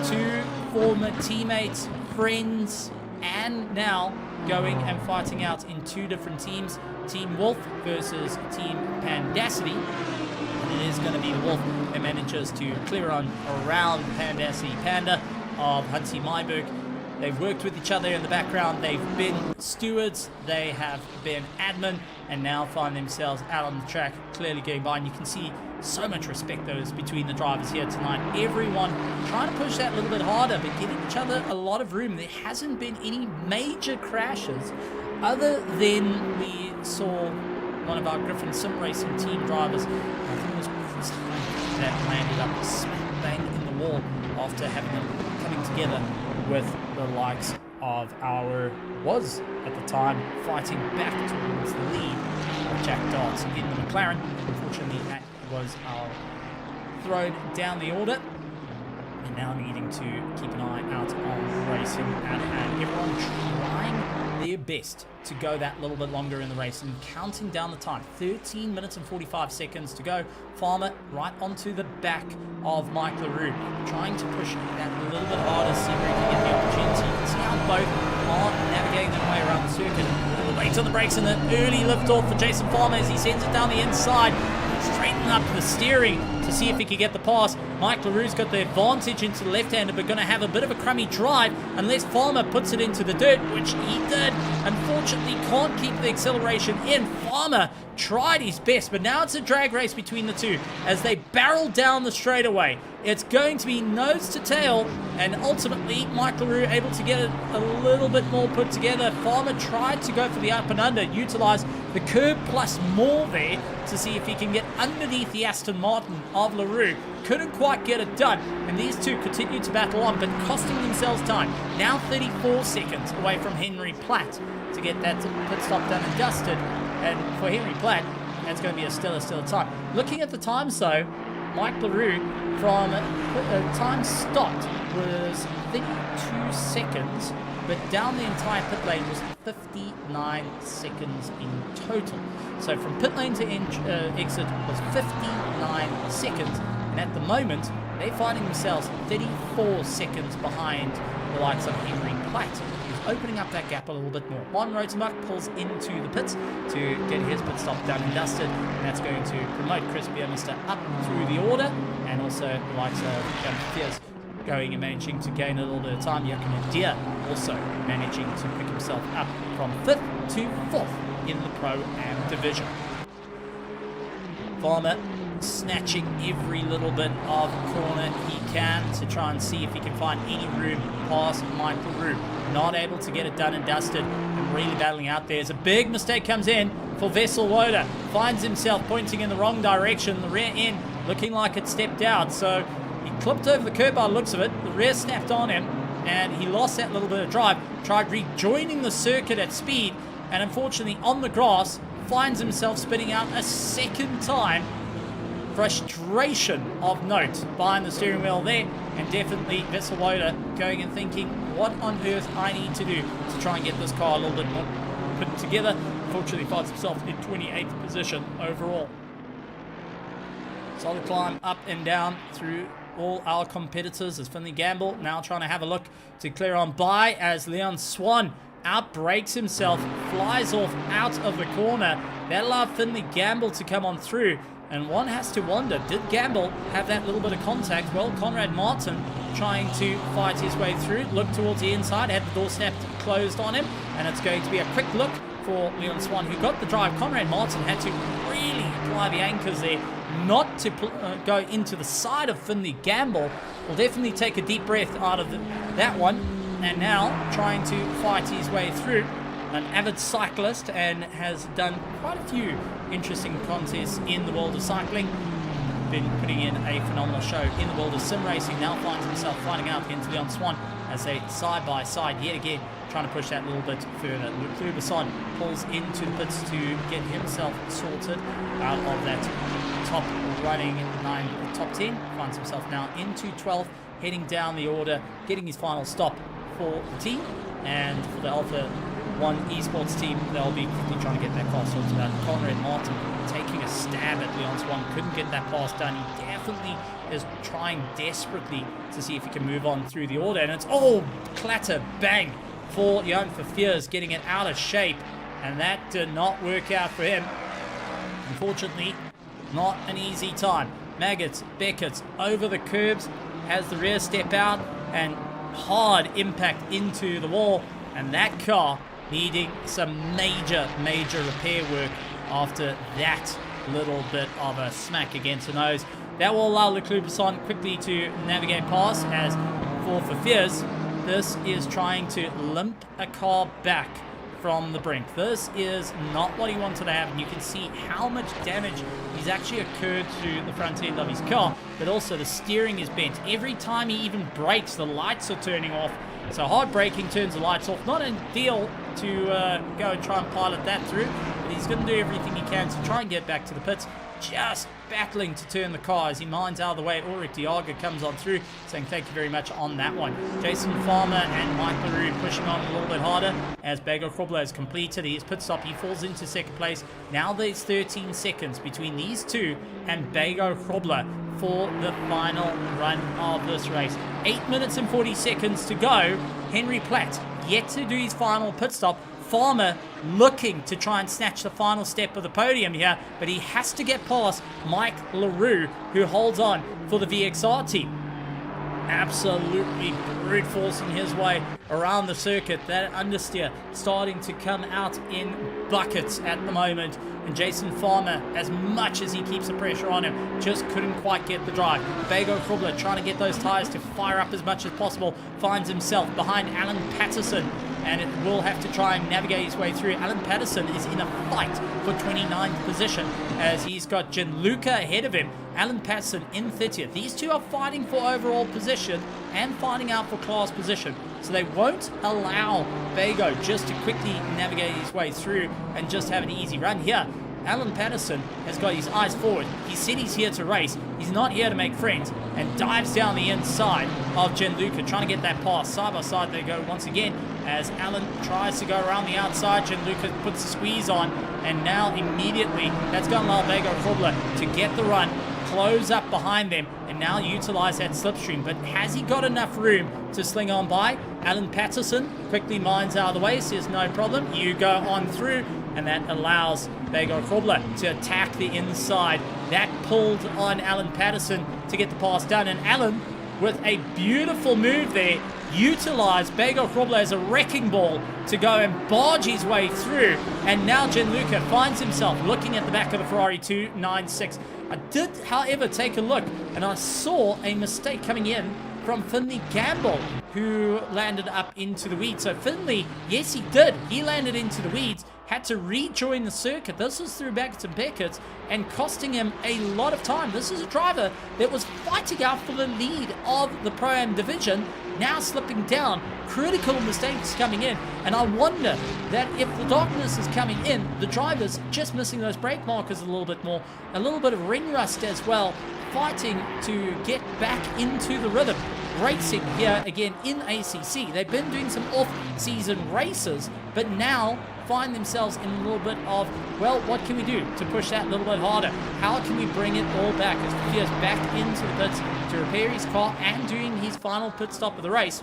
Two former teammates, friends, and now going and fighting out in two different teams. Team Wolf versus Team Pandacity. And it is going to be the Wolf that manages to clear on around Pandacity Panda of Hansi Myberg. They've worked with each other in the background. They've been stewards. They have been admin, and now find themselves out on the track, clearly getting by. And you can see so much respect that is between the drivers here tonight. Everyone trying to push that a little bit harder, but giving each other a lot of room. There hasn't been any major crashes, other than we saw one of our Griffin Sim Racing team drivers, I think it was Chris Hunt, that landed up smack bang in the wall after having them coming together with the likes of was at the time fighting back towards the lead of Jack Dodds in the McLaren. Unfortunately, that was our thrown down the order, and now needing to keep an eye out on racing at hand. Everyone trying their best to go that little bit longer in the race and counting down the time. 13 minutes and 45 seconds to go. Farmer right onto the back of Mike LaRue, trying to push that a little bit harder, see where he can get the opportunity. You can see how both are navigating their way around the circuit. A little late on the brakes and the early lift off for Jason Farmer as he sends it down the inside. Straighten up the steering to see if he could get the pass. Mike LaRue's got the advantage into the left-hander, but going to have a bit of a crummy drive unless Farmer puts it into the dirt, which he did. Unfortunately, can't keep the acceleration in. Farmer tried his best, but now it's a drag race between the two as they barrel down the straightaway. It's going to be nose to tail, and ultimately Mike LaRue able to get it a little bit more put together. Farmer tried to go for the up and under, utilize the curb plus more there to see if he can get underneath the Aston Martin of LaRue. Couldn't quite get it done, and these two continue to battle on, but costing themselves time. Now 34 seconds away from Henry Platt to get that pit stop done and dusted, and for Henry Platt, that's going to be a still time. Looking at the times though, Mike LaRue from time stopped was 32 seconds, but down the entire pit lane was 59 seconds in total. So from pit lane to exit was 59 seconds, and at the moment they're finding themselves 34 seconds behind the likes of Henry Platt, who's opening up that gap a little bit more. Juan Rosenbach pulls into the pits to get his pit stop done and dusted, and that's going to promote Chris Biermeister up through the order, and also the likes of Jan Fiers going and managing to gain a little bit of time. Jochen Adair also managing to pick himself up from 5th to 4th in the Pro-Am division. Farmer snatching every little bit of corner he can to try and see if he can find any room past Mike LaRue. Not able to get it done and dusted, and really battling out there as a big mistake comes in for Vessel Woda. Finds himself pointing in the wrong direction. The rear end looking like it stepped out, so he clipped over the curb by the looks of it. The rear snapped on him, and he lost that little bit of drive. Tried rejoining the circuit at speed, and unfortunately on the grass finds himself spinning out a second time. Frustration of note behind the steering wheel there, and definitely Vessel Woda going and thinking what on earth I need to do to try and get this car a little bit more put together. Unfortunately finds himself in 28th position overall. Solid climb up and down through all our competitors as Finley Gamble now trying to have a look to clear on by as Leon Swan outbrakes himself, flies off out of the corner. That allowed Finley Gamble to come on through, and one has to wonder, did Gamble have that little bit of contact? Well, Conrad Martin trying to fight his way through, look towards the inside, had the door snapped closed on him, and it's going to be a quick look for Leon Swan, who got the drive. Conrad Martin had to really apply the anchors there not to go into the side of Finley Gamble. Will definitely take a deep breath out of that one, and now trying to fight his way through. An avid cyclist and has done quite a few interesting contests in the world of cycling. Been putting in a phenomenal show in the world of sim racing. Now finds himself fighting out against Leon Swan as they side by side yet again, trying to push that a little bit further. Luke Lubison pulls into the pits to get himself sorted out of that top running top 10. Finds himself now into 12th, heading down the order, getting his final stop for the team. And for the Alpha 1 esports team, they'll be quickly trying to get that car sorted out. Conrad Martin taking a stab at Leon Swan, couldn't get that pass done. He definitely is trying desperately to see if he can move on through the order, and it's clatter bang for Johan Verveers, getting it out of shape, and that did not work out for him. Unfortunately, not an easy time. Maggots, Beckett over the curbs, has the rear step out, and hard impact into the wall, and that car needing some major repair work after that little bit of a smack against the nose. That will allow Leclerc quickly to navigate past, as for Fears, this is trying to limp a car back from the brink. This is not what he wanted to have, and you can see how much damage he's actually occurred to the front end of his car, but also the steering is bent. Every time he even brakes, the lights are turning off. So hard braking turns the lights off. Not ideal to go and try and pilot that through, but he's going to do everything he can to try and get back to the pits. Just battling to turn the car as he minds out of the way. Ulrich Diaga comes on through, saying thank you very much on that one. Jason Farmer and Mike LaRue pushing on a little bit harder as Bego Krobler has completed his pit stop. He falls into second place. Now there's 13 seconds between these two and Bego Krobler for the final run of this race. 8 minutes and 40 seconds to go. Henry Platt yet to do his final pit stop. Farmer looking to try and snatch the final step of the podium here, but he has to get past Mike LaRue, who holds on for the VXR team. Absolutely brute forcing his way around the circuit. That understeer starting to come out in buckets at the moment. And Jason Farmer, as much as he keeps the pressure on him, just couldn't quite get the drive. Bego Krobler trying to get those tires to fire up as much as possible, finds himself behind Alan Patterson, and it will have to try and navigate his way through. Alan Patterson is in a fight for 29th position as he's got Gianluca ahead of him. Alan Patterson in 30th. These two are fighting for overall position and fighting out for class position. So they won't allow Bego just to quickly navigate his way through and just have an easy run here. Alan Patterson has got his eyes forward. He said he's here to race. He's not here to make friends, and dives down the inside of Gianluca, trying to get that pass. Side by side they go once again as Alan tries to go around the outside. Gianluca puts the squeeze on, and now immediately that's going to allow Bego Krobler to get the run, close up behind them, and now utilize that slipstream. But has he got enough room to sling on by? Alan Patterson quickly minds out of the way, says no problem, you go on through, and that allows Bego Krobler to attack the inside. That pulled on Alan Patterson to get the pass done, and Alan, with a beautiful move there, utilized Bego Krobler as a wrecking ball to go and barge his way through. And now Gianluca finds himself looking at the back of the Ferrari 296. I did, however, take a look, and I saw a mistake coming in from Finley Gamble, who landed up into the weeds. So Finley, yes he did, he landed into the weeds, had to rejoin the circuit. This was through Beckett and Beckett and costing him a lot of time. This is a driver that was fighting out for the lead of the Pro-Am division, now slipping down. Critical mistakes coming in, and I wonder that if the darkness is coming in, the driver's just missing those brake markers a little bit more, a little bit of ring rust as well, fighting to get back into the rhythm. Racing here again in ACC. They've been doing some off-season races, but now find themselves in a little bit of, well, what can we do to push that a little bit harder? How can we bring it all back? As Pierce back into the pits to repair his car and doing his final pit stop of the race.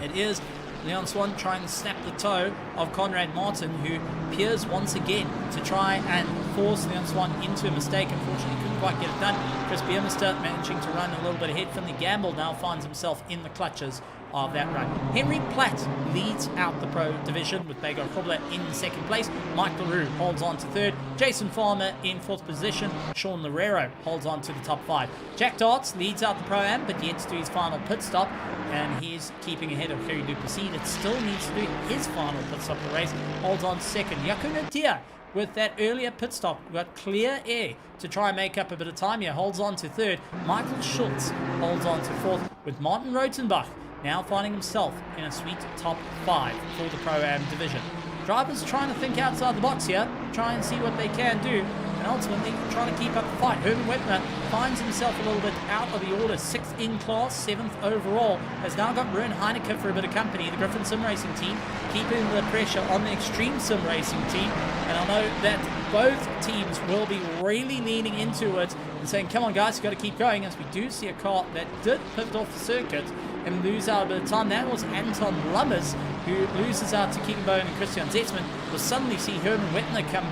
It is Leon Swan trying to snap the toe of Conrad Martin, who appears once again to try and force Leon Swan into a mistake. Unfortunately, couldn't quite get it done. Chris Biermeister managing to run a little bit ahead. Finley Gamble now finds himself in the clutches of that run. Henry Platt leads out the Pro division with Bego Krobler in second place. Mike LaRue holds on to third. Jason Farmer in fourth position. Sean Lerrero holds on to the top five. Jack Darts leads out the Pro-Am, but yet to do his final pit stop, and he's keeping ahead of Kerry Duplessis that still needs to do his final pit stop of the race. Holds on to second. Jaco Natia with that earlier pit stop got clear air to try and make up a bit of time here. Holds on to third. Michael Schultz holds on to fourth, with Martin Rotenbach now finding himself in a sweet top five for the Pro-Am division. Drivers trying to think outside the box here, try and see what they can do, and ultimately trying to keep up the fight. Herman Wetner finds himself a little bit out of the order, 6th in class, 7th overall. Has now got Ruin Heineke for a bit of company, the Griffin Sim Racing team, keeping the pressure on the Extreme Sim Racing team. And I know that both teams will be really leaning into it and saying, come on guys, you've got to keep going, as we do see a car that did pivot off the circuit and lose out a bit of time. That was Anton Lummers, who loses out to Keegan Bone and Christian Zetzman. We'll suddenly see Herman Wetner come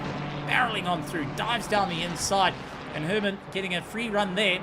barreling on through, dives down the inside, and Herman getting a free run there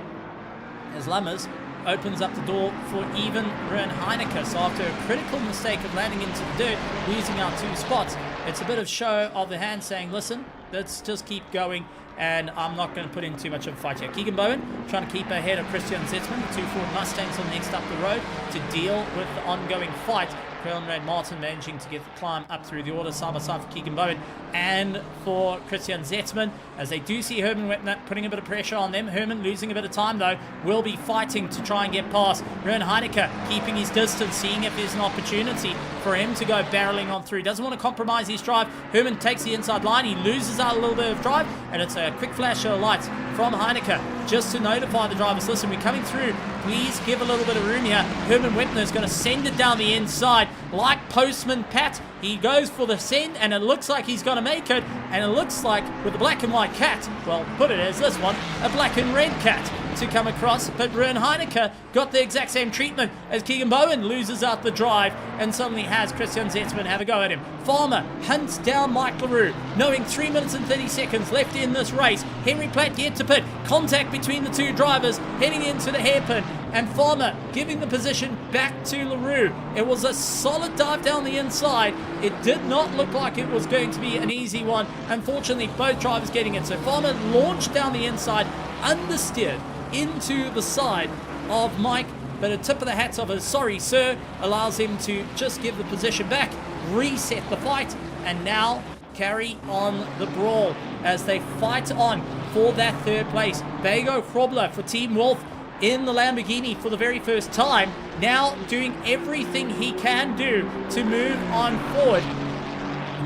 as Lummers opens up the door for even Ren Heineke. So after a critical mistake of landing into the dirt, losing out 2 spots, it's a bit of show of the hand saying, listen, let's just keep going, and I'm not going to put in too much of a fight here. Keegan Bowen trying to keep ahead of Christian Zetzman. The 2 Ford Mustangs are next up the road to deal with the ongoing fight. Conrad Martin managing to get the climb up through the order side by side for Keegan Bowen and for Christian Zetzman, as they do see Herman Whitner putting a bit of pressure on them. Herman losing a bit of time though, will be fighting to try and get past. Ren Heineke keeping his distance, seeing if there's an opportunity for him to go barreling on through. Doesn't want to compromise his drive. Herman takes the inside line, he loses out a little bit of drive, and it's a quick flash of lights from Heineke just to notify the drivers, listen, we're coming through, please give a little bit of room here. Herman Whitner is going to send it down the inside like Postman Pat. He goes for the send, and it looks like he's going to make it, and it looks like with the black and white cat, well, put it as this one, a black and red cat to come across, but Ren Heineke got the exact same treatment as Keegan Bowen loses out the drive and suddenly has Christian Zetzman have a go at him. Farmer hunts down Mike LaRue, knowing 3 minutes and 30 seconds left in this race. Henry Platt yet to pit, contact between the 2 drivers heading into the hairpin, and Farmer giving the position back to LaRue. It was a solid dive down the inside. It did not look like it was going to be an easy one. Unfortunately, both drivers getting it. So Farmer launched down the inside, understeered into the side of Mike, but a tip of the hats of a sorry sir allows him to just give the position back, reset the fight, and now carry on the brawl as they fight on for that 3rd place. Bego Krobler for Team Wolf in the Lamborghini for the very first time, now doing everything he can do to move on forward.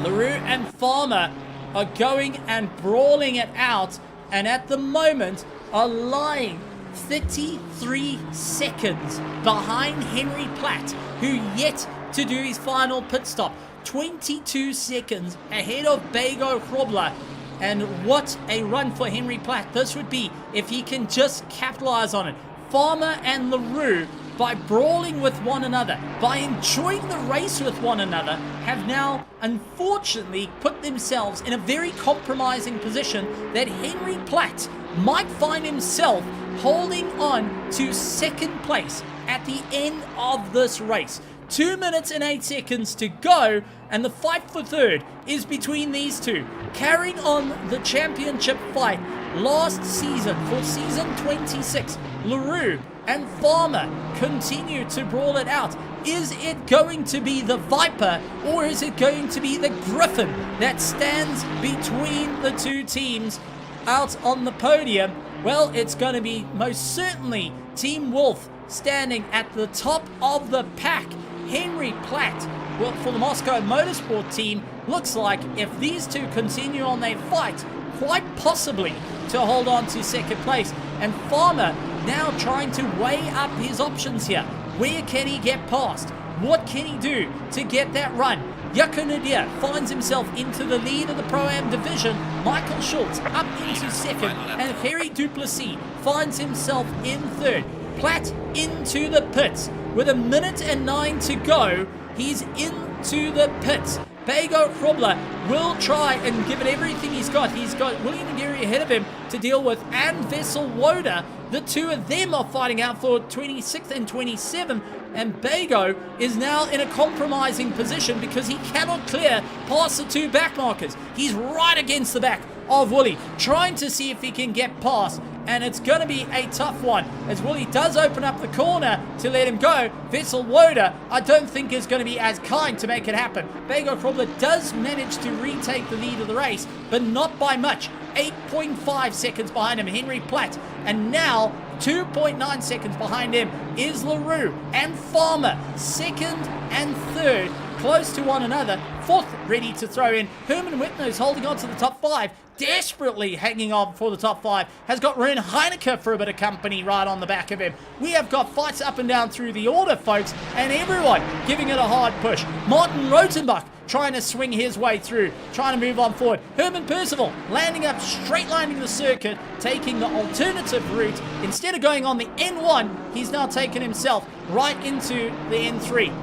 LaRue and Farmer are going and brawling it out, and at the moment are lying 33 seconds behind Henry Platt, who yet to do his final pit stop. 22 seconds ahead of Bego Krobler. And what a run for Henry Platt this would be if he can just capitalize on it. Farmer and LaRue, by brawling with one another, by enjoying the race with one another, have now unfortunately put themselves in a very compromising position that Henry Platt might find himself holding on to 2nd place at the end of this race. 2 minutes and 8 seconds to go, and the fight for 3rd is between these 2. Carrying on the championship fight last season for season 26, LaRue and Farmer continue to brawl it out. Is it going to be the Viper, or is it going to be the Griffin that stands between the 2 teams out on the podium? Well, it's going to be most certainly Team Wolf standing at the top of the pack. Henry Platt, well, for the Moscow Motorsport team, looks like if these 2 continue on their fight, quite possibly to hold on to 2nd place. And Farmer now trying to weigh up his options here. Where can he get past? What can he do to get that run? Jaco Nadir finds himself into the lead of the Pro-Am division. Michael Schultz up into 2nd, and Harry Duplessis finds himself in 3rd. Platt into the pits with 1 minute and 9 to go. He's into the pits. Bego Krobler will try and give it everything he's got. He's got William Aguirre ahead of him to deal with, and Vessel Woda. The 2 of them are fighting out for 26th and 27th, and Bego is now in a compromising position because he cannot clear past the 2 back markers. He's right against the back of Wooly, trying to see if he can get past, and it's going to be a tough one as Wooly does open up the corner to let him go. Vessel Woda, I don't think is going to be as kind to make it happen. Bego Krobler does manage to retake the lead of the race, but not by much. 8.5 seconds behind him, Henry Platt, and now 2.9 seconds behind him is LaRue and Farmer, 2nd and 3rd, close to one another. 4th ready to throw in. Herman Whitner's holding on to the top 5, desperately hanging on for the top 5. Has got Ren Heineke for a bit of company right on the back of him. We have got fights up and down through the order, folks, and everyone giving it a hard push. Martin Rotenbach trying to swing his way through, trying to move on forward. Herman Percival landing up, straight lining the circuit, taking the alternative route. Instead of going on the N1, he's now taken himself right into the N3.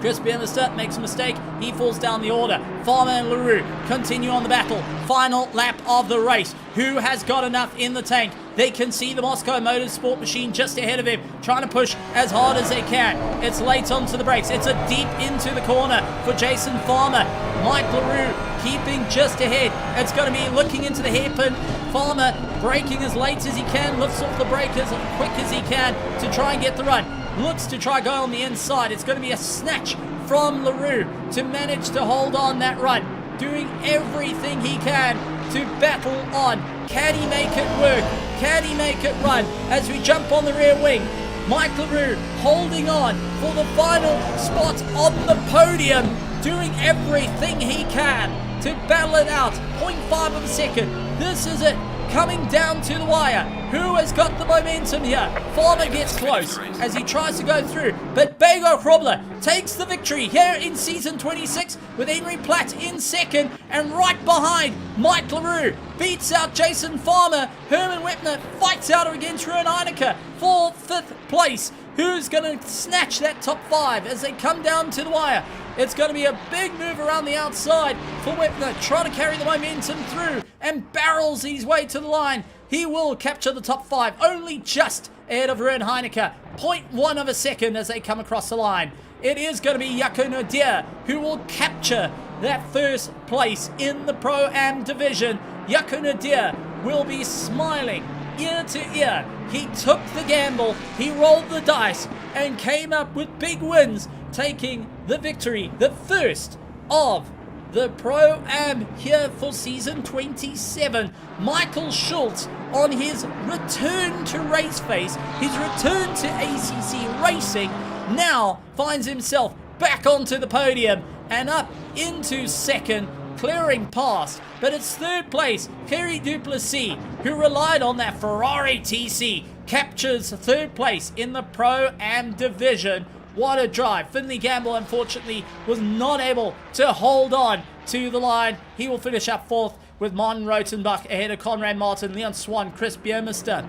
Chris Bannister makes a mistake. He falls down the order. Farmer and LaRue continue on the battle. Final lap of the race. Who has got enough in the tank? They can see the Moscow Motorsport machine just ahead of him, trying to push as hard as they can. It's late onto the brakes. It's a deep into the corner for Jason Farmer. Mike LaRue keeping just ahead. It's going to be looking into the hairpin. Farmer braking as late as he can, lifts off the brake as quick as he can to try and get the run. Looks to try go on the inside. It's going to be a snatch from LaRue to manage to hold on that run. Doing everything he can to battle on. Can he make it work? Can he make it run? As we jump on the rear wing, Mike LaRue holding on for the final spot on the podium, doing everything he can to battle it out. 0.5 of a second. This is it. Coming down to the wire. Who has got the momentum here? Farmer gets close as he tries to go through, but Bego Krobler takes the victory here in season 26 with Henry Platt in second, and right behind Mike LaRue beats out Jason Farmer. Herman Wepner fights out against Ruan Heineke for 5th place. Who's going to snatch that top 5 as they come down to the wire? It's going to be a big move around the outside for Wepner, trying to carry the momentum through and barrels his way to the line. He will capture the top 5, only just ahead of Ruan Heineke. 0.1 of a second as they come across the line. It is going to be Jaco Nadir who will capture that 1st place in the Pro-Am division. Jaco Nadir will be smiling ear to ear. He took the gamble, he rolled the dice, and came up with big wins, taking the victory, the first of the Pro-Am here for season 27. Michael Schultz, on his return to RaceFace, his return to ACC Racing, now finds himself back onto the podium and up into second, clearing past, but it's 3rd place. Kerry Duplessis, who relied on that Ferrari TC, captures 3rd place in the Pro-Am division. What a drive. Finley Gamble, unfortunately, was not able to hold on to the line. He will finish up 4th with Martin Rotenbach ahead of Conrad Martin, Leon Swan, Chris Biermeister.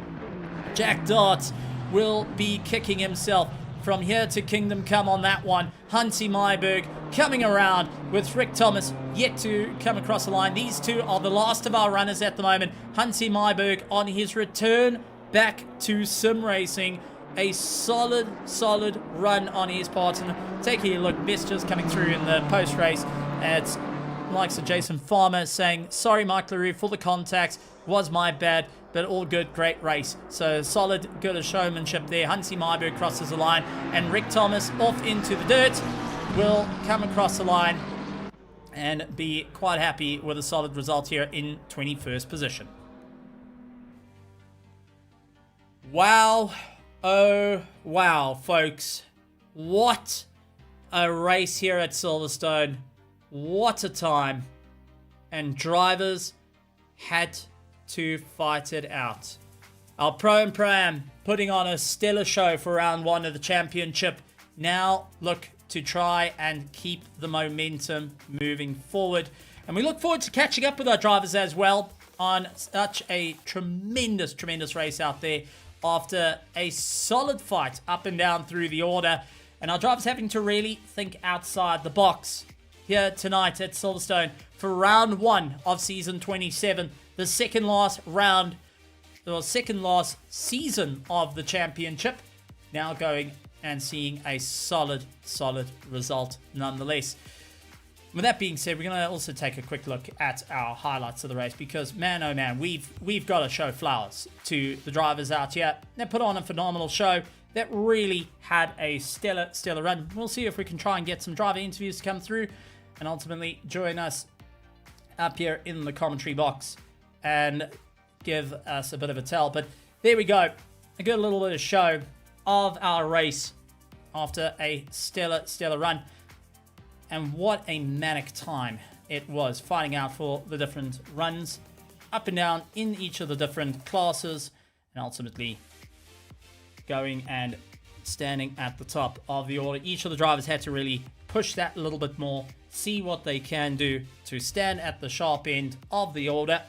Jack Darts will be kicking himself from here to Kingdom Come on that one. Hansi Myberg coming around with Rick Thomas yet to come across the line. These two are the last of our runners at the moment. Hansi Myberg on his return back to sim racing. A solid run on his part. And taking a look, messages coming through in the post-race. It's likes of Jason Farmer saying, sorry Mike LaRue for the contacts, was my bad, but all good, great race. So solid, good showmanship there. Hansi Myberg crosses the line, and Rick Thomas off into the dirt will come across the line and be quite happy with a solid result here in 21st position. Wow. Oh, wow, folks. What a race here at Silverstone. What a time. And drivers had to fight it out. Our Pro and Pro-Am putting on a stellar show for round 1 of the championship. Now look to try and keep the momentum moving forward. And we look forward to catching up with our drivers as well on such a tremendous race out there, after a solid fight up and down through the order. And our drivers having to really think outside the box here tonight at Silverstone for round 1 of season 27. The second last round, or second last season of the championship. Now going and seeing a solid result nonetheless. With that being said, we're going to also take a quick look at our highlights of the race, because man oh man, we've got to show flowers to the drivers out here. They put on a phenomenal show that really had a stellar run. We'll see if we can try and get some driver interviews to come through and ultimately join us up here in the commentary box and give us a bit of a tell. But there we go, a good little bit of show of our race after a stellar run. And what a manic time it was, fighting out for the different runs up and down in each of the different classes, and ultimately going and standing at the top of the order. Each of the drivers had to really push that a little bit more, see what they can do to stand at the sharp end of the order,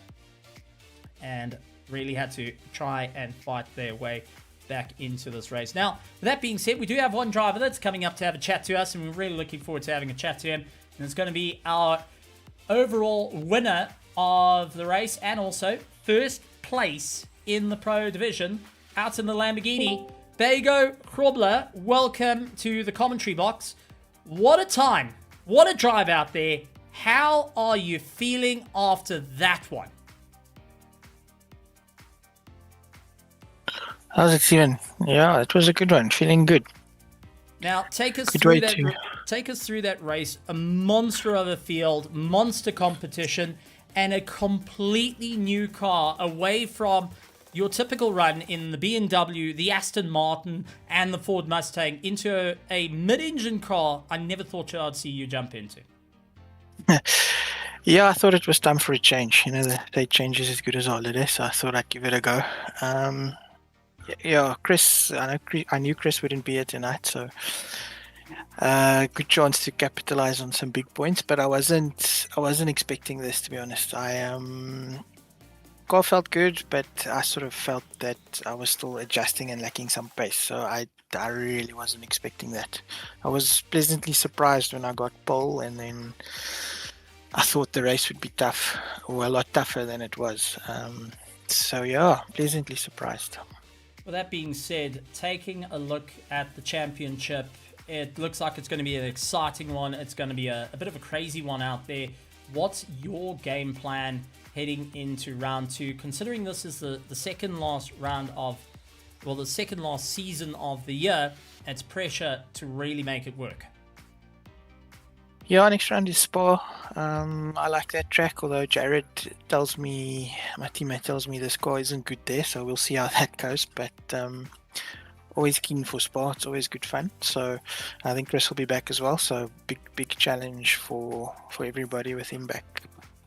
and really had to try and fight their way back into this race. Now, with that being said, we do have one driver that's coming up to have a chat to us, and we're really looking forward to having a chat to him. And it's going to be our overall winner of the race, and also 1st place in the Pro Division, out in the Lamborghini. Bego Krobler, welcome to the commentary box. What a time. What a drive out there. How are you feeling after that one? How's it, Steven? Yeah, it was a good one. Feeling good. Now, take us Good through way that. to- Take us through that race. A monster of a field, monster competition, and a completely new car away from your typical run in the BMW, the Aston Martin, and the Ford Mustang into a mid-engine car I never thought I'd see you jump into. Yeah, I thought it was time for a change. You know, the day change is as good as holiday, so I thought I'd give it a go. Yeah, Chris, I knew Chris wouldn't be here tonight, so good chance to capitalize on some big points. But I wasn't expecting this, to be honest. Car felt good, but I sort of felt that I was still adjusting and lacking some pace. So I really wasn't expecting that. I was pleasantly surprised when I got pole, and then I thought the race would be tough, or a lot tougher than it was. So yeah, pleasantly surprised. With that being said, taking a look at the championship, it looks like it's going to be an exciting one. It's going to be a bit of a crazy one out there. What's your game plan heading into round 2, considering this is the second last round of, well, the second last season of the year? It's pressure to really make it work. Yeah, next round is Spa. I like that track, although Jared tells me, my teammate tells me the score isn't good there, so we'll see how that goes. But always keen for Spa. It's always good fun. So I think Chris will be back as well. So big challenge for everybody with him back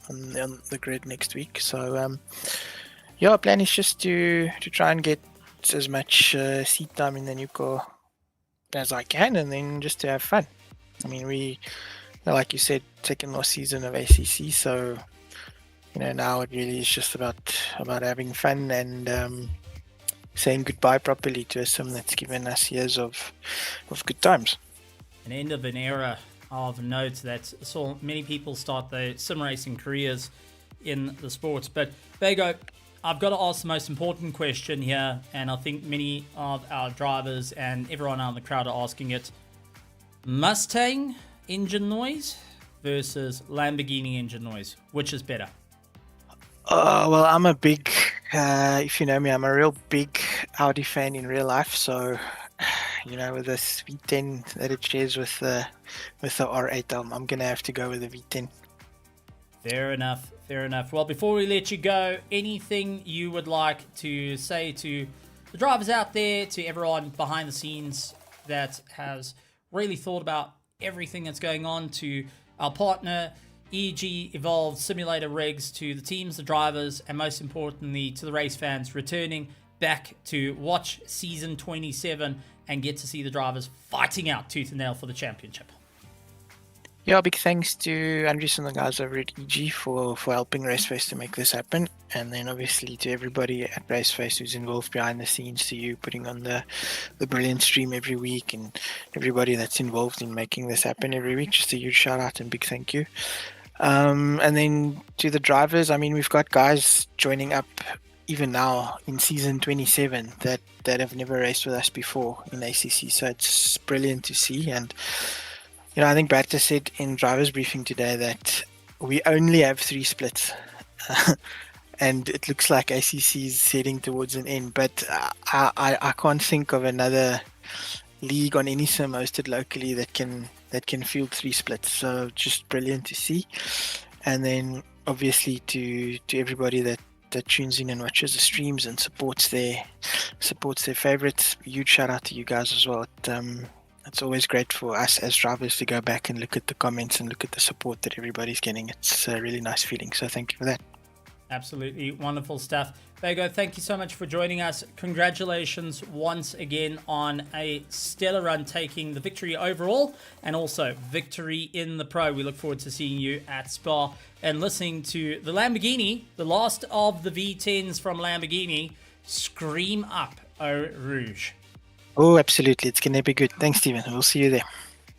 on the grid next week. So yeah, our plan is just to try and get as much seat time in the new car as I can, and then just to have fun. I mean, we, like you said, second last season of ACC, so you know, now it really is just about having fun and saying goodbye properly to a sim that's given us years of good times. An end of an era of note that saw many people start their sim racing careers in the sports. But Bego, I've got to ask the most important question here, and I think many of our drivers and everyone out in the crowd are asking it. Mustang engine noise versus Lamborghini engine noise, which is better? Well, I'm a big, if you know me, I'm a real big Audi fan in real life. So, you know, with this V10 that it shares with the R8, I'm gonna have to go with the V10. Fair enough. Fair enough. Well, before we let you go, anything you would like to say to the drivers out there, to everyone behind the scenes that has really thought about everything that's going on, to our partner EG Evolved Simulator Rigs, to the teams, the drivers, and most importantly to the race fans returning back to watch season 27 and get to see the drivers fighting out tooth and nail for the championship? Yeah, big thanks to Andres and the guys over at EG for helping RaceFace to make this happen, and then obviously to everybody at RaceFace who's involved behind the scenes, to you putting on the brilliant stream every week, and everybody that's involved in making this happen every week. Just a huge shout out and big thank you. And then to the drivers, I mean, we've got guys joining up even now in season 27 that have never raced with us before in ACC, so it's brilliant to see. And you know, I think Brad said in driver's briefing today that we only have 3 splits, and it looks like ACC is heading towards an end. But I can't think of another league on any sim hosted locally that can field 3 splits. So just brilliant to see. And then obviously to everybody that tunes in and watches the streams and supports their favorites. Huge shout out to you guys as well. It's always great for us as drivers to go back and look at the comments and look at the support that everybody's getting. It's a really nice feeling. So thank you for that. Absolutely wonderful stuff. Bego, thank you so much for joining us. Congratulations once again on a stellar run, taking the victory overall and also victory in the Pro. We look forward to seeing you at Spa and listening to the Lamborghini, the last of the V10s from Lamborghini, scream up Eau Rouge. Oh, absolutely. It's going to be good. Thanks, Steven. We'll see you there.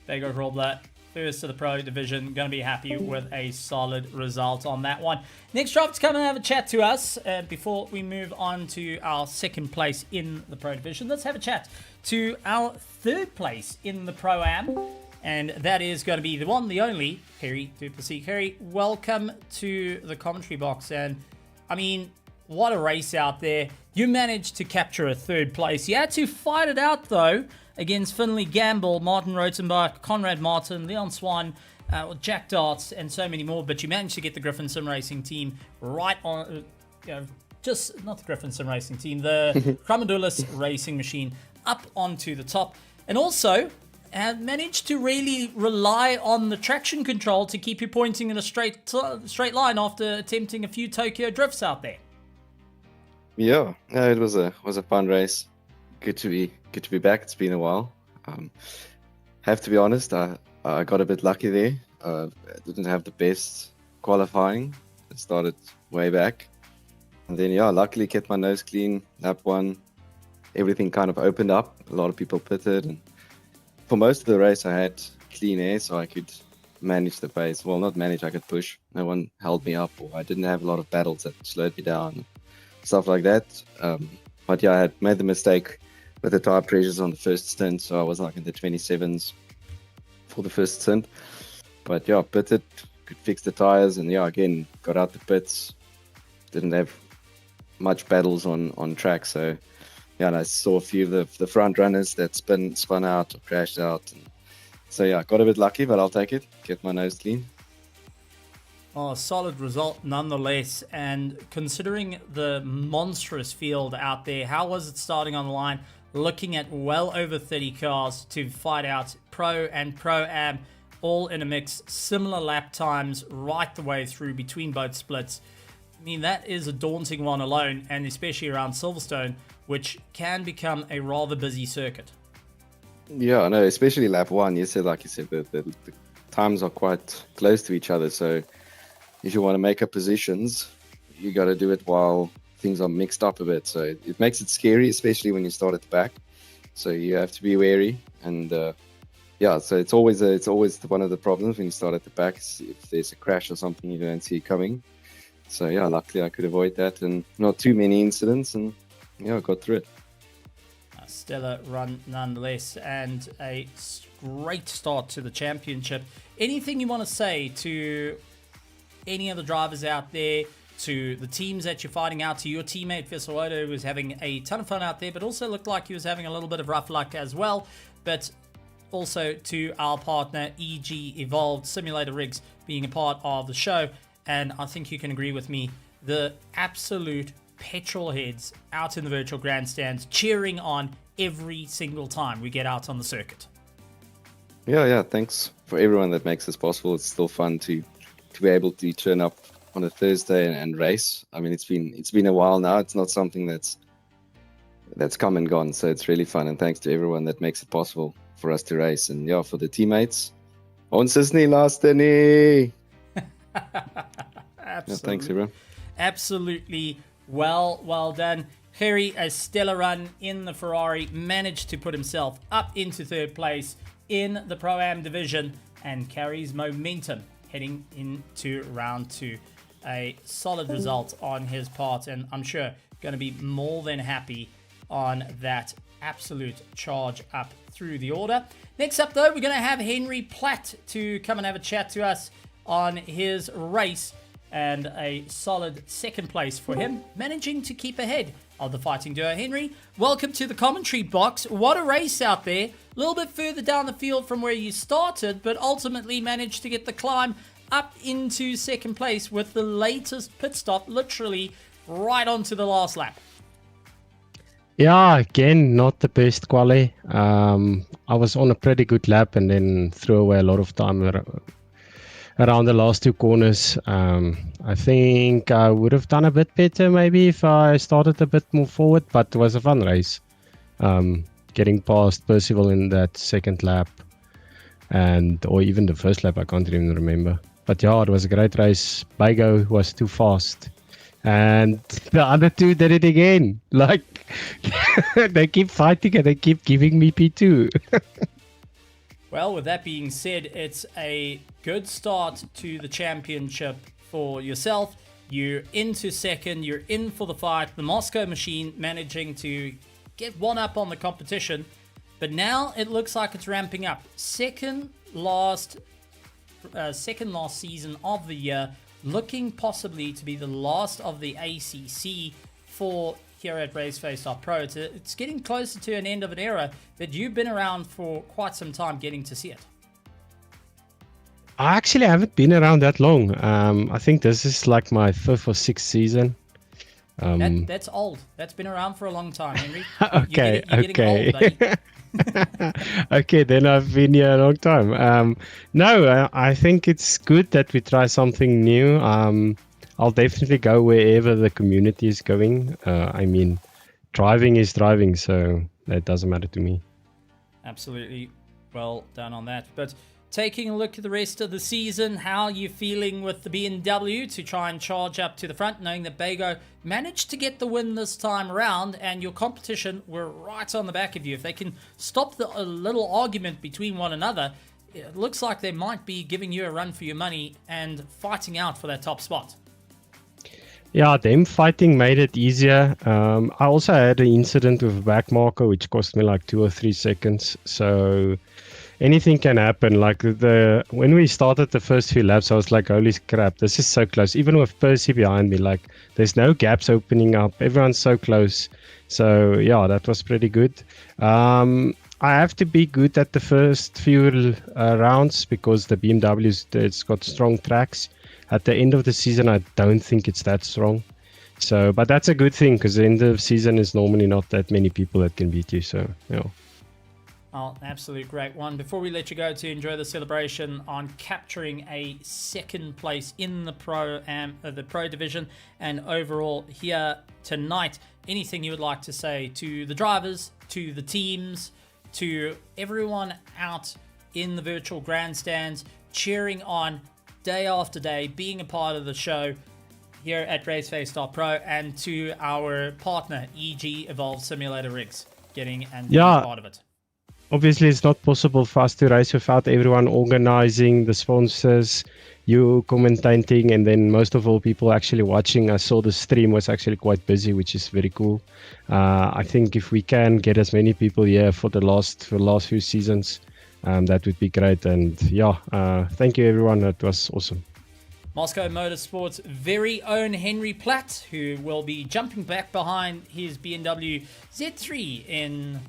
Bego Robler, first to the Pro Division. Going to be happy with a solid result on that one. Next driver to come and have a chat to us. Before we move on to our second place in the Pro Division, let's have a chat to our third place in the Pro-Am. And that is going to be the one, the only, Harry Duplessis. Harry, welcome to the commentary box. And, I mean, what a race out there. You managed to capture a third place. You had to fight it out, though, against Finley Gamble, Martin Rotenbach, Conrad Martin, Leon Swan, Jack Darts, and so many more. But you managed to get the Griffin Sim Racing team right on, just not the Griffin Sim Racing team, the Kramadoulis Racing Machine up onto the top. And also managed to really rely on the traction control to keep you pointing in a straight line after attempting a few Tokyo drifts out there. Yeah, it was a fun race. Good to be back. It's been a while. Have to be honest, I got a bit lucky there. I didn't have the best qualifying. It started way back, and then luckily kept my nose clean. Lap one, everything kind of opened up. A lot of people pitted, and for most of the race I had clean air, so I could manage the pace. Well, not manage, I could push. No one held me up, or I didn't have a lot of battles that slowed me down. Stuff like that. But I had made the mistake with the tire pressures on the first stint, so I was like in the 27s for the first stint. But pitted, could fix the tires, and again, got out the pits. Didn't have much battles on track, so and I saw a few of the front runners that spun out or crashed out. And so got a bit lucky, but I'll take it. Get my nose clean. Oh, a solid result nonetheless. And considering the monstrous field out there, how was it starting on the line? Looking at well over 30 cars to fight out Pro and Pro-Am, all in a mix. Similar lap times right the way through between both splits. I mean, that is a daunting one alone, and especially around Silverstone, which can become a rather busy circuit. Yeah, I know, especially lap one. Like you said, the times are quite close to each other, so if you want to make up positions, you got to do it while things are mixed up a bit. So it makes it scary, especially when you start at the back. So you have to be wary. And so it's always one of the problems when you start at the back. If there's a crash or something, you don't see it coming. So luckily I could avoid that, and not too many incidents, and I got through it. A stellar run nonetheless, and a great start to the championship. Anything you want to say to any of the drivers out there, to the teams that you're fighting out, to your teammate Vesawodo, who was having a ton of fun out there, but also looked like he was having a little bit of rough luck as well, but also to our partner EG Evolved Simulator Rigs being a part of the show. And I think you can agree with me, the absolute petrol heads out in the virtual grandstands cheering on every single time we get out on the circuit. Thanks for everyone that makes this possible. It's still fun to be able to turn up on a Thursday and race. I mean, it's been a while now. It's not something that's come and gone, so it's really fun, and thanks to everyone that makes it possible for us to race. And for the teammates, ons is nie laaste nie. Thanks everyone. Absolutely well done. Harry, a stellar run in the Ferrari, managed to put himself up into third place in the Pro-Am division and carries momentum heading into round two. A solid result on his part, and I'm sure going to be more than happy on that absolute charge up through the order. Next up, though, we're going to have Henry Platt to come and have a chat to us on his race, and a solid second place for him, managing to keep ahead of the fighting duo. Henry, welcome to the commentary box. What a race out there. A little bit further down the field from where you started, but ultimately managed to get the climb up into second place with the latest pit stop, literally right onto the last lap. Yeah, again, not the best quali. I was on a pretty good lap and then threw away a lot of time around the last two corners. I think I would have done a bit better maybe if I started a bit more forward, but it was a fun race. Getting past Percival in that second lap, or even the first lap, I can't even remember. But yeah, it was a great race. Baigo was too fast, and the other two did it again. Like, they keep fighting and they keep giving me P2. Well, with that being said, it's a good start to the championship for yourself. You're into second, you're in for the fight. The Moscow machine managing to get one up on the competition, but now it looks like it's ramping up. Second last season of the year, looking possibly to be the last of the ACC for here at RaceFace.Pro. It's getting closer to an end of an era that you've been around for quite some time getting to see it. I actually haven't been around that long. I think this is like my 5th or 6th season. That's old. That's been around for a long time, Henry. Okay, you're getting old, buddy. Okay, then I've been here a long time. No, I think it's good that we try something new. I'll definitely go wherever the community is going. I mean, driving is driving, so that doesn't matter to me. Absolutely. Well done on that. But taking a look at the rest of the season, how are you feeling with the BMW to try and charge up to the front, knowing that Bago managed to get the win this time around and your competition were right on the back of you? If they can stop a little argument between one another, it looks like they might be giving you a run for your money and fighting out for that top spot. Yeah, them fighting made it easier. I also had an incident with a back marker, which cost me like 2 or 3 seconds. So anything can happen. Like when we started the first few laps, I was like, holy crap, this is so close. Even with Percy behind me, like there's no gaps opening up. Everyone's so close. So yeah, that was pretty good. I have to be good at the first few rounds because the BMW, it's got strong tracks. At the end of the season, I don't think it's that strong. So, but that's a good thing because the end of the season is normally not that many people that can beat you. So, yeah. Oh, absolute great one. Before we let you go to enjoy the celebration on capturing a second place in the pro division and overall here tonight, anything you would like to say to the drivers, to the teams, to everyone out in the virtual grandstands, cheering on day after day, being a part of the show here at RaceFace.Pro, and to our partner, EG Evolved Simulator Rigs, getting and being a part of it. Obviously, it's not possible for us to race without everyone organizing, the sponsors, you commentating, and then most of all, people actually watching. I saw the stream was actually quite busy, which is very cool. I think if we can get as many people here for the last few seasons, that would be great. And yeah, thank you everyone. That was awesome. Moscow Motorsport's very own Henry Platt, who will be jumping back behind his BMW Z3 in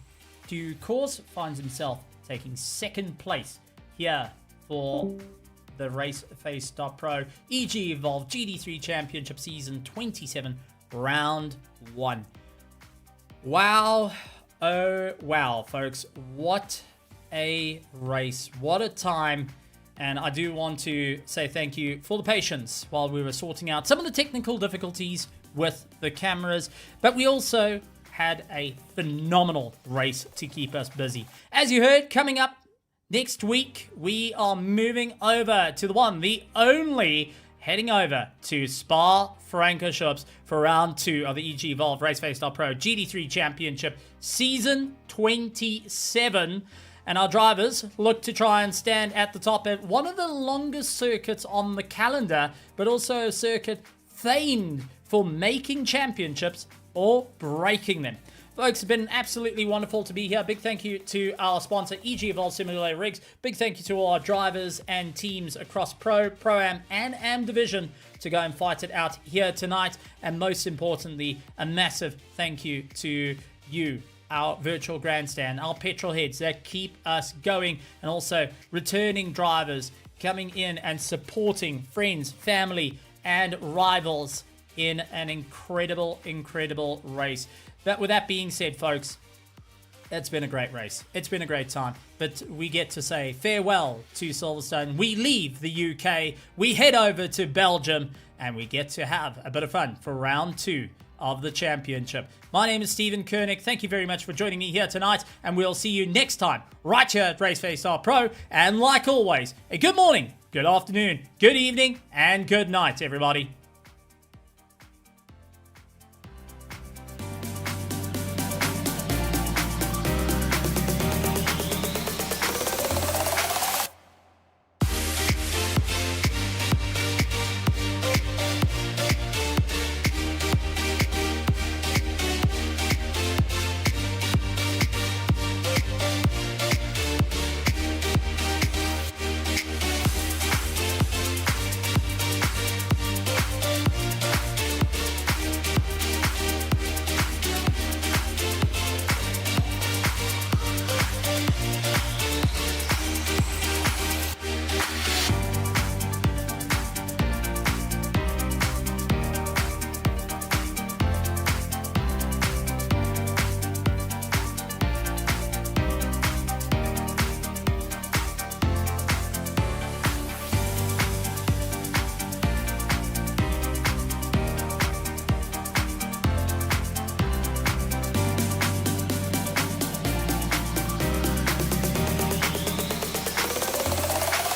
due course, finds himself taking second place here for the RaceFace.Pro EG Evolved GT3 Championship Season 27, Round 1. Wow. Oh, wow, folks. What a race. What a time. And I do want to say thank you for the patience while we were sorting out some of the technical difficulties with the cameras. But we also had a phenomenal race to keep us busy. As you heard, coming up next week, we are moving over to the one, the only, heading over to Spa-Francorchamps for round 2 of the EG Evolved RaceFace.Pro GT3 Championship Season 27. And our drivers look to try and stand at the top at one of the longest circuits on the calendar, but also a circuit famed for making championships or breaking them. Folks, it's been absolutely wonderful to be here. Big thank you to our sponsor, EG Evolved Simulator Rigs. Big thank you to all our drivers and teams across Pro, Pro-Am, and Am Division to go and fight it out here tonight. And most importantly, a massive thank you to you, our virtual grandstand, our petrol heads that keep us going, and also returning drivers coming in and supporting friends, family, and rivals in an incredible race. But with that being said, folks, it's been a great race. It's been a great time. But we get to say farewell to Silverstone. We leave the UK, we head over to Belgium, and we get to have a bit of fun for round 2 of the championship. My name is Stephen Koenig. Thank you very much for joining me here tonight, and we'll see you next time right here at RaceFace.Pro. And like always, a good morning, good afternoon, good evening, and good night, everybody.